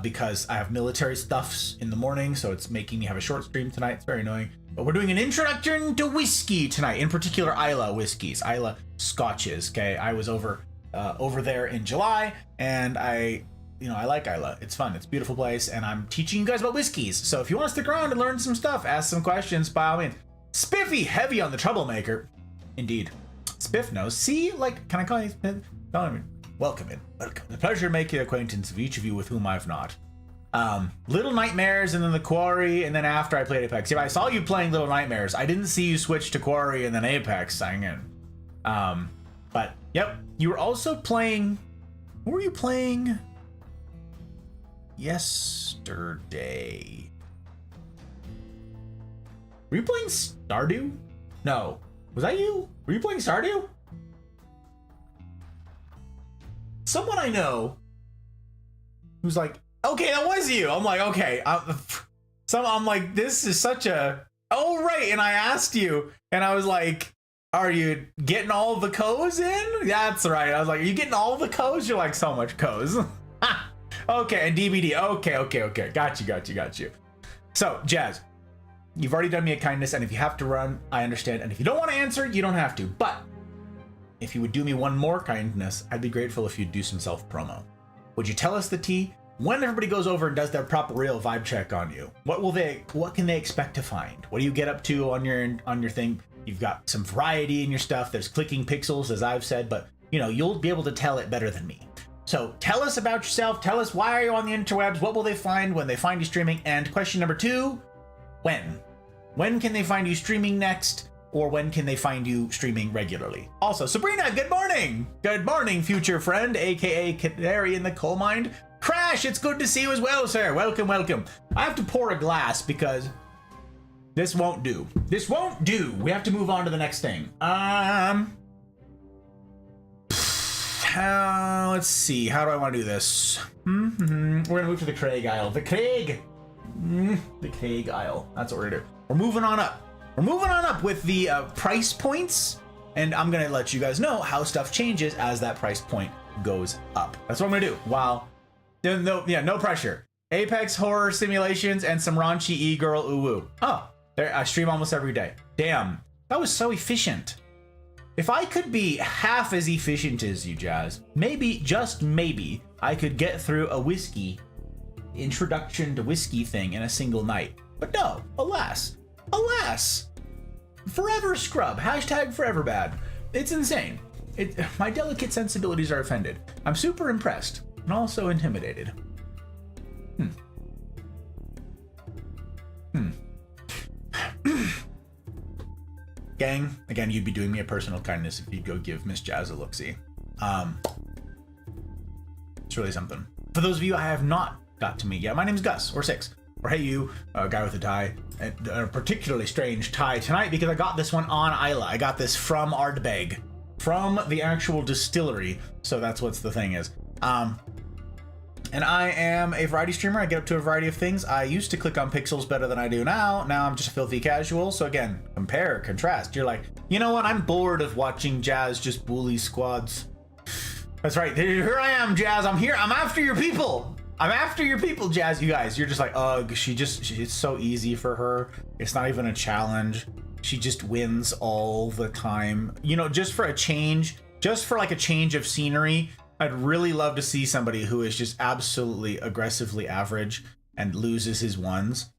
because I have military stuffs in the morning, so it's making me have a short stream tonight. It's very annoying. But we're doing an introduction to whiskey tonight, in particular Islay whiskeys, Islay scotches. Okay, I was over there in July, and I like Islay. It's fun. It's a beautiful place, and I'm teaching you guys about whiskeys. So if you want to stick around and learn some stuff, ask some questions, by all means. Spiffy, heavy on the troublemaker. Indeed. Spiff knows. See, like, can I call you Spiff? Welcome in. Welcome. The pleasure to make the acquaintance of each of you with whom I've not. Little Nightmares and then the Quarry, and then after I played Apex. Yeah, I saw you playing Little Nightmares. I didn't see you switch to Quarry and then Apex. Hang in. But, yep. You were also playing... What were you playing yesterday? Were you playing Stardew? No. Was that you? Were you playing Stardew? someone I know who's like, okay, that was you. I'm like, okay. I'm like, this is such a, oh, right. And I asked you, and I was like, are you getting all the codes in? That's right. I was like, are you getting all the codes? You're like, so much codes. Okay, and DVD. Okay. Got you. So, Jazz, you've already done me a kindness, and if you have to run, I understand. And if you don't want to answer, you don't have to. But if you would do me one more kindness, I'd be grateful if you'd do some self-promo. Would you tell us the tea? When everybody goes over and does their proper real vibe check on you, what can they expect to find? What do you get up to on your thing? You've got some variety in your stuff. There's clicking pixels, as I've said, but you know, you'll be able to tell it better than me. So tell us about yourself. Tell us, why are you on the interwebs? What will they find when they find you streaming? And question number 2, when? When can they find you streaming next? Or when can they find you streaming regularly? Also, Sabrina, good morning. Good morning, future friend, aka Canary in the Coal Mine. Crash, it's good to see you as well, sir. Welcome. I have to pour a glass because this won't do. We have to move on to the next thing. Let's see. How do I want to do this? We're gonna move to the Craig aisle. The Craig aisle. That's what we're gonna do. We're moving on up with the price points, and I'm gonna let you guys know how stuff changes as that price point goes up. That's what I'm gonna do. Wow. No pressure. Apex horror simulations and some raunchy e-girl ooh-woo. Oh, I stream almost every day. Damn, that was so efficient. If I could be half as efficient as you, Jazz, maybe, just maybe, I could get through a whiskey introduction to whiskey thing in a single night. But no, alas, forever scrub, hashtag forever bad. It's insane. My delicate sensibilities are offended. I'm super impressed and also intimidated. Gang, again, you'd be doing me a personal kindness if you'd go give Miss Jazz a look-see. It's really something. For those of you I have not got to meet yet, my name's Gus, or Six, or hey you, guy with a tie, a particularly strange tie tonight because I got this one on Islay. I got this from Ardbeg, from the actual distillery, so that's what the thing is. And I am a variety streamer. I get up to a variety of things. I used to click on pixels better than I do now. Now I'm just a filthy casual. So again, compare, contrast. You're like, you know what? I'm bored of watching Jazz just bully squads. That's right. Here I am, Jazz. I'm here. I'm after your people. Jazz. You guys, you're just like, ugh, it's so easy for her. It's not even a challenge. She just wins all the time. You know, just for a change of scenery, I'd really love to see somebody who is just absolutely aggressively average and loses his ones.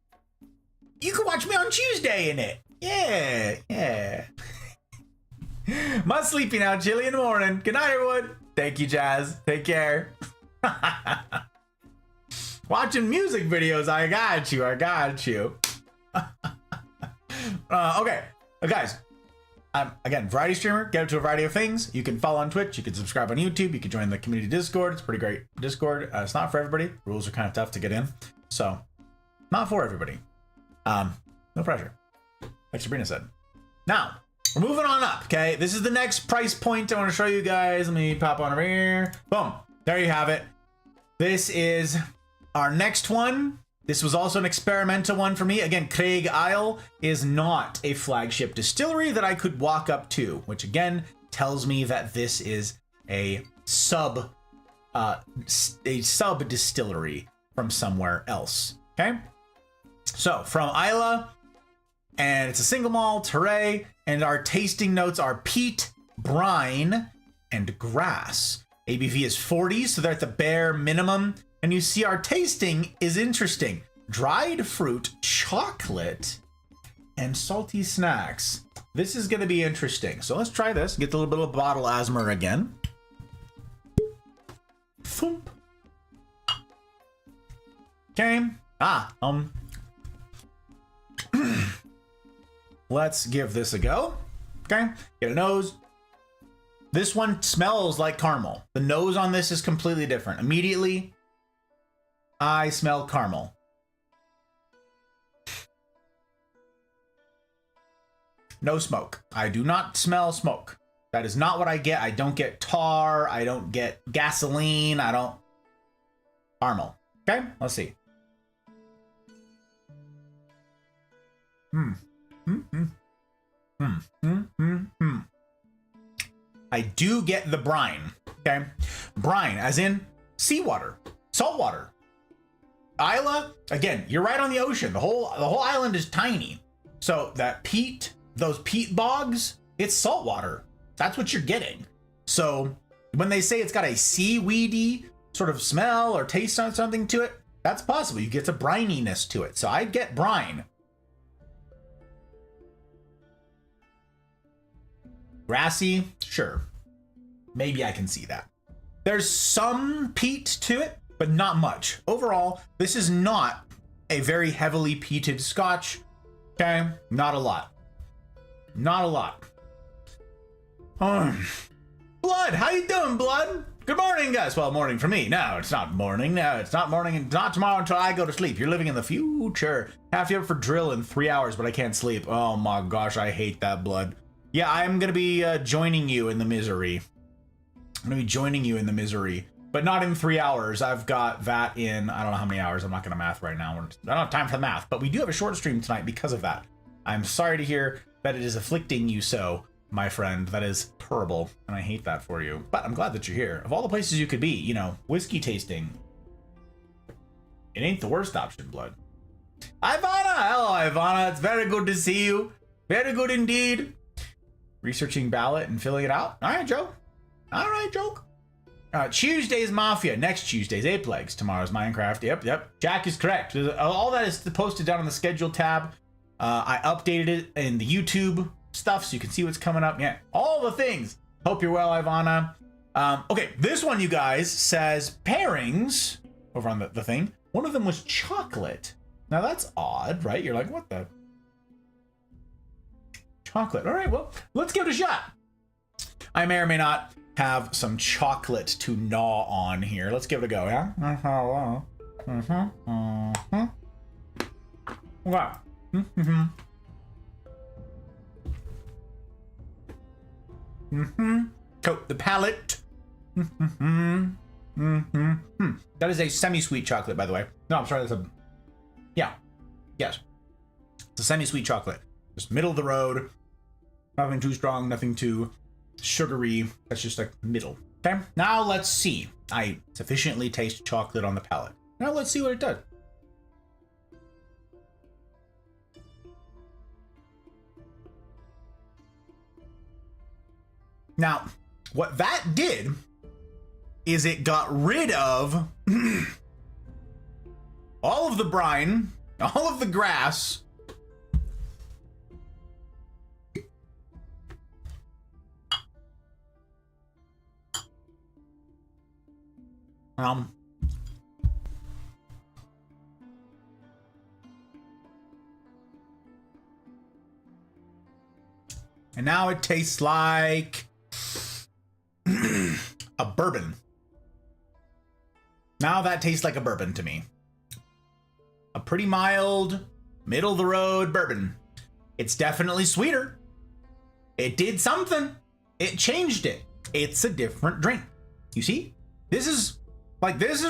You can watch me on Tuesday in it. Yeah. Must sleepy now, chilly in the morning. Good night, everyone. Thank you, Jazz. Take care. Watching music videos. I got you. Okay, guys. Again, variety streamer, get up to a variety of things. You can follow on Twitch, you can subscribe on YouTube, you can join the community Discord. It's pretty great Discord. It's not for everybody. Rules are kind of tough to get in. So, not for everybody. No pressure. Like Sabrina said. Now, we're moving on up, okay? This is the next price point I want to show you guys. Let me pop on over here. Boom. There you have it. This is our next one. This was also an experimental one for me. Again, Craig Isle is not a flagship distillery that I could walk up to, which again tells me that this is a sub distillery from somewhere else. Okay, so from Islay, and it's a single malt, hooray! And our tasting notes are peat, brine, and grass. ABV is 40, so they're at the bare minimum. And you see our tasting is interesting. Dried fruit, chocolate, and salty snacks. This is going to be interesting. So let's try this. Get a little bit of bottle asthma again. Thump. Okay. Let's give this a go. Okay. Get a nose. This one smells like caramel. The nose on this is completely different. Immediately, I smell caramel. No smoke. I do not smell smoke. That is not what I get. I don't get tar. I don't get gasoline. I don't... Caramel. Okay, let's see. I do get the brine. Okay, brine, as in seawater, salt water. Islay, again, you're right on the ocean. The whole island is tiny. So that peat, those peat bogs, it's salt water. That's what you're getting. So when they say it's got a seaweedy sort of smell or taste on something to it, that's possible. You get a brininess to it. So I get brine. Grassy, sure. Maybe I can see that. There's some peat to it, but not much. Overall, this is not a very heavily peated scotch. Okay, not a lot. Not a lot. Blood, how you doing, Blood? Good morning, guys. Well, morning for me. No, it's not morning. No, it's not morning, and not tomorrow until I go to sleep. You're living in the future. Have you ever for drill in 3 hours, but I can't sleep. Oh my gosh, I hate that, Blood. Yeah, I'm gonna be joining you in the misery. I'm gonna be joining you in the misery, but not in 3 hours. I've got that in, I don't know how many hours. I'm not gonna math right now. I don't have time for the math, but we do have a short stream tonight because of that. I'm sorry to hear that it is afflicting you so, my friend. That is terrible, and I hate that for you. But I'm glad that you're here. Of all the places you could be, you know, whiskey tasting, it ain't the worst option, Blood. Ivana! Hello, Ivana. It's very good to see you. Very good indeed. Researching ballot and filling it out. All right, Joe. All right, Joke. Tuesday's Mafia. Next Tuesday's Ape Legs. Tomorrow's Minecraft. Yep. Jack is correct. All that is posted down on the schedule tab. I updated it in the YouTube stuff so you can see what's coming up. Yeah, all the things. Hope you're well, Ivana. Okay, this one, you guys, says pairings over on the thing. One of them was chocolate. Now that's odd, right? You're like, what the? Chocolate. All right, well, let's give it a shot. I may or may not have some chocolate to gnaw on here. Let's give it a go, yeah? Okay. Coat the palate. That is a semi-sweet chocolate, by the way. No, I'm sorry, that's a... Yeah. Yes. It's a semi-sweet chocolate. Just middle of the road. Nothing too strong, nothing too sugary. That's just like middle. Okay, now let's see. I sufficiently taste chocolate on the palate. Now let's see what it does. Now, what that did is it got rid of all of the brine, all of the grass, and now it tastes like a bourbon. Now that tastes like a bourbon to me. A pretty mild, middle of the road bourbon. It's definitely sweeter. It did something. It changed it. It's a different drink. You see? This is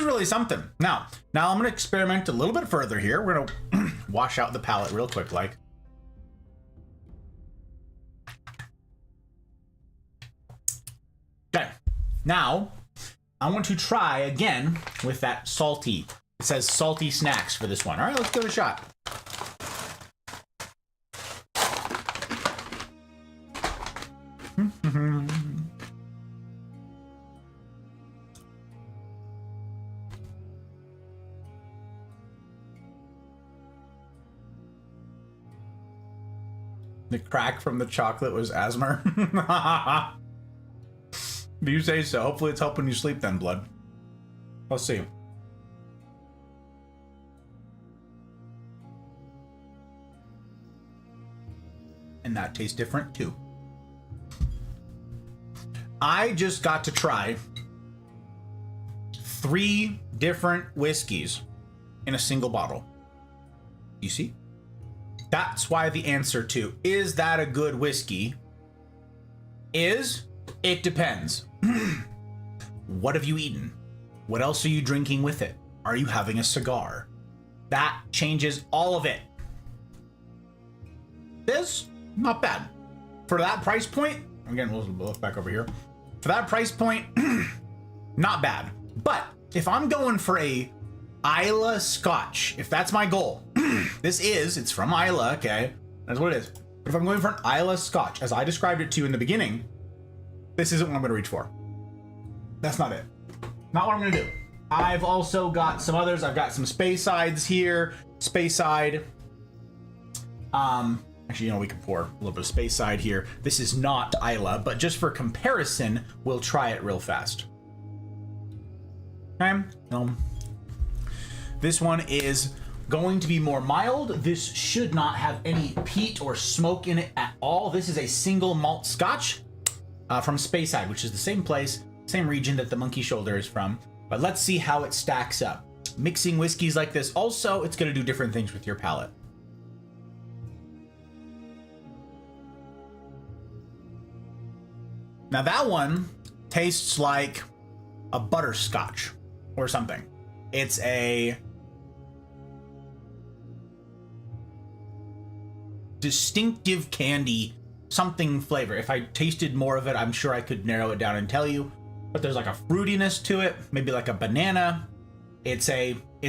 really something. Now I'm gonna experiment a little bit further here. We're gonna wash out the palate real quick, like. Okay, now I want to try again with that salty. It says salty snacks for this one. All right, let's give it a shot. The crack from the chocolate was asthma. Do you say so? Hopefully it's helping you sleep then, Blood. Let's see. And that tastes different too. I just got to try 3 different whiskeys in a single bottle. You see? That's why the answer to, is that a good whiskey, is It depends. What have you eaten? What else are you drinking with it? Are you having a cigar? That changes all of it. This, not bad. For that price point, again, we'll look back over here. For that price point, not bad. But if I'm going for a Islay Scotch, if that's my goal, it's from Islay, okay? That's what it is. But if I'm going for an Islay Scotch, as I described it to you in the beginning, this isn't what I'm gonna reach for. That's not it. Not what I'm gonna do. I've also got some others. I've got some Speyside here. Speyside. Actually, we can pour a little bit of Speyside here. This is not Islay, but just for comparison, we'll try it real fast. Okay. This one is going to be more mild. This should not have any peat or smoke in it at all. This is a single malt Scotch from Speyside, which is the same place, same region that the Monkey Shoulder is from. But let's see how it stacks up. Mixing whiskeys like this, also, it's going to do different things with your palate. Now that one tastes like a butterscotch or something. It's a distinctive candy, something flavor. If I tasted more of it, I'm sure I could narrow it down and tell you. But there's like a fruitiness to it, maybe like a banana. It's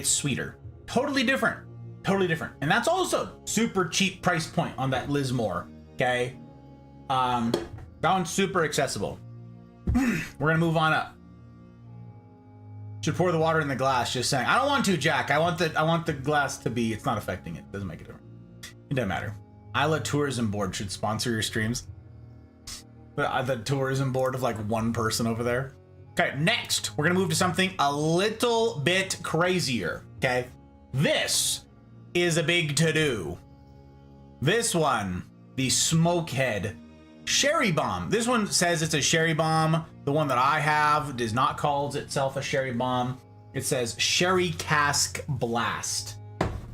sweeter. Totally different. Totally different. And that's also super cheap price point on that Lismore. Okay. That one's super accessible. We're gonna move on up. Should pour the water in the glass, just saying. I don't want to, Jack. I want the glass to be, it's not affecting it. Doesn't make a difference. It doesn't matter. Islay Tourism Board should sponsor your streams. The tourism board of like one person over there. Okay, next, we're gonna move to something a little bit crazier, okay? This is a big to-do. This one, the Smokehead Sherry Bomb. This one says it's a Sherry Bomb. The one that I have does not call itself a Sherry Bomb. It says Sherry Cask Blast.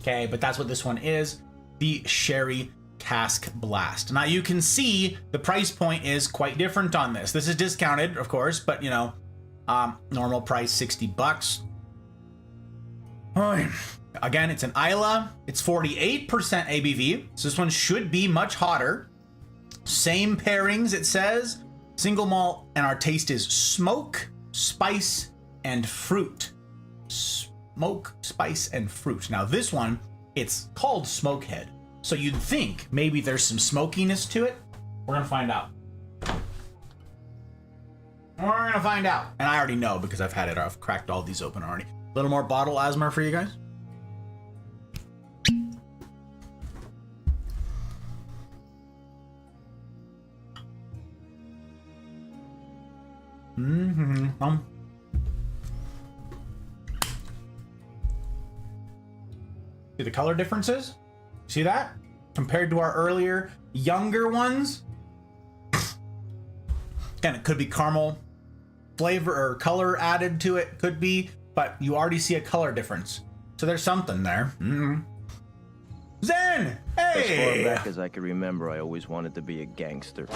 Okay, but that's what this one is. The Sherry Cask Blast. Now you can see the price point is quite different on this. This is discounted, of course, but normal price $60. Again, it's an Islay. It's 48% ABV. So this one should be much hotter. Same pairings, it says. Single malt, and our taste is smoke, spice, and fruit. Smoke, spice, and fruit. Now this one, it's called Smokehead. So you'd think maybe there's some smokiness to it. We're gonna find out. We're gonna find out. And I already know because I've had it. I've cracked all these open already. A little more bottle asthma for you guys. See the color differences? See that? Compared to our earlier, younger ones. Again, it could be caramel flavor or color added to it, could be, but you already see a color difference. So there's something there. Zen! Hey! As far back as I can remember, I always wanted to be a gangster.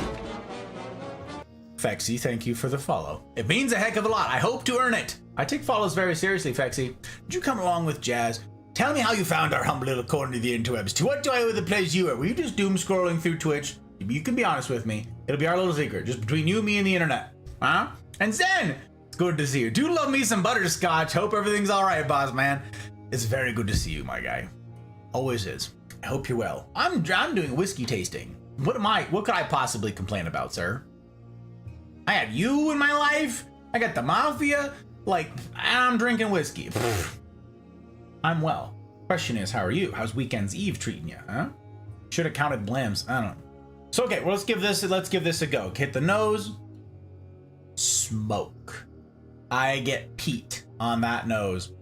Fexy, thank you for the follow. It means a heck of a lot. I hope to earn it. I take follows very seriously, Fexy. Did you come along with Jazz? Tell me how you found our humble little corner of the interwebs. To what do I owe the place you are? Were you just doom scrolling through Twitch? You can be honest with me. It'll be our little secret, just between you, me, and the internet. Huh? And Zen, it's good to see you. Do love me some butterscotch. Hope everything's all right, boss man. It's very good to see you, my guy. Always is. I hope you're well. I'm doing whiskey tasting. What could I possibly complain about, sir? I had you in my life. I got the mafia. I'm drinking whiskey. I'm well. Question is, how are you? How's Weekend's Eve treating you, huh? Should have counted blams. I don't know. So okay, well, let's give this a go. Hit the nose. Smoke. I get peat on that nose.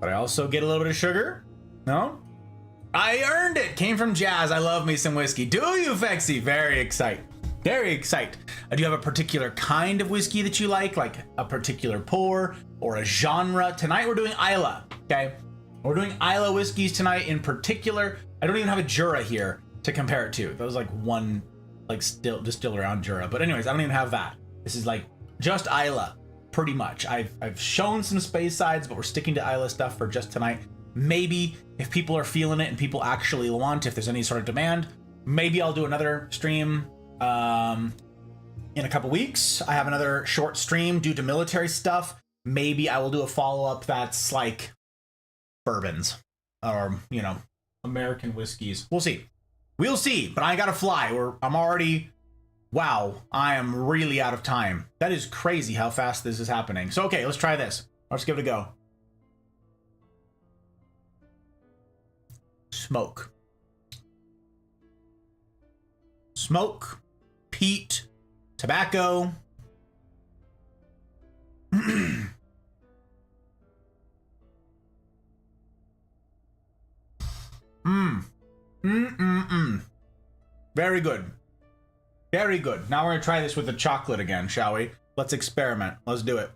But I also get a little bit of sugar. No? I earned it. Came from Jazz. I love me some whiskey. Do you, Fexy? Very excited. Very excited. Do you have a particular kind of whiskey that you like a particular pour or a genre? Tonight we're doing Islay, okay? We're doing Islay whiskeys tonight in particular. I don't even have a Jura here to compare it to. That was like one like still distilled around Jura. But anyways, I don't even have that. This is like just Islay, pretty much. I've shown some space sides, but we're sticking to Islay stuff for just tonight. Maybe if people are feeling it and people actually want, if there's any sort of demand, maybe I'll do another stream in a couple weeks. I have another short stream due to military stuff. Maybe I will do a follow-up that's like bourbons or, you know, American whiskeys. We'll see. We'll see, but I gotta fly. I'm already, wow, I am really out of time. That is crazy how fast this is happening. So, okay, let's try this. Let's give it a go. Smoke. Smoke, peat, tobacco. Very good. Very good. Now we're gonna try this with the chocolate again, shall we? Let's experiment. Let's do it.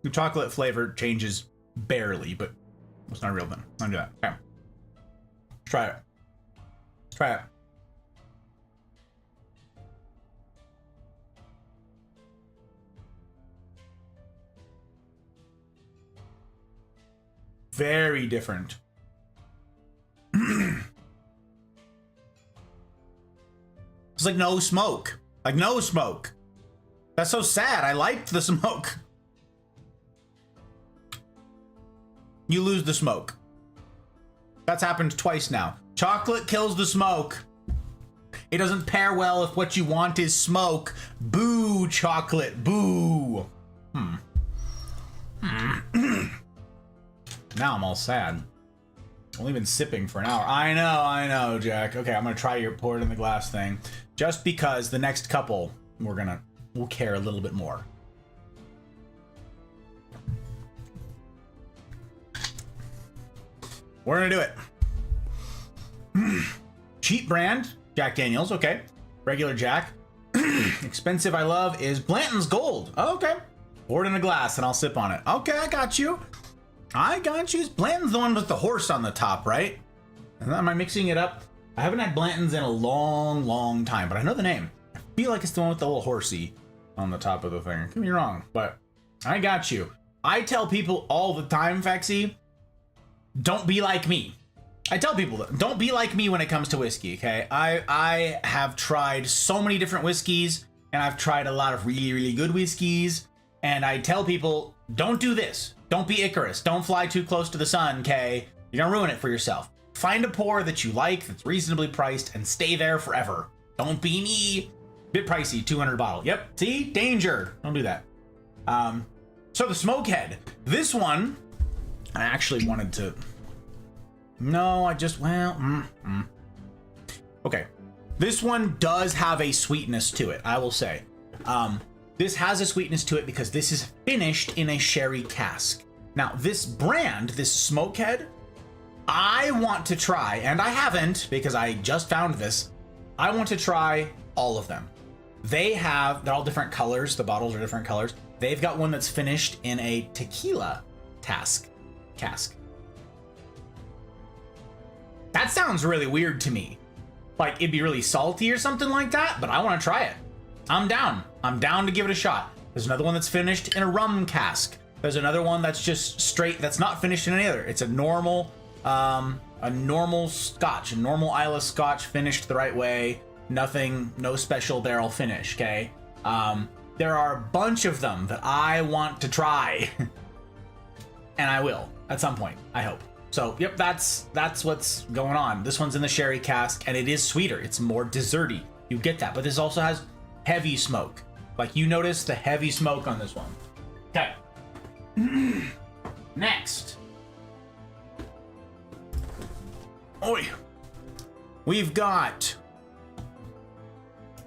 The chocolate flavor changes barely, but it's not real then. I'll do that. Okay. Let's try it. Let's try it. Very different. It's like no smoke. Like no smoke. That's so sad. I liked the smoke. You lose the smoke. That's happened twice now. Chocolate kills the smoke. It doesn't pair well if what you want is smoke. Boo, chocolate. Boo. Now I'm all sad. Only been sipping for an hour. I know, Jack. Okay, I'm gonna try your pour it in the glass thing. Just because the next couple, we'll care a little bit more. We're gonna do it. Cheap brand, Jack Daniels, okay. Regular Jack. Expensive I love is Blanton's Gold. Oh, okay. Pour it in a glass and I'll sip on it. Okay, I got you. I got you. Blanton's the one with the horse on the top, right? Am I mixing it up? I haven't had Blanton's in a long, long time, but I know the name. I feel like it's the one with the little horsey on the top of the thing. Could be wrong, but I got you. I tell people all the time, Fexy, don't be like me. I tell people that. Don't be like me when it comes to whiskey, okay? I have tried so many different whiskeys, and I've tried a lot of really, really good whiskeys, and I tell people, don't do this. Don't be Icarus. Don't fly too close to the sun, okay? You're gonna ruin it for yourself. Find a pour that you like, that's reasonably priced, and stay there forever. Don't be me. Bit pricey, 200 bottle. Yep, see? Danger. Don't do that. So the Smokehead. This one, I actually wanted to... No, I just... Well... Okay. This one does have a sweetness to it, I will say. This has a sweetness to it because this is finished in a sherry cask. Now, this brand, this Smokehead, I want to try, and I haven't because I just found this. I want to try all of them. They're all different colors. The bottles are different colors. They've got one that's finished in a tequila cask. That sounds really weird to me. Like it'd be really salty or something like that, but I want to try it. I'm down. I'm down to give it a shot. There's another one that's finished in a rum cask. There's another one that's just straight, that's not finished in any other. It's a normal scotch, a normal Islay scotch finished the right way. Nothing, no special barrel finish, okay? There are a bunch of them that I want to try. And I will, at some point, I hope. So, yep, that's what's going on. This one's in the sherry cask, and it is sweeter. It's more desserty. You get that, but this also has heavy smoke. Like, you notice the heavy smoke on this one. Okay. Next. Oi. We've got...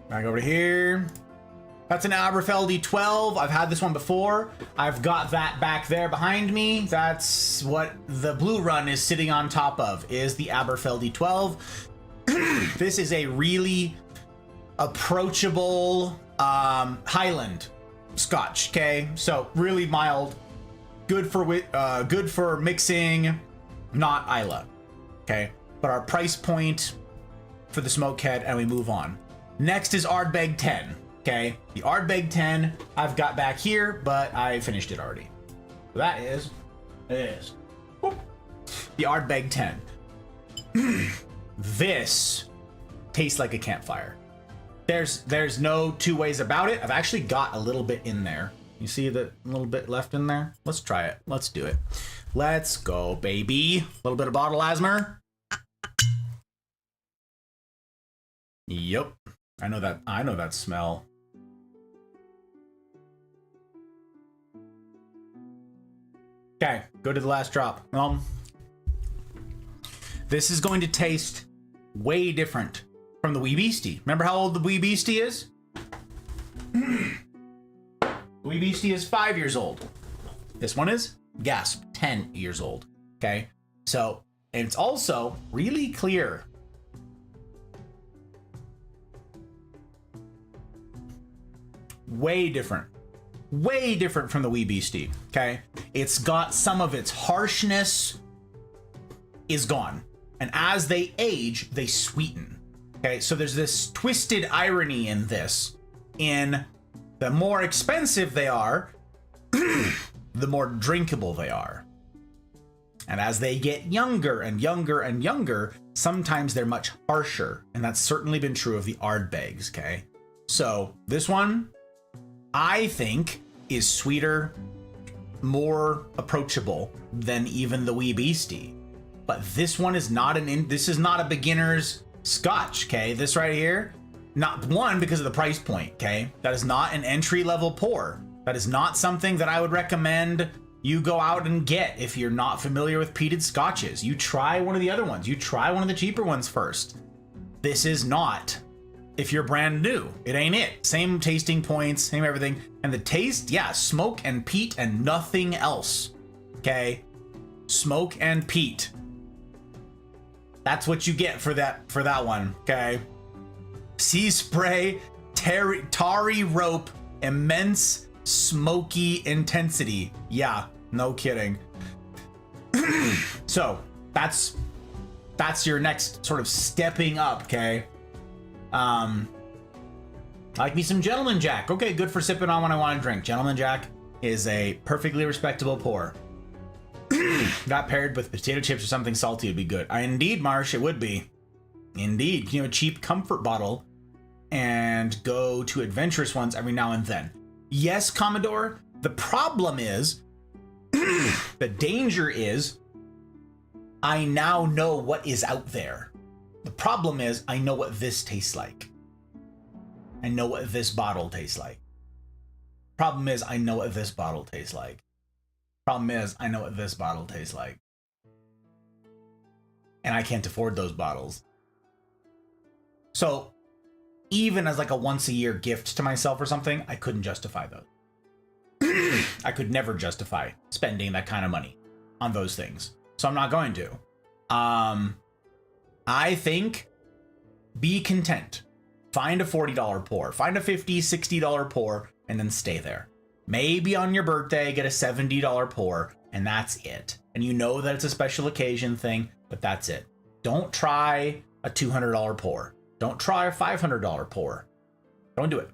Back over here. That's an Aberfeldy 12. I've had this one before. I've got that back there behind me. That's what the blue run is sitting on top of, is the Aberfeldy 12. This is a really approachable Highland Scotch. Okay, so really mild, good for mixing, not Islay. Okay, but our price point for the smokehead, and we move on. Next is Ardbeg 10. Okay, the Ardbeg 10 I've got back here, but I finished it already. So that is whoop, the Ardbeg 10. This tastes like a campfire. There's no two ways about it. I've actually got a little bit in there. You see the little bit left in there? Let's try it. Let's do it. Let's go, baby. A little bit of bottle asthma. Yep. I know that smell. Okay, go to the last drop. This is going to taste way different from the Wee Beastie. Remember how old the Wee Beastie is? The Wee Beastie is 5 years old. This one is, gasp, 10 years old. Okay, so, and it's also really clear. Way different from the Wee Beastie. Okay, it's got some of its harshness is gone, and as they age, they sweeten. Okay, so there's this twisted irony in this. In the more expensive they are, the more drinkable they are. And as they get younger and younger and younger, sometimes they're much harsher. And that's certainly been true of the Ardbegs, okay? So this one, I think, is sweeter, more approachable than even the Wee Beastie. But this one is not this is not a beginner's Scotch, okay? This right here, not one, because of the price point, okay? That is not an entry-level pour. That is not something that I would recommend you go out and get if you're not familiar with peated Scotches. You try one of the other ones. You try one of the cheaper ones first. This is not. If you're brand new, it ain't it. Same tasting points, same everything. And the taste, yeah, smoke and peat and nothing else, okay? Smoke and peat. That's what you get for that one, okay? Sea spray, tarry rope, immense smoky intensity. Yeah, no kidding. So that's your next sort of stepping up, okay? Like me some Gentleman Jack. Okay, good for sipping on when I want to drink. Gentleman Jack is a perfectly respectable pour. Got paired with potato chips or something salty would be good. Indeed, Marsh, it would be. Indeed. You know, a cheap comfort bottle and go to adventurous ones every now and then. Yes, Commodore, the problem is, the danger is, I now know what is out there. The problem is, I know what this tastes like. I know what this bottle tastes like. Problem is, I know what this bottle tastes like. Problem is, I know what this bottle tastes like. And I can't afford those bottles. So, even as like a once a year gift to myself or something, I couldn't justify those. I could never justify spending that kind of money on those things. So I'm not going to. I think be content. Find a $40 pour. Find a $50, $60 pour, and then stay there. Maybe on your birthday, get a $70 pour, and that's it. And you know that it's a special occasion thing, but that's it. Don't try a $200 pour. Don't try a $500 pour. Don't do it.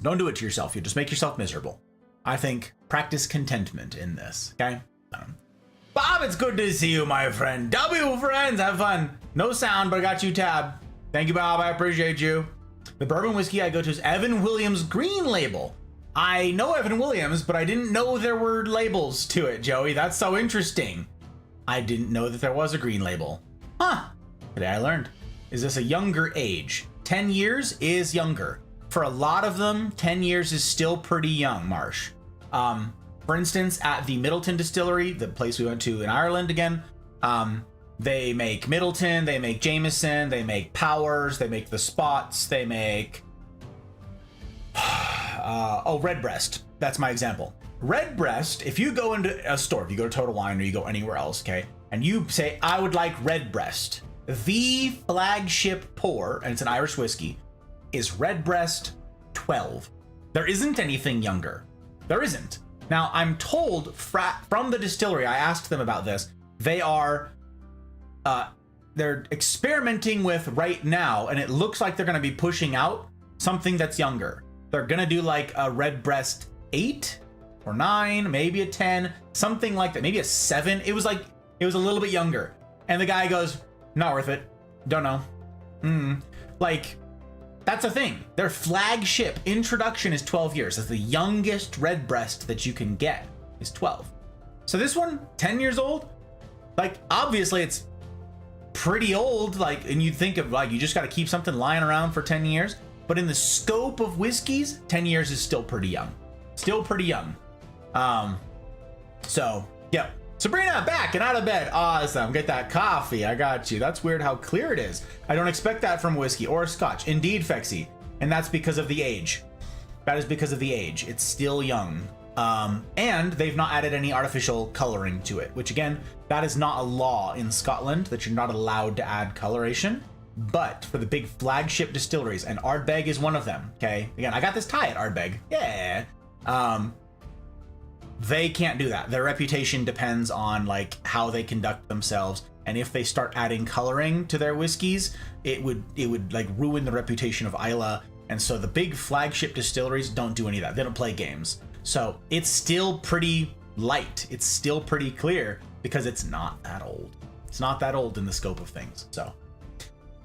Don't do it to yourself. You just make yourself miserable. I think practice contentment in this, okay? Bob, it's good to see you, my friend. W, friends, have fun. No sound, but I got you tab. Thank you, Bob. I appreciate you. The bourbon whiskey I go to is Evan Williams Green Label. I know Evan Williams, but I didn't know there were labels to it, Joey. That's so interesting. I didn't know that there was a green label. Huh. Today I learned. Is this a younger age? 10 years is younger. For a lot of them, 10 years is still pretty young, Marsh. For instance, at the Middleton Distillery, the place we went to in Ireland again, they make Middleton, they make Jameson, they make Powers, they make the Spots, they make... Redbreast. That's my example. Redbreast, if you go into a store, if you go to Total Wine or you go anywhere else, okay, and you say, I would like Redbreast, the flagship pour, and it's an Irish whiskey, is Redbreast 12. There isn't anything younger. There isn't. Now, I'm told from the distillery, I asked them about this, they're experimenting with right now, and it looks like they're going to be pushing out something that's younger. They're going to do like a Redbreast 8 or 9, maybe a 10, something like that, maybe a 7. It was a little bit younger. And the guy goes, not worth it. Don't know. Like, that's a thing. Their flagship introduction is 12 years. That's the youngest Redbreast that you can get is 12. So this one, 10 years old, like, obviously it's pretty old, like, and you'd think of, like, you just got to keep something lying around for 10 years. But in the scope of whiskeys, 10 years is still pretty young. Still pretty young. So, yeah. Sabrina, back and out of bed. Awesome. Get that coffee. I got you. That's weird how clear it is. I don't expect that from whiskey or scotch. Indeed, Fexy. And that's because of the age. That is because of the age. It's still young. And they've not added any artificial coloring to it, which again, that is not a law in Scotland that you're not allowed to add coloration. But for the big flagship distilleries, and Ardbeg is one of them, okay? Again, I got this tie at Ardbeg. Yeah. They can't do that. Their reputation depends on like how they conduct themselves, and if they start adding coloring to their whiskeys, it would like ruin the reputation of Islay. And so the big flagship distilleries don't do any of that. They don't play games. So it's still pretty light. It's still pretty clear because it's not that old. It's not that old in the scope of things. So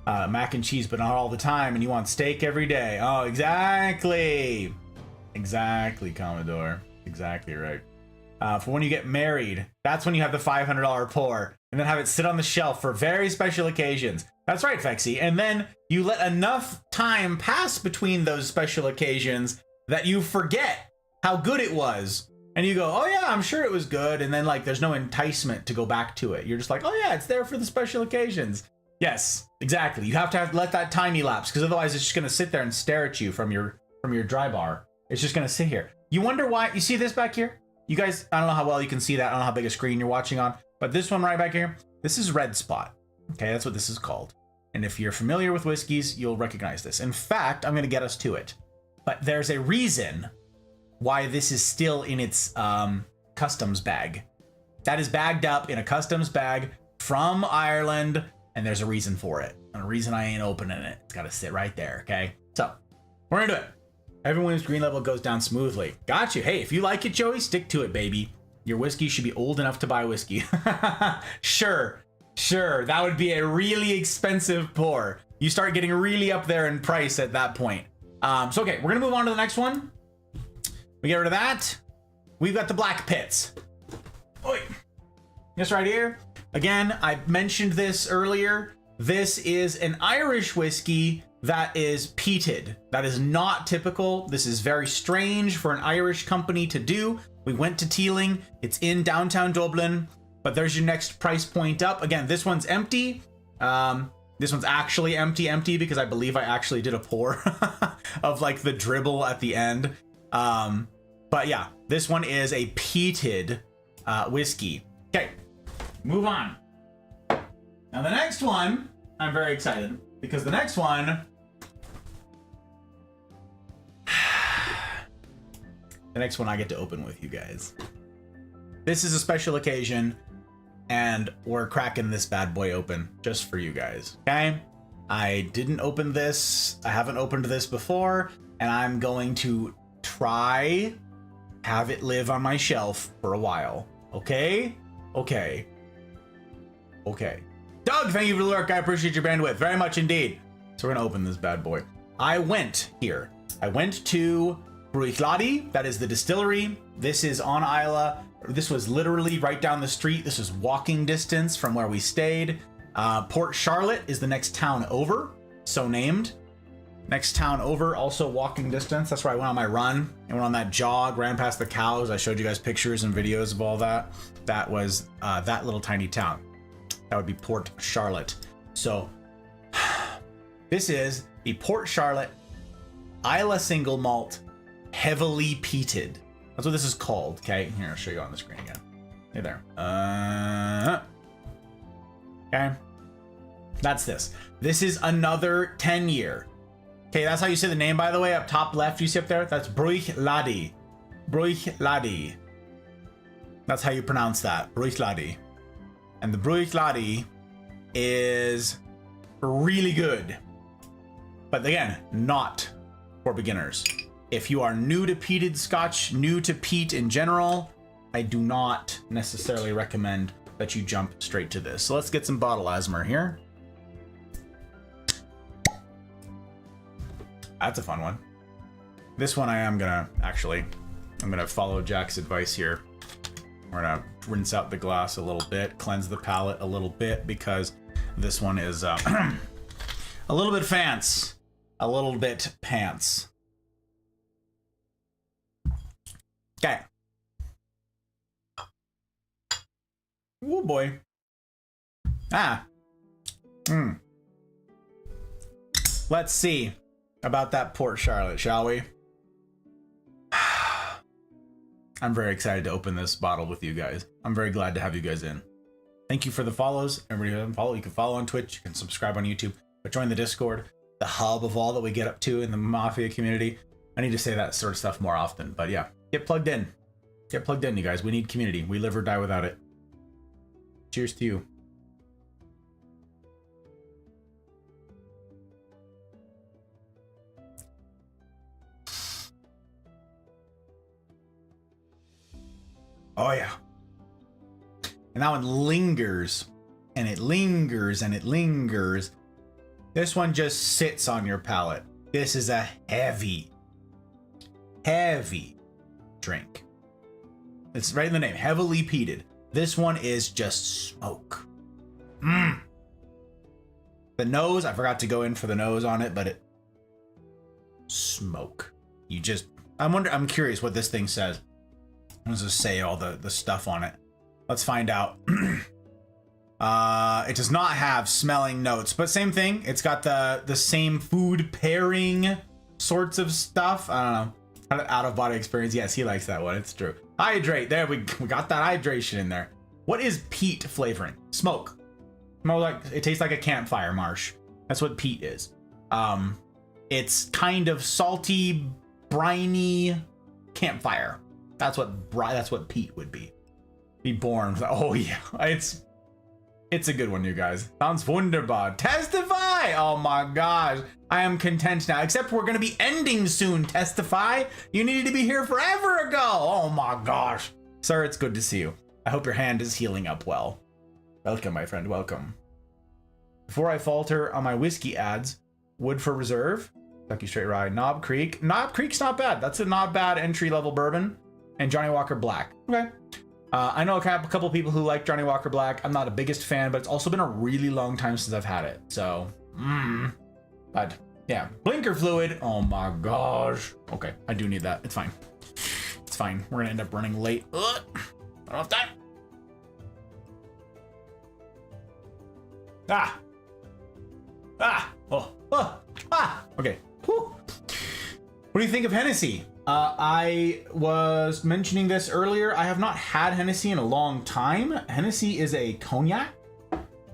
mac and cheese, but not all the time, and you want steak every day. Oh, exactly. Exactly, Commodore. Exactly right. For when you get married, that's when you have the $500 pour, and then have it sit on the shelf for very special occasions. That's right, Fexy. And then you let enough time pass between those special occasions that you forget how good it was. And you go, oh yeah, I'm sure it was good. And then like there's no enticement to go back to it. You're just like, oh yeah, it's there for the special occasions. Yes, exactly. You have to let that time elapse, because otherwise it's just going to sit there and stare at you from your dry bar. It's just going to sit here. You wonder why. You see this back here? You guys, I don't know how well you can see that. I don't know how big a screen you're watching on, but this one right back here, this is red spot. Okay, that's what this is called. And if you're familiar with whiskeys, you'll recognize this. In fact, I'm going to get us to it. But there's a reason why this is still in its customs bag. That is bagged up in a customs bag from Ireland, and there's a reason for it. And a reason I ain't opening it. It's got to sit right there, okay? So, we're going to do it. Everyone's green level goes down smoothly. Got you. Hey, if you like it, Joey, stick to it, baby. Your whiskey should be old enough to buy whiskey. Sure. That would be a really expensive pour. You start getting really up there in price at that point. So, okay, we're going to move on to the next one. We get rid of that. We've got the Black Pits. Oi. This right here. Again, I mentioned this earlier. This is an Irish whiskey that is peated. That is not typical. This is very strange for an Irish company to do. We went to Teeling. It's in downtown Dublin, but there's your next price point up. Again, this one's empty. This one's actually empty because I believe I actually did a pour of like the dribble at the end. But yeah, this one is a peated whiskey. Okay, move on. Now the next one, I'm very excited because the next one, I get to open with you guys. This is a special occasion, and we're cracking this bad boy open just for you guys, okay? I didn't open this. I haven't opened this before, and I'm going to try have it live on my shelf for a while, okay? Okay. Doug, thank you for the lurk. I appreciate your bandwidth very much indeed. So we're gonna open this bad boy. I went to Bruichladdich, that is the distillery. This is on Islay. This was literally right down the street. This was walking distance from where we stayed. Port Charlotte is the next town over, so named. Next town over, also walking distance. That's where I went on my run. I went on that jog, ran past the cows. I showed you guys pictures and videos of all that. That was that little tiny town. That would be Port Charlotte. So this is the Port Charlotte Islay single malt, heavily peated. That's what this is called. Okay, here, I'll show you on the screen again. Hey there. Okay, that's this. This is another 10-year. Okay, that's how you say the name, by the way. Up top left, you see up there? That's Bruichladi. Bruichladi. That's how you pronounce that. Bruichladi. And the Bruichladi is really good. But again, not for beginners. If you are new to peated scotch, new to peat in general, I do not necessarily recommend that you jump straight to this. So let's get some bottle asthma here. That's a fun one. This one I'm gonna follow Jack's advice here. We're gonna rinse out the glass a little bit, cleanse the palate a little bit, because this one is a little bit fancy. A little bit pants. Okay. Oh boy. Let's see about that Port Charlotte, shall we? I'm very excited to open this bottle with you guys. I'm very glad to have you guys in. Thank you for the follows. Everybody who doesn't follow, you can follow on Twitch, you can subscribe on YouTube, but join the Discord, the hub of all that we get up to in the Mafia community. I need to say that sort of stuff more often, but yeah, get plugged in. Get plugged in, you guys. We need community. We live or die without it. Cheers to you. Oh yeah. And that one lingers, and it lingers, and it lingers. This one just sits on your palate. This is a heavy drink. It's right in the name, heavily peated. This one is just smoke. The nose, I forgot to go in for the nose on it, but smoke. I'm curious what this thing says. What does it say, all the stuff on it? Let's find out. It does not have smelling notes, but same thing. It's got the same food pairing sorts of stuff. I don't know. Out of body experience. Yes, he likes that one. It's true. Hydrate. There we got that hydration in there. What is peat flavoring? Smoke. More like it tastes like a campfire marsh. That's what peat is. It's kind of salty, briny campfire. That's what peat would be. Be born. Oh yeah, it's a good one, you guys. Sounds wunderbar. Testify! Oh my gosh. I am content now. Except we're gonna be ending soon, Testify. You needed to be here forever ago. Oh my gosh. Sir, it's good to see you. I hope your hand is healing up well. Welcome, my friend, welcome. Before I falter on my whiskey ads, Wood for Reserve, Kentucky Straight Rye, Knob Creek. Knob Creek's not bad. That's a not bad entry-level bourbon. And Johnny Walker Black. Okay. I know a couple people who like Johnny Walker Black. I'm not a biggest fan, but it's also been a really long time since I've had it. So, but yeah, blinker fluid. Oh my gosh. Okay, I do need that. It's fine. It's fine. We're gonna end up running late. I don't have time. Okay. Whew. What do you think of Hennessy? I was mentioning this earlier. I have not had Hennessy in a long time. Hennessy is a cognac.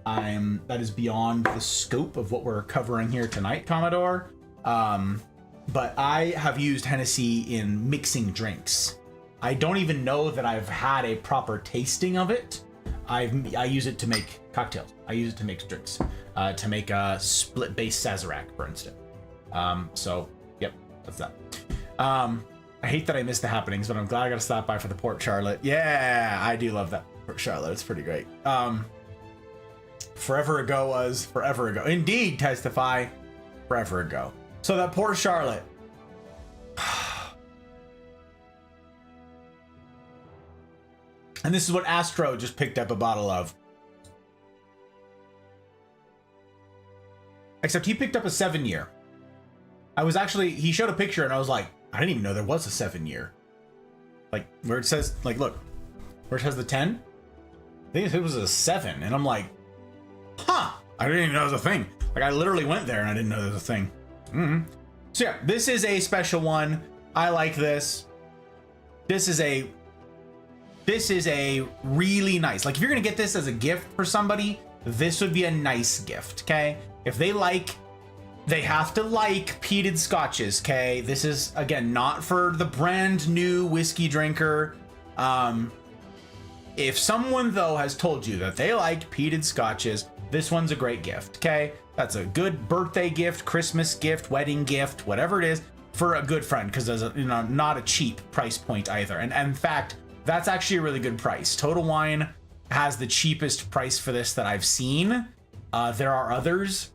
That is beyond the scope of what we're covering here tonight, Commodore. But I have used Hennessy in mixing drinks. I don't even know that I've had a proper tasting of it. I use it to make cocktails. I use it to make drinks. To make a split-base Sazerac, for instance. So, yep, that's that. I hate that I missed the happenings, but I'm glad I got to stop by for the Port Charlotte. Yeah, I do love that Port Charlotte. It's pretty great. Forever ago was forever ago. Indeed, Testify. Forever ago. So that Port Charlotte. And this is what Astro just picked up a bottle of. Except he picked up a 7-year. He showed a picture and I was like, I didn't even know there was a 7-year. Like, where it says, like, look, where it has the 10, I think it was a 7. And I'm like, huh, I didn't even know it was a thing. Like, I literally went there and I didn't know there was a thing. So yeah, this is a special one. I like this. This is a really nice, like, if you're gonna get this as a gift for somebody, this would be a nice gift, okay? If they like They have to like peated scotches, okay? This is, again, not for the brand new whiskey drinker. If someone, though, has told you that they like peated scotches, this one's a great gift, okay? That's a good birthday gift, Christmas gift, wedding gift, whatever it is, for a good friend, because there's not a cheap price point either. And in fact, that's actually a really good price. Total Wine has the cheapest price for this that I've seen. There are others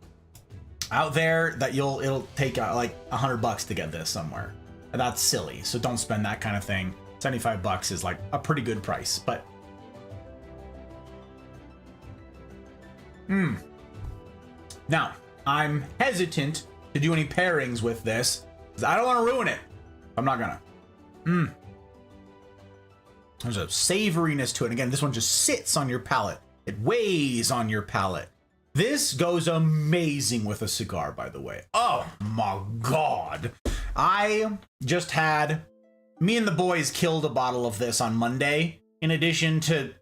out there that it'll take like $100 to get this somewhere. And that's silly. So don't spend that kind of thing. $75 is like a pretty good price, but now I'm hesitant to do any pairings with this because I don't want to ruin it. I'm not gonna. There's a savoriness to it. Again, this one just sits on your palate. It weighs on your palate. This goes amazing with a cigar, by the way. Oh my God. I just had, me and the boys killed a bottle of this on Monday, in addition to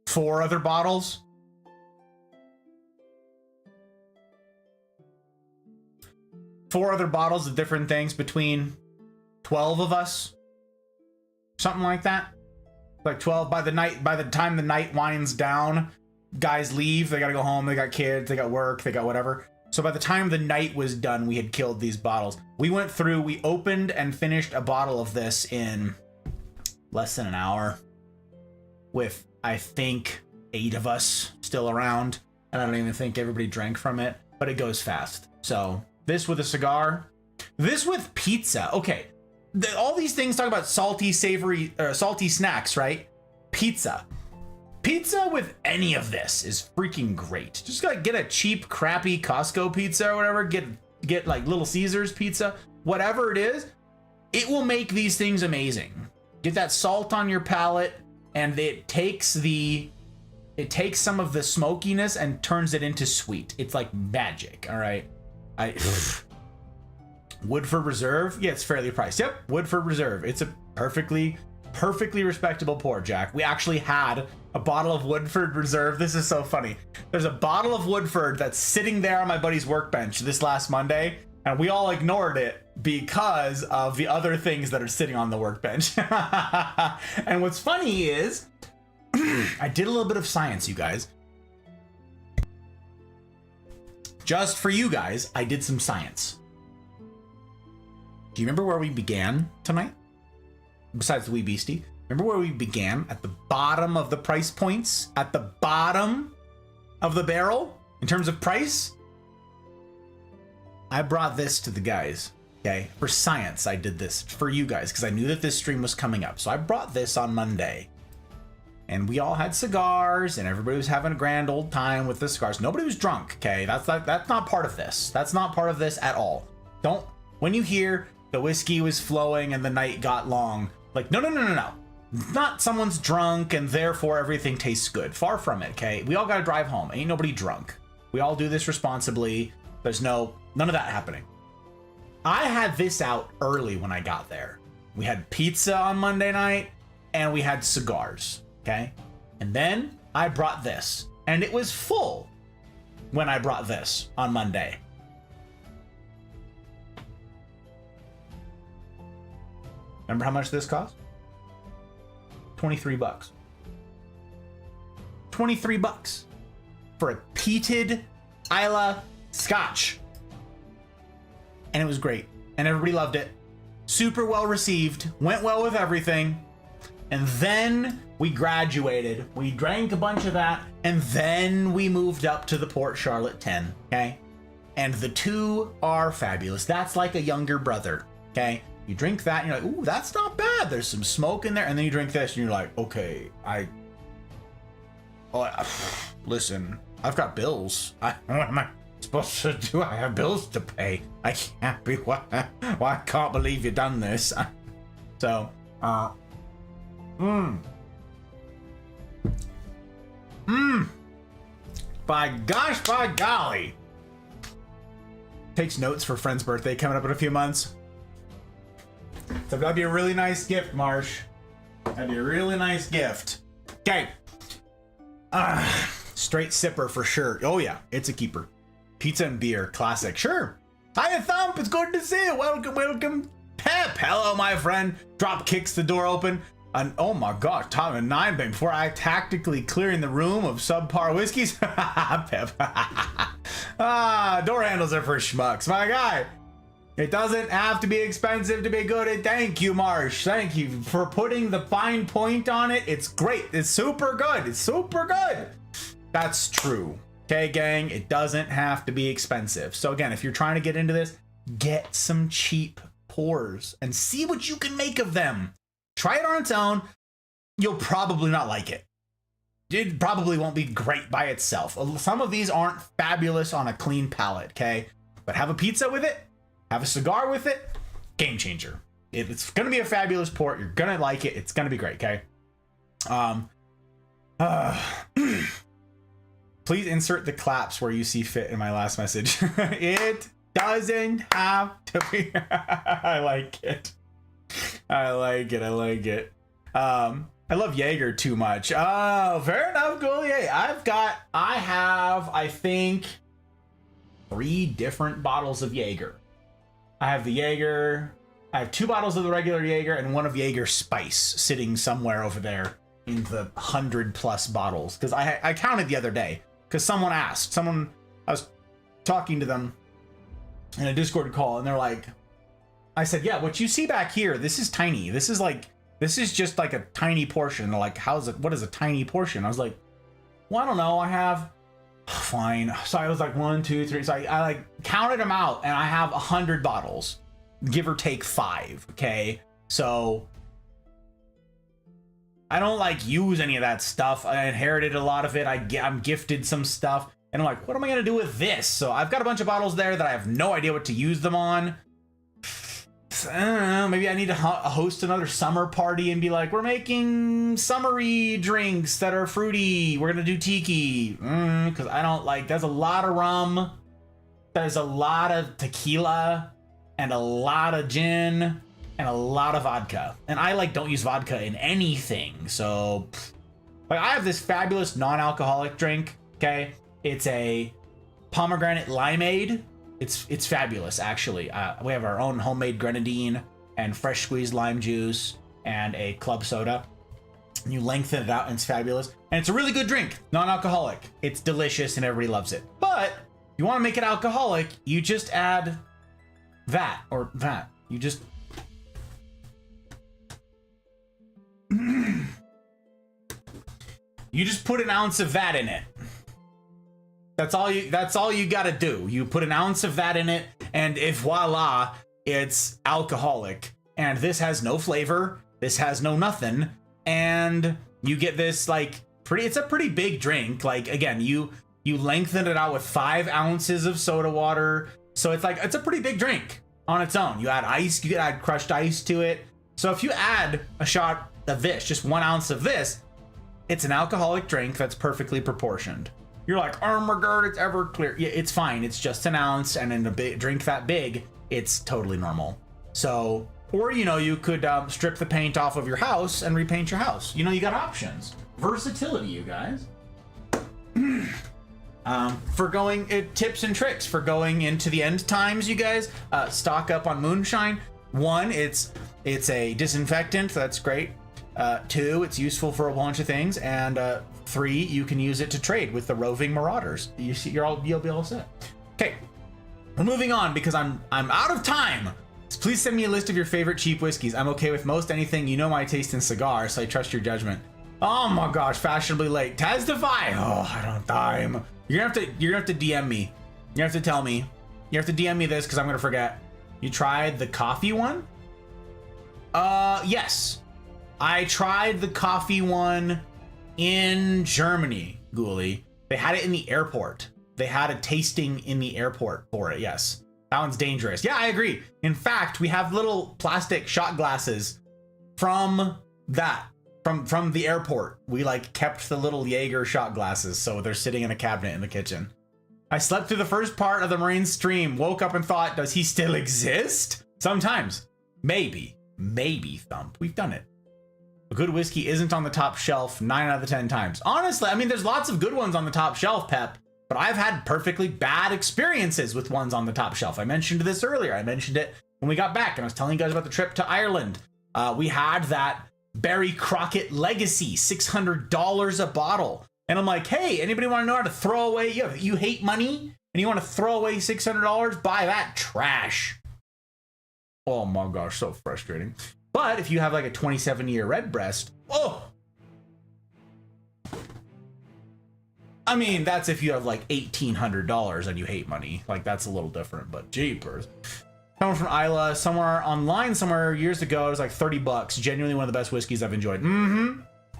4 other bottles. Four other bottles of different things between 12 of us. Something like that. Like 12 by the time the night winds down, guys leave, they gotta go home, they got kids, they got work, they got whatever. So by the time the night was done, we had killed these bottles. We went through, we opened and finished a bottle of this in less than an hour with, I think, 8 of us still around. And I don't even think everybody drank from it, but it goes fast. So this with a cigar, this with pizza. Okay. All these things talk about salty, savory, salty snacks, right? Pizza with any of this is freaking great. Just gotta get a cheap, crappy Costco pizza or whatever. Get like Little Caesars pizza, whatever it is. It will make these things amazing. Get that salt on your palate, and it takes some of the smokiness and turns it into sweet. It's like magic. All right, Woodford Reserve, yeah, it's fairly priced. Yep, Woodford Reserve. It's a perfectly respectable pour, Jack. We actually had a bottle of Woodford Reserve. This is so funny. There's a bottle of Woodford that's sitting there on my buddy's workbench this last Monday, and we all ignored it because of the other things that are sitting on the workbench. And what's funny is, I did a little bit of science, you guys. Just for you guys, I did some science. Do you remember where we began tonight? Besides the Wee Beastie. Remember where we began? At the bottom of the price points? At the bottom of the barrel? In terms of price? I brought this to the guys. Okay? For science, I did this for you guys because I knew that this stream was coming up. So I brought this on Monday. And we all had cigars and everybody was having a grand old time with the cigars. Nobody was drunk, okay? That's not part of this. That's not part of this at all. When you hear the whiskey was flowing and the night got long, like, no. Not someone's drunk and therefore everything tastes good. Far from it, okay? We all gotta drive home. Ain't nobody drunk. We all do this responsibly. There's none of that happening. I had this out early when I got there. We had pizza on Monday night and we had cigars, okay? And then I brought this and it was full when I brought this on Monday. Remember how much this cost? $23. $23 for a peated Islay Scotch. And it was great. And everybody loved it. Super well received. Went well with everything. And then we graduated. We drank a bunch of that. And then we moved up to the Port Charlotte 10. Okay? And the two are fabulous. That's like a younger brother. Okay? You drink that and you're like, ooh, that's not bad. There's some smoke in there. And then you drink this and you're like, okay, listen, I've got bills. What am I supposed to do? I have bills to pay. I can't be, I can't believe you've done this. So, by gosh, by golly. Takes notes for friend's birthday coming up in a few months. So that'd be a really nice gift, Marsh. That'd be a really nice gift. Okay. Straight sipper for sure. Oh yeah, it's a keeper. Pizza and beer, classic. Sure. Hiya, Thump. It's good to see you. Welcome, welcome. Pep, hello, my friend. Drop kicks the door open. And oh my god, time at 9 before I tactically clearing the room of subpar whiskeys. Pep. Door handles are for schmucks, my guy. It doesn't have to be expensive to be good. And thank you, Marsh. Thank you for putting the fine point on it. It's great. It's super good. It's super good. That's true. Okay, gang, it doesn't have to be expensive. So again, if you're trying to get into this, get some cheap pours and see what you can make of them. Try it on its own. You'll probably not like it. It probably won't be great by itself. Some of these aren't fabulous on a clean palate, okay? But have a pizza with it, have a cigar with it, game changer. It's gonna be a fabulous port. You're gonna like it. It's gonna be great, okay? Please insert the claps where you see fit in my last message. It doesn't have to be. I like it. I like it. I like it. I love Jaeger too much. Oh, fair enough, Goulier. I have, I think, 3 different bottles of Jaeger. I have the Jaeger. I have 2 bottles of the regular Jaeger and 1 of Jaeger Spice sitting somewhere over there in the 100+ bottles. Because I counted the other day. Because someone asked. I was talking to them in a Discord call, and they're like, I said, yeah, what you see back here, this is tiny. This is just like a tiny portion. They're like, what is a tiny portion? I was like, well, I don't know. I have, fine. So I was like 1, 2, 3. So I like counted them out, and I have 100 bottles, give or take 5. Okay. So I don't like use any of that stuff. I inherited a lot of it. I'm gifted some stuff, and I'm like, what am I going to do with this? So I've got a bunch of bottles there that I have no idea what to use them on. I don't know, maybe I need to host another summer party and be like, we're making summery drinks that are fruity. We're going to do tiki. Because I don't like, there's a lot of rum. There's a lot of tequila and a lot of gin and a lot of vodka. And I like don't use vodka in anything. So like I have this fabulous non-alcoholic drink. Okay. It's a pomegranate limeade. It's fabulous, actually. We have our own homemade grenadine and fresh squeezed lime juice and a club soda. And you lengthen it out, and it's fabulous. And it's a really good drink, non-alcoholic. It's delicious, and everybody loves it. But if you want to make it alcoholic, you just add that or that. You just put an ounce of that in it. That's all you gotta do. You put an ounce of that in it, and if voila, it's alcoholic. And this has no flavor, this has no nothing, and you get this like it's a pretty big drink. Like again, you lengthen it out with 5 ounces of soda water. So it's a pretty big drink on its own. You add ice, you can add crushed ice to it. So if you add a shot of this, just 1 ounce of this, it's an alcoholic drink that's perfectly proportioned. You're like, oh my god, it's Everclear. Yeah, it's fine. It's just an ounce, and in a drink that big, it's totally normal. So, or you could strip the paint off of your house and repaint your house. You got options. Versatility, you guys. For going tips and tricks for going into the end times, you guys. Stock up on moonshine. 1, it's a disinfectant. That's great. 2, it's useful for a bunch of things, and 3, you can use it to trade with the roving marauders. You'll be all set. Okay, we're moving on because I'm out of time. So please send me a list of your favorite cheap whiskeys. I'm okay with most anything. You know my taste in cigars, so I trust your judgment. Oh my gosh, fashionably late. Testify. Oh, I don't have time. You're gonna have to DM me. You have to tell me. You have to DM me this because I'm gonna forget. You tried the coffee one? Yes. I tried the coffee one in Germany, Ghoulie. They had it in the airport. They had a tasting in the airport for it, yes. That one's dangerous. Yeah, I agree. In fact, we have little plastic shot glasses from that, from the airport. We kept the little Jaeger shot glasses, so they're sitting in a cabinet in the kitchen. I slept through the first part of the Marine stream, woke up and thought, does he still exist? Sometimes. Maybe, Thump. We've done it. a good whiskey isn't on the top shelf 9 out of the 10 times. Honestly, I mean, there's lots of good ones on the top shelf, Pep, but I've had perfectly bad experiences with ones on the top shelf. I mentioned this earlier. I mentioned it when we got back and I was telling you guys about the trip to Ireland. We had that Barry Crockett Legacy, $600 a bottle. And I'm like, hey, anybody want to know how to throw away? You hate money and you want to throw away $600? Buy that trash. Oh my gosh, so frustrating. But if you have like a 27-year Redbreast, oh, I mean, that's if you have like $1,800 and you hate money. Like, that's a little different, but jeepers. Coming from Islay, somewhere online, somewhere years ago, it was like $30. Genuinely one of the best whiskeys I've enjoyed.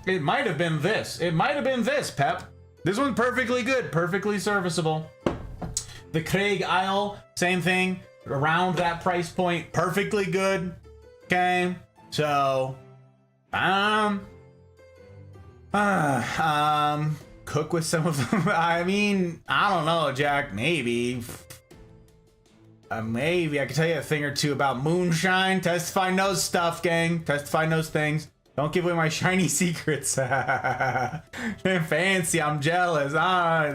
It might have been this. It might have been this, Pep. This one's perfectly good, perfectly serviceable. The Craig Isle, same thing, around that price point, perfectly good. Okay, so, cook with some of them. I mean, I don't know, Jack. Maybe I can tell you a thing or two about moonshine. Testify knows stuff, gang. Testify knows things. Don't give away my shiny secrets. Fancy, I'm jealous.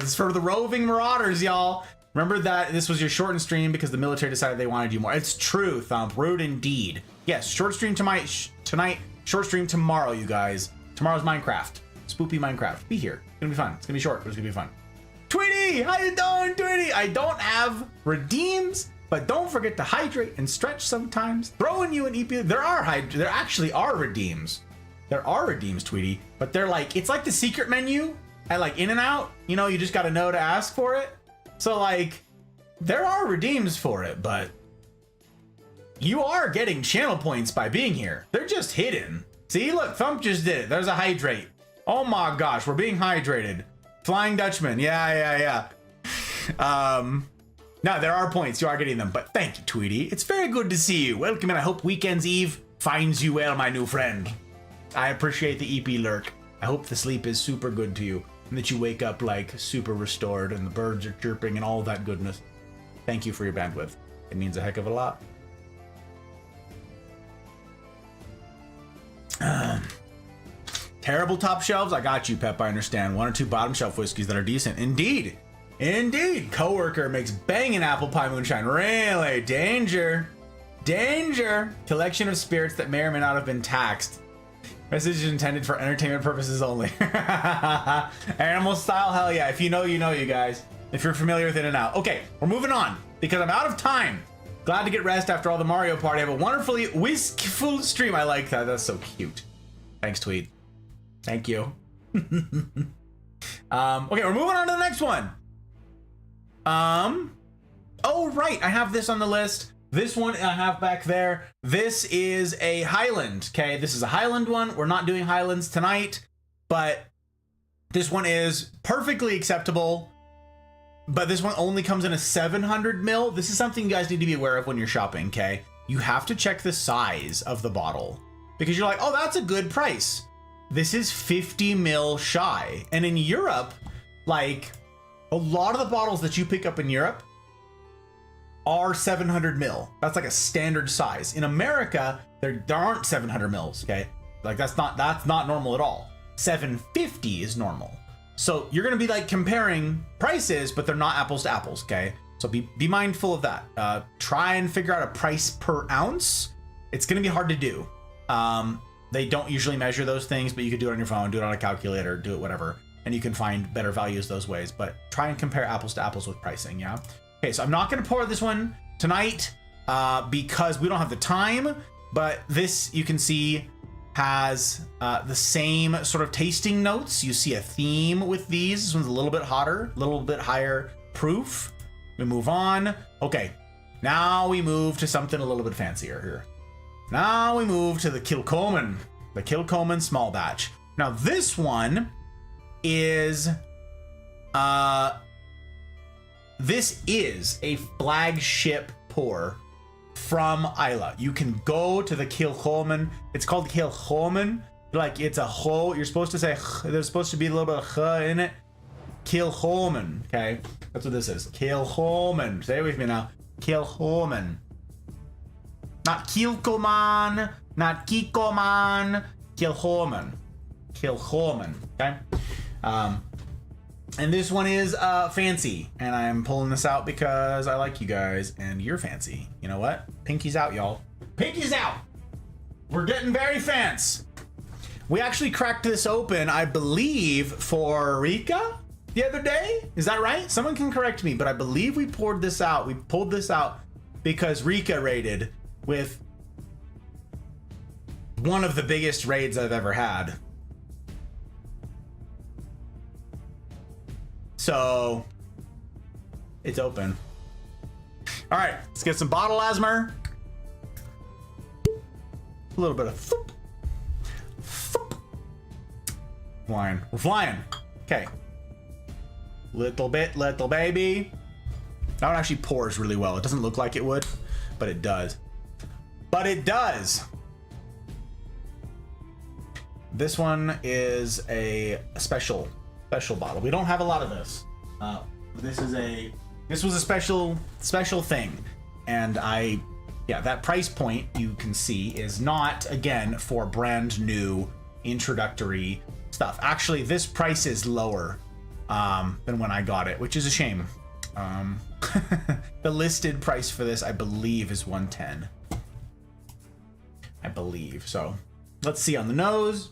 It's for the roving marauders, y'all. Remember that this was your shortened stream because the military decided they wanted you more. It's true, Thump. Rude indeed. Yes, short stream tonight, short stream tomorrow, you guys. Tomorrow's Minecraft. Spoopy Minecraft. Be here. It's gonna be fun. It's gonna be short, but it's gonna be fun. Tweety, how you doing, Tweety? I don't have redeems, but don't forget to hydrate and stretch sometimes. Throwing you an EP. There actually are redeems. There are redeems, Tweety, but they're like, it's like the secret menu at like In-N-Out. You know, you just gotta know to ask for it. So like, there are redeems for it, but you are getting channel points by being here. They're just hidden. See, look, Thump just did it. There's a hydrate. Oh my gosh, we're being hydrated. Flying Dutchman, yeah. No, there are points, you are getting them, but thank you, Tweety. It's very good to see you. Welcome, and I hope Weekend's Eve finds you well, my new friend. I appreciate the EP lurk. I hope the sleep is super good to you, and that you wake up like super restored, and the birds are chirping, and all that goodness. Thank you for your bandwidth. It means a heck of a lot. Terrible top shelves? I got you, Pep, I understand. 1 or 2 bottom shelf whiskeys that are decent. Indeed. Coworker makes banging apple pie moonshine. Really? Danger. Collection of spirits that may or may not have been taxed. Message is intended for entertainment purposes only. Animal style? Hell yeah. If you know, you know, you guys. If you're familiar with In-N-Out. Okay, we're moving on because I'm out of time. Glad to get rest after all the Mario Party. Have a wonderfully whiskful stream. I like that. That's so cute. Thanks, Tweed. Thank you. Okay, we're moving on to the next one. Oh, right. I have this on the list. This one I have back there. This is a Highland. Okay, this is a Highland one. We're not doing Highlands tonight, but this one is perfectly acceptable. But this one only comes in a 700 mil. This is something you guys need to be aware of when you're shopping, okay? You have to check the size of the bottle because you're like, oh, that's a good price. This is 50 mil shy. And in Europe, like a lot of the bottles that you pick up in Europe are 700 mil. That's like a standard size. In America, there aren't 700 mils, okay? Like that's not normal at all. 750 is normal. So you're gonna be like comparing prices, but they're not apples to apples, okay? So be mindful of that. Try and figure out a price per ounce. It's gonna be hard to do. They don't usually measure those things, but you could do it on your phone, do it on a calculator, do it whatever, and you can find better values those ways. But try and compare apples to apples with pricing, yeah? Okay, so I'm not gonna pour this one tonight because we don't have the time, but this, you can see, has the same sort of tasting notes. You see a theme with these. This one's a little bit hotter, a little bit higher proof. We move on. Okay, now we move to something a little bit fancier here. Now we move to the Kilchoman small batch. Now this one is this is a flagship pour from Islay. You can go to the Kilchoman. It's called Kilchoman. Like it's a ho. You're supposed to say there's supposed to be a little bit of h in it. Kilchoman. Okay, that's what this is. Kilchoman. Say it with me now. Kilchoman. Not Kilkoman, not Kikoman, Kilhorman. Okay. And this one is fancy, and I'm pulling this out because I like you guys, and you're fancy. You know what? Pinky's out, y'all. Pinky's out. We're getting very fancy. We actually cracked this open, I believe, for Rika the other day. Is that right? Someone can correct me, but I believe we poured this out. We pulled this out because Rika raided with one of the biggest raids I've ever had. So it's open. All right, let's get some bottle asthma. A little bit of thoop, thoop. Flying. We're flying. Okay. Little bit, little baby. That one actually pours really well. It doesn't look like it would, but it does. But it does. This one is a special bottle. We don't have a lot of this. This was a special thing, and that price point you can see is not, again, for brand new introductory stuff. Actually, this price is lower than when I got it, which is a shame. The listed price for this, I believe, is $110. I believe. So let's see on the nose.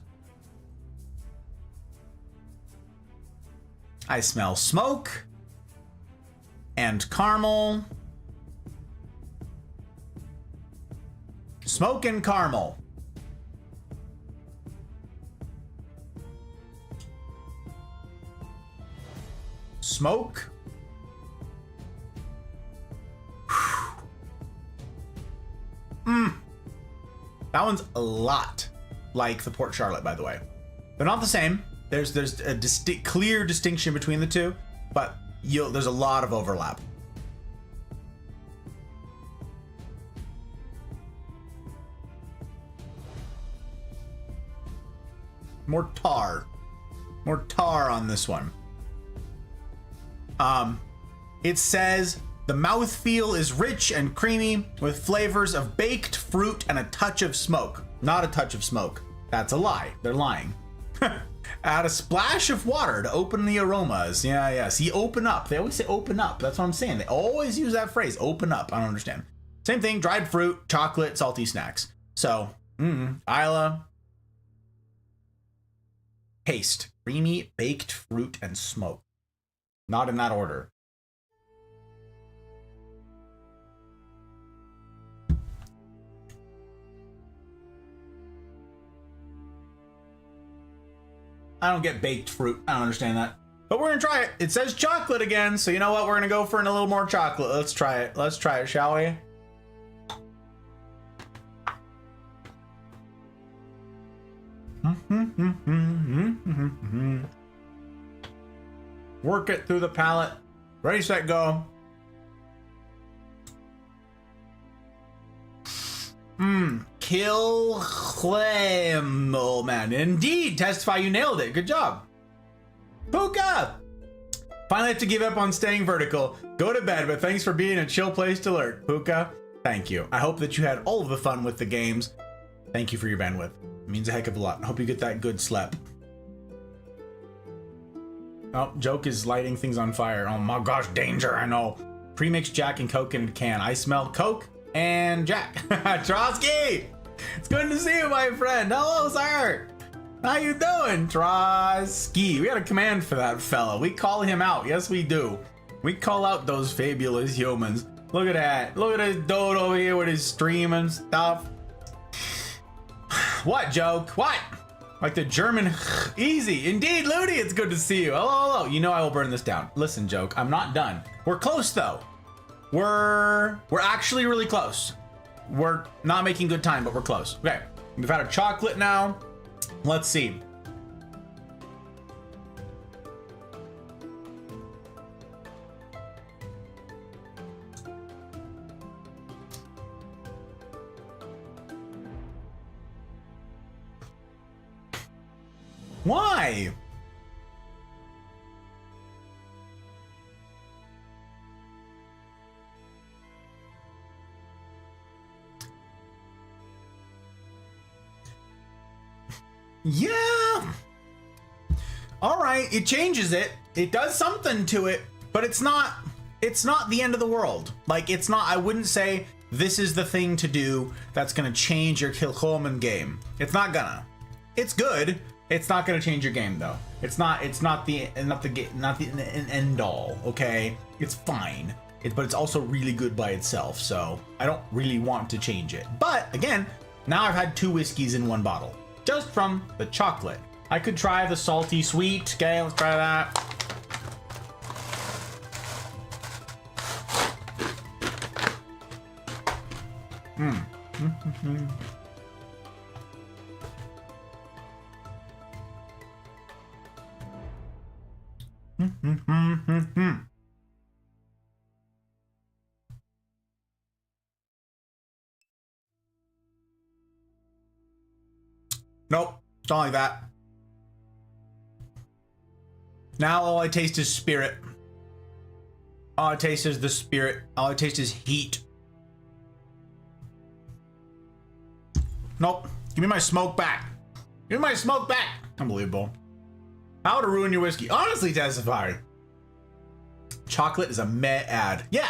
I smell smoke and caramel. Smoke and caramel. Smoke. That one's a lot like the Port Charlotte, by the way. They're not the same. There's a clear distinction between the two, but there's a lot of overlap. More tar on this one. It says the mouthfeel is rich and creamy with flavors of baked fruit and a touch of smoke. Not a touch of smoke. That's a lie. They're lying. Add a splash of water to open the aromas. Yeah. See, open up. They always say open up. That's what I'm saying. They always use that phrase, open up. I don't understand. Same thing, dried fruit, chocolate, salty snacks. So, Isla. Taste. Creamy, baked fruit, and smoke. Not in that order. I don't get baked fruit. I don't understand that. But we're gonna try it. It says chocolate again, so you know what? We're gonna go for a little more chocolate. Let's try it. Let's try it, shall we? Work it through the palate. Ready, set, go. Kill Clem, old man. Indeed, testify you nailed it. Good job. Puka! Finally have to give up on staying vertical. Go to bed, but thanks for being a chill place to lurk. Puka, thank you. I hope that you had all of the fun with the games. Thank you for your bandwidth. It means a heck of a lot. I hope you get that good sleep. Oh, Joke is lighting things on fire. Oh my gosh, danger, I know. Pre-mixed Jack and Coke in a can. I smell Coke and Jack. Trotsky! It's good to see you, my friend. Hello, sir. How you doing, Trotsky? We got a command for that fella. We call him out. Yes, we do. We call out those fabulous humans. Look at that. Look at this dude over here with his stream and stuff. What, Joke? What? Like the German easy. Indeed, Ludi, it's good to see you. Hello. You know I will burn this down. Listen, Joke, I'm not done. We're close, though. We're actually really close. We're not making good time, but we're close. Okay, we've had a chocolate now. Let's see. Why? Yeah. All right, it changes it. It does something to it, but it's not the end of the world. Like, it's not, I wouldn't say this is the thing to do that's gonna change your Kilcolman game. It's not gonna. It's good. It's not gonna change your game though. It's not the end all, okay? It's fine. But it's also really good by itself, so I don't really want to change it. But again, now I've had 2 whiskeys in 1 bottle, just from the chocolate. I could try the salty sweet. Okay, let's try that. Nope, it's not like that. Now all I taste is spirit. All I taste is the spirit. All I taste is heat. Nope. Give me my smoke back. Give me my smoke back. Unbelievable. How to ruin your whiskey. Honestly, testify. Chocolate is a meh ad. Yeah.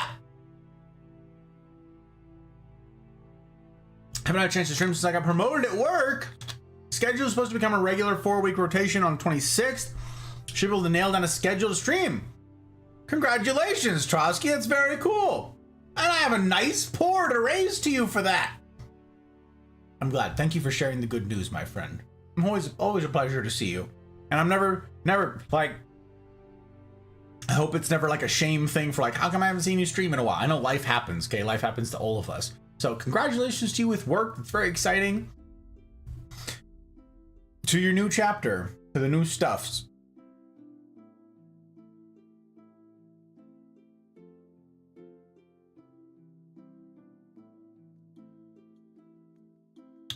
Haven't had a chance to stream since I got promoted at work. Schedule is supposed to become a regular 4-week rotation on 26th. Should be able to nail down a schedule to stream. Congratulations, Trotsky. That's very cool. And I have a nice pour to raise to you for that. I'm glad. Thank you for sharing the good news, my friend. I'm always a pleasure to see you. And I'm never like, I hope it's never like a shame thing for like, how come I haven't seen you stream in a while? I know life happens, okay? Life happens to all of us. So congratulations to you with work. It's very exciting. To your new chapter, to the new stuffs.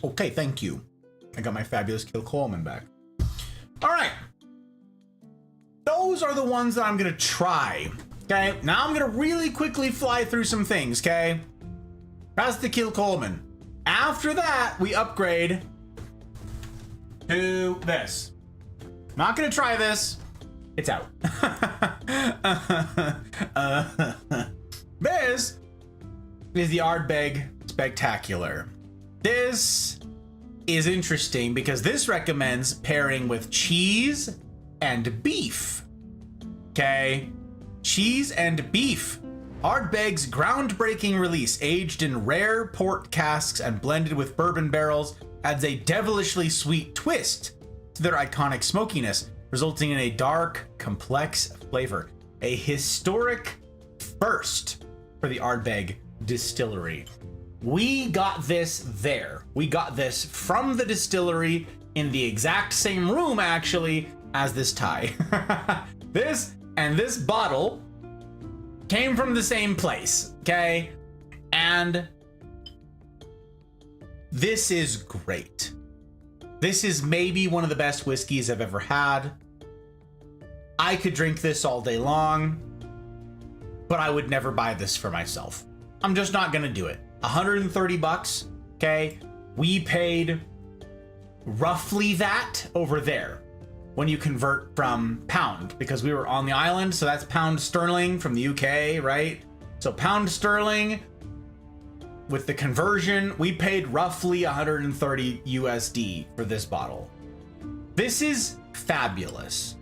Okay, thank you. I got my fabulous Kilcolman back. All right. Those are the ones that I'm going to try. Okay, now I'm going to really quickly fly through some things, okay? That's the Kilcolman. After that, we upgrade to this. Not going to try this. It's out. This is the Ardbeg Spectacular. This is interesting because this recommends pairing with cheese and beef. Okay, cheese and beef. Ardbeg's groundbreaking release, aged in rare port casks and blended with bourbon barrels, adds a devilishly sweet twist to their iconic smokiness, resulting in a dark, complex flavor. A historic first for the Ardbeg distillery. We got this there. We got this from the distillery in the exact same room, actually, as this tie. This and this bottle came from the same place, okay? And this is great. This is maybe one of the best whiskeys I've ever had. I could drink this all day long, but I would never buy this for myself. I'm just not gonna do it. 130 bucks, okay? We paid roughly that over there when you convert from pound, because we were on the island, so that's pound sterling from the UK, right? So pound sterling with the conversion, we paid roughly 130 USD for this bottle. This is fabulous.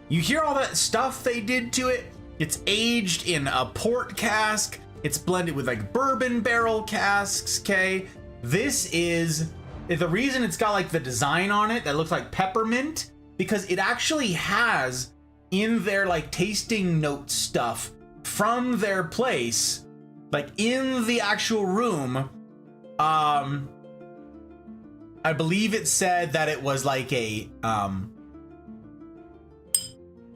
You hear all that stuff they did to it? It's aged in a port cask. It's blended with like bourbon barrel casks, okay? This is the reason it's got like the design on it that looks like peppermint, because it actually has in their like tasting note stuff from their place, like in the actual room. I believe it said that it was like a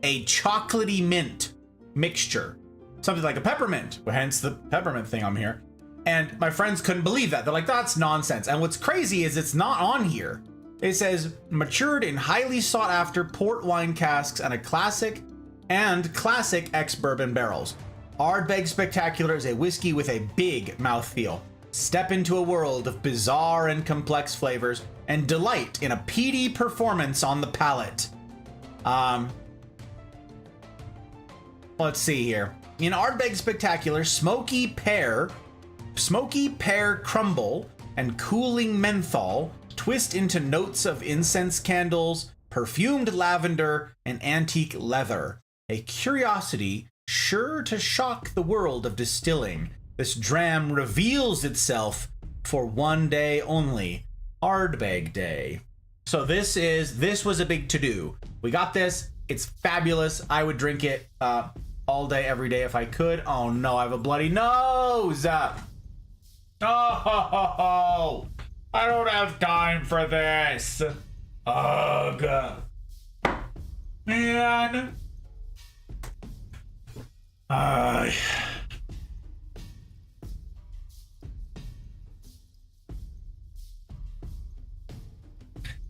chocolatey mint mixture. Something like a peppermint, hence the peppermint thing on here. And my friends couldn't believe that. They're like, that's nonsense. And what's crazy is it's not on here. It says matured in highly sought after port wine casks and classic ex-bourbon barrels. Ardbeg Spectacular is a whiskey with a big mouthfeel. Step into a world of bizarre and complex flavors and delight in a peaty performance on the palate. Let's see here. In Ardbeg Spectacular, smoky pear crumble, and cooling menthol twist into notes of incense candles, perfumed lavender, and antique leather. A curiosity sure to shock the world of distilling. This dram reveals itself for one day only, Ardbeg Day. So this was a big to-do. We got this. It's fabulous. I would drink it all day, every day if I could. Oh no, I have a bloody nose. Oh, I don't have time for this. Ugh. Man.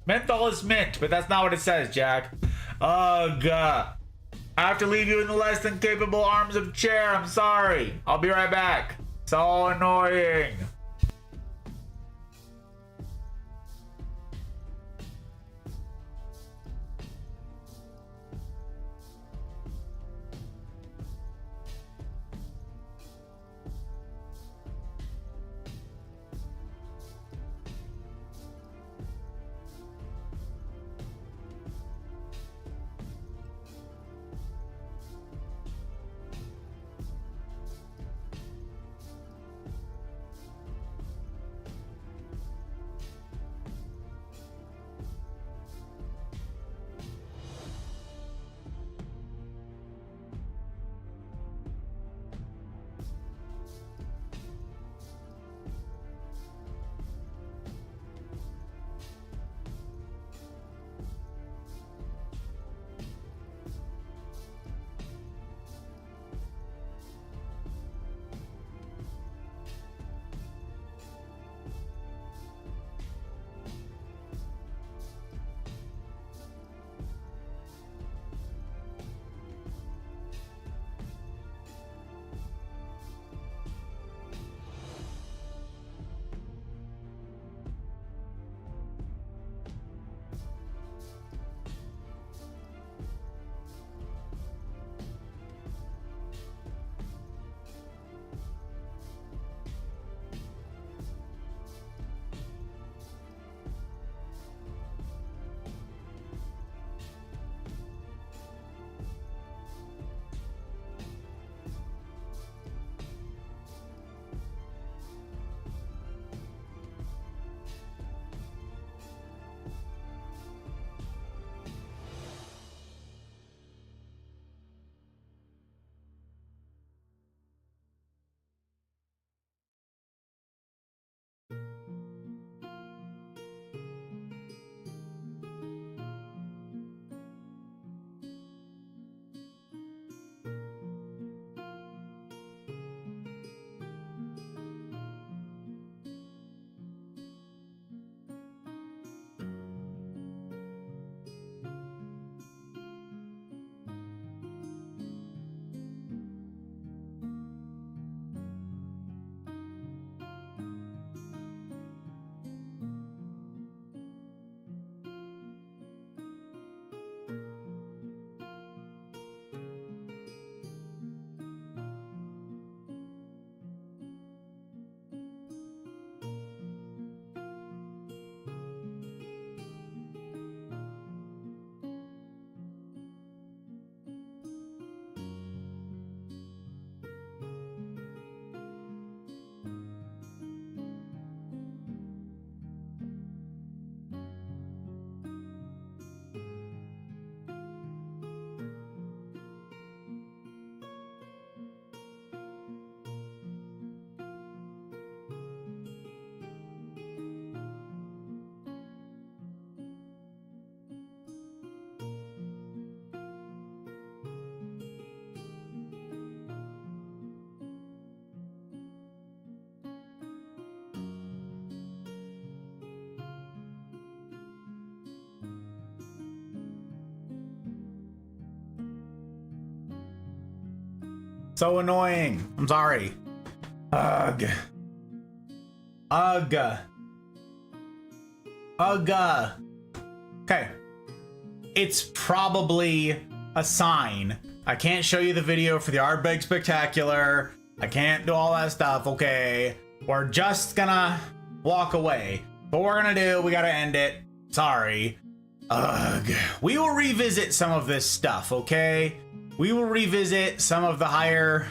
Menthol is mint, but that's not what it says, Jack. Ugh. I have to leave you in the less than capable arms of Chair. I'm sorry. I'll be right back. So annoying. So annoying. I'm sorry. Ugh. Ugh. Ugh. Okay. It's probably a sign. I can't show you the video for the Ardbeg Spectacular. I can't do all that stuff, okay? We're just gonna walk away. What we're gonna do, we gotta end it. Sorry. Ugh. We will revisit some of this stuff, okay? We will revisit some of the higher...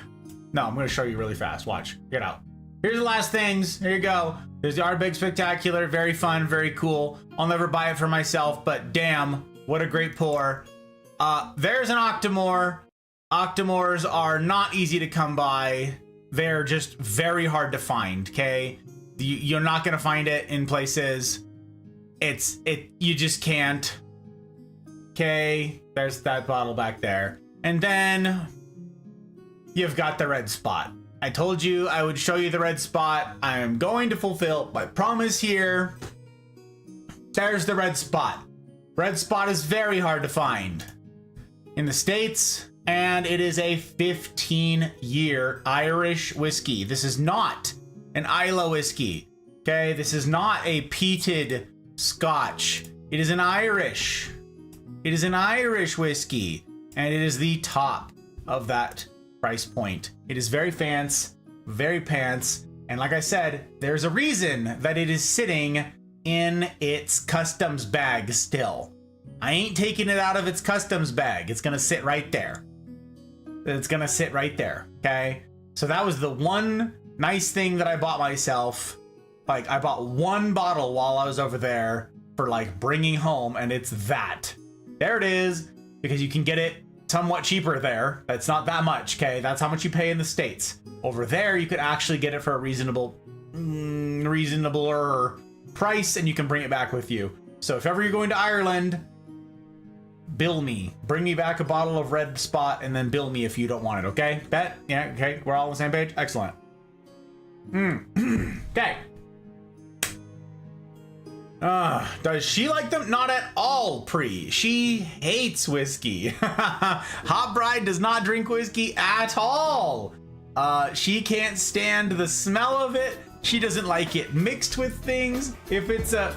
No, I'm gonna show you really fast. Watch. Get out. Here's the last things. Here you go. There's the Ardbeg Spectacular. Very fun, very cool. I'll never buy it for myself, but damn, what a great pour. There's an Octomore. Octomores are not easy to come by. They're just very hard to find, okay? You're not gonna find it in places. You just can't. Okay, there's that bottle back there. And then you've got the red spot. I told you I would show you the red spot. I am going to fulfill my promise here. There's the red spot. Red spot is very hard to find in the States, and it is a 15-year Irish whiskey. This is not an Islay whiskey. Okay, this is not a peated Scotch. It is an Irish. It is an Irish whiskey, and it is the top of that price point. It is very fancy, very pants, and like I said, there's a reason that it is sitting in its customs bag still. I ain't taking it out of its customs bag. It's gonna sit right there. It's gonna sit right there, okay? So that was the one nice thing that I bought myself. Like, I bought one bottle while I was over there for like bringing home, and it's that. There it is, because you can get it somewhat cheaper there. That's not that much, okay? That's how much you pay in the States. Over there, you could actually get it for a reasonabler price, and you can bring it back with you. So if ever you're going to Ireland, bill me. Bring me back a bottle of red spot, and then bill me if you don't want it, okay? Bet? Yeah, okay, we're all on the same page? Excellent. Okay. Does she like them? Not at all, Pre. She hates whiskey. Hot Bride does not drink whiskey at all. She can't stand the smell of it. She doesn't like it mixed with things. If it's a...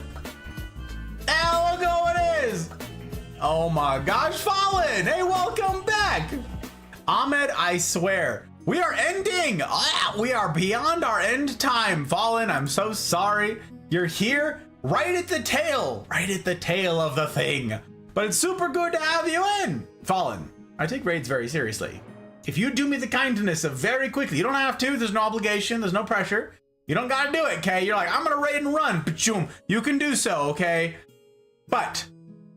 Oh, look what it is. Oh my gosh, Fallen. Hey, welcome back. Ahmed, I swear. We are ending. We are beyond our end time. Fallen, I'm so sorry. You're here. Right at the tail of the thing. But it's super good to have you in. Fallen, I take raids very seriously. If you do me the kindness of very quickly, you don't have to, there's no obligation, there's no pressure. You don't gotta do it, okay? You're like, I'm gonna raid and run, pachoom. You can do so, okay? But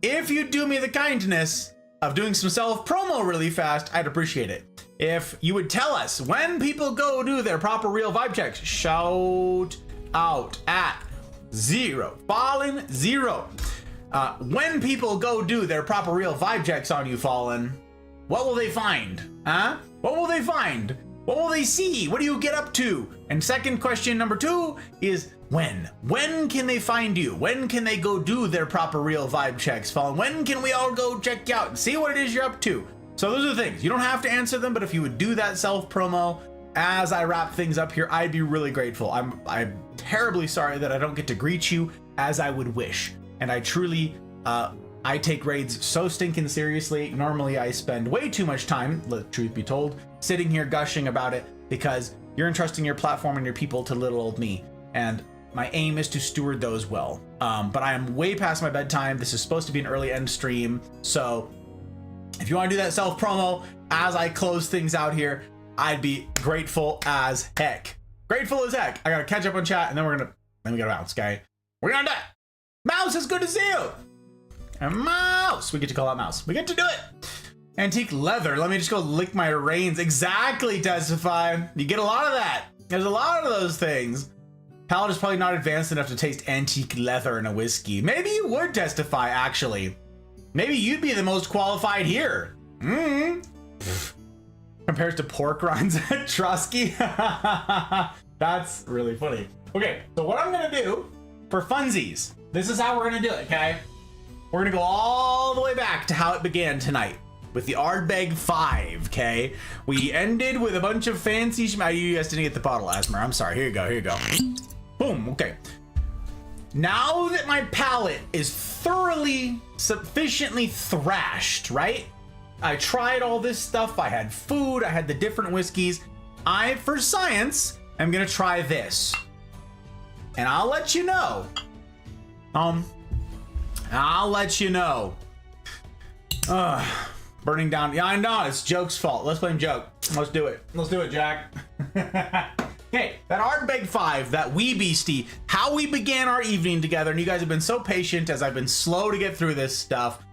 if you do me the kindness of doing some self-promo really fast, I'd appreciate it. If you would tell us when people go do their proper real vibe checks, shout out at Fallen 0. When people go do their proper real vibe checks on you, Fallen, what will they find? Huh? What will they find? What will they see? What do you get up to? And second question number 2 is when? When can they find you? When can they go do their proper real vibe checks, Fallen? When can we all go check you out and see what it is you're up to? So those are the things. You don't have to answer them, but if you would do that self-promo as I wrap things up here, I'd be really grateful. I'm terribly sorry that I don't get to greet you as I would wish. And I truly, I take raids so stinking seriously. Normally I spend way too much time, let truth be told, sitting here gushing about it because you're entrusting your platform and your people to little old me. And my aim is to steward those well. But I am way past my bedtime. This is supposed to be an early end stream. So if you want to do that self promo as I close things out here, I'd be grateful as heck. Grateful as heck. I gotta catch up on chat, and then we gotta bounce, okay? We're gonna do it. Mouse, it's good to see you. And Mouse, we get to call out Mouse. We get to do it. Antique leather. Let me just go lick my reins. Exactly, Testify. You get a lot of that. There's a lot of those things. Palate is probably not advanced enough to taste antique leather in a whiskey. Maybe you would, Testify, actually. Maybe you'd be the most qualified here. Compares to pork rinds at Trusky. That's really funny. Okay, so what I'm gonna do for funsies, this is how we're gonna do it, okay? We're gonna go all the way back to how it began tonight with the Ardbeg 5, okay? We ended with a bunch of fancy you guys didn't get the bottle, Asmer. I'm sorry, here you go. Boom, okay. Now that my palate is thoroughly, sufficiently thrashed, right? I tried all this stuff. I had food. I had the different whiskeys. I, for science, am gonna try this. And I'll let you know. I'll let you know. Burning down. Yeah, I know. It's Joke's fault. Let's blame Joke. Let's do it. Let's do it, Jack. Hey, that Ardbeg 5, that wee beastie, how we began our evening together, and you guys have been so patient as I've been slow to get through this stuff.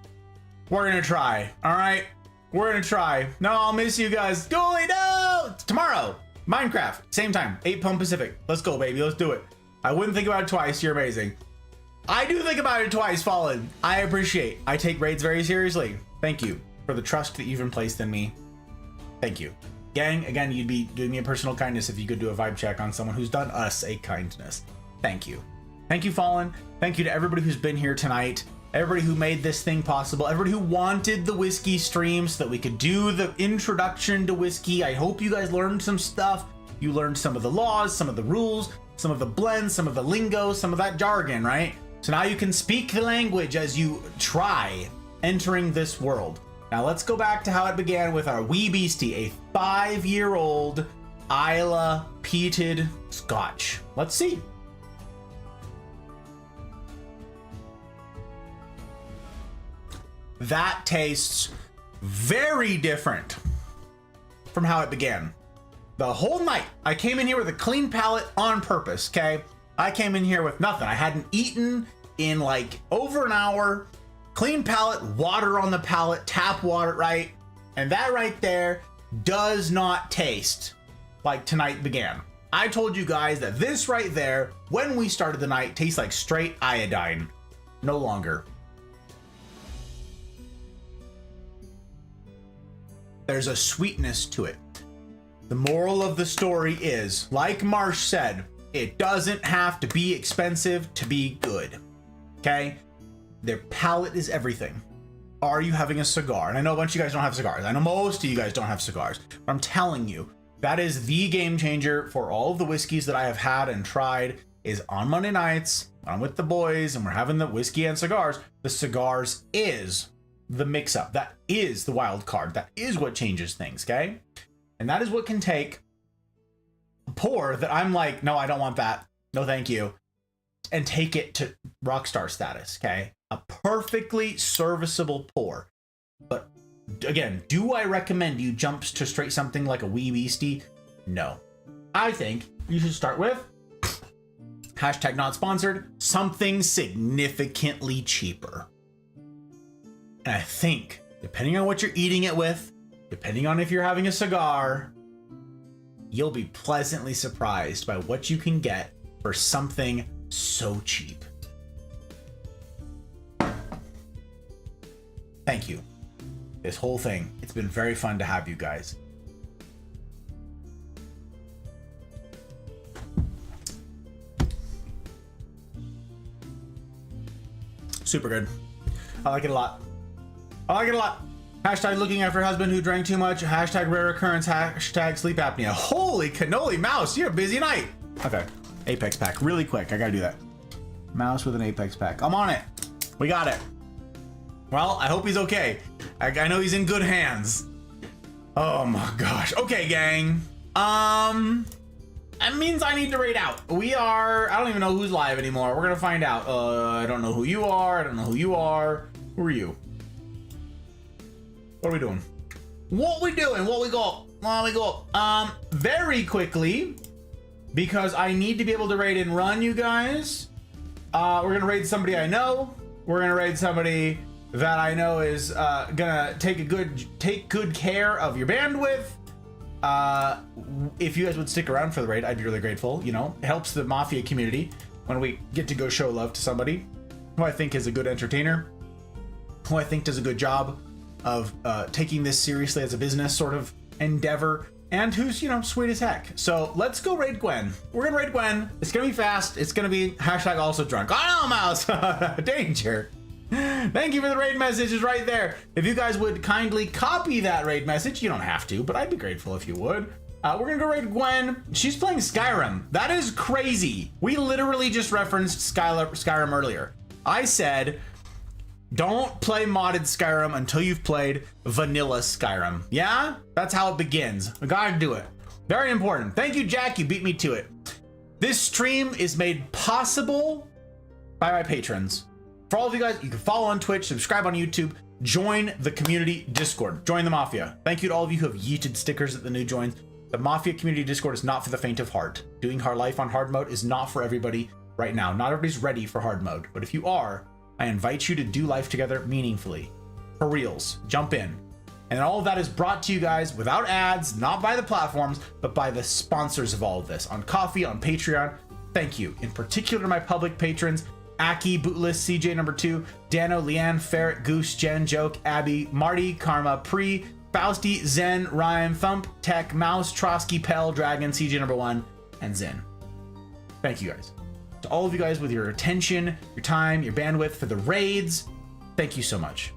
We're gonna try, all right? We're gonna try. No, I'll miss you guys. Goalie, no! Tomorrow, Minecraft, same time, 8 p.m. Pacific. Let's go, baby, let's do it. I wouldn't think about it twice, you're amazing. I do think about it twice, Fallen. I appreciate. I take raids very seriously. Thank you for the trust that you've been placed in me. Thank you. Gang, again, you'd be doing me a personal kindness if you could do a vibe check on someone who's done us a kindness. Thank you. Thank you, Fallen. Thank you to everybody who's been here tonight. Everybody who made this thing possible. Everybody who wanted the whiskey stream so that we could do the introduction to whiskey. I hope you guys learned some stuff. You learned some of the laws, some of the rules, some of the blends, some of the lingo, some of that jargon, right? So now you can speak the language as you try entering this world. Now let's go back to how it began with our wee beastie, a 5-year-old Islay peated Scotch. Let's see. That tastes very different from how it began. The whole night, I came in here with a clean palate on purpose, okay? I came in here with nothing. I hadn't eaten in like over an hour. Clean palate, water on the palate, tap water, right? And that right there does not taste like tonight began. I told you guys that this right there, when we started the night, tastes like straight iodine. No longer. There's a sweetness to it. The moral of the story is, like Marsh said, it doesn't have to be expensive to be good, okay? Their palate is everything. Are you having a cigar? And I know a bunch of you guys don't have cigars. I know most of you guys don't have cigars. But I'm telling you, that is the game changer for all of the whiskeys that I have had and tried is on Monday nights, I'm with the boys, and we're having the whiskey and cigars. The cigars is the mix-up. That is the wild card. That is what changes things, okay? And that is what can take a pour that I'm like, no, I don't want that. No, thank you. And take it to rockstar status, okay? A perfectly serviceable pour. But again, do I recommend you jump to straight something like a wee beastie? No. I think you should start with hashtag not sponsored, something significantly cheaper. And I think, depending on what you're eating it with, depending on if you're having a cigar, you'll be pleasantly surprised by what you can get for something so cheap. Thank you. This whole thing, it's been very fun to have you guys. Super good. I like it a lot. I like it a lot. Hashtag looking after husband who drank too much. Hashtag rare occurrence. Hashtag sleep apnea. Holy cannoli mouse, you're a busy night. Okay, Apex pack, really quick. I gotta do that. Mouse with an Apex pack. I'm on it. We got it. Well, I hope he's okay. I know he's in good hands. Oh my gosh. Okay, gang. That means I need to raid out. I don't even know who's live anymore. We're gonna find out. I don't know who you are. I don't know who you are. Who are you? What are we doing? What we doing? What we got? What we got? Very quickly, because I need to be able to raid and run, you guys. We're gonna raid somebody I know. We're gonna raid somebody that I know is gonna take good care of your bandwidth. If you guys would stick around for the raid, I'd be really grateful. You know, it helps the Mafia community when we get to go show love to somebody who I think is a good entertainer, who I think does a good job of taking this seriously as a business sort of endeavor, and who's, you know, sweet as heck. So let's go raid Gwen. We're gonna raid Gwen. It's gonna be fast. It's gonna be hashtag also drunk. Oh no, mouse. Danger. Thank you for the raid messages right there. If you guys would kindly copy that raid message, you don't have to, but I'd be grateful if you would. We're gonna go raid Gwen. She's playing Skyrim. That is crazy. We literally just referenced Skyrim earlier. I said, don't play modded Skyrim until you've played vanilla Skyrim. Yeah, that's how it begins. I gotta do it. Very important. Thank you, Jack. You beat me to it. This stream is made possible by my patrons. For all of you guys, you can follow on Twitch, subscribe on YouTube, join the community Discord, join the Mafia. Thank you to all of you who have yeeted stickers at the new joins. The Mafia community Discord is not for the faint of heart. Doing hard life on hard mode is not for everybody right now. Not everybody's ready for hard mode, but if you are, I invite you to do life together meaningfully. For reals, jump in. And all of that is brought to you guys without ads, not by the platforms, but by the sponsors of all of this. On Coffee, on Patreon, thank you. In particular to my public patrons, Aki, Bootless, CJ number 2, Dano, Leanne, Ferret, Goose, Jen, Joke, Abby, Marty, Karma, Pre, Fausty, Zen, Ryan, Thump, Tech, Mouse, Trotsky, Pell, Dragon, CJ number 1, and Zen. Thank you guys. To all of you guys with your attention, your time, your bandwidth for the raids, thank you so much.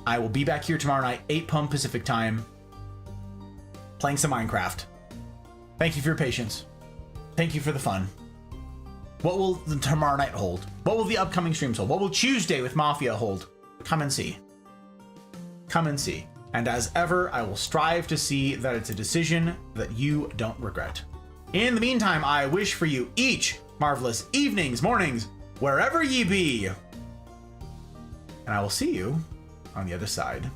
I will be back here tomorrow night, 8 p.m. Pacific time, playing some Minecraft. Thank you for your patience. Thank you for the fun. What will the tomorrow night hold? What will the upcoming streams hold? What will Tuesday with Mafia hold? Come and see. Come and see. And as ever, I will strive to see that it's a decision that you don't regret. In the meantime, I wish for you each marvelous evenings, mornings, wherever ye be. And I will see you on the other side.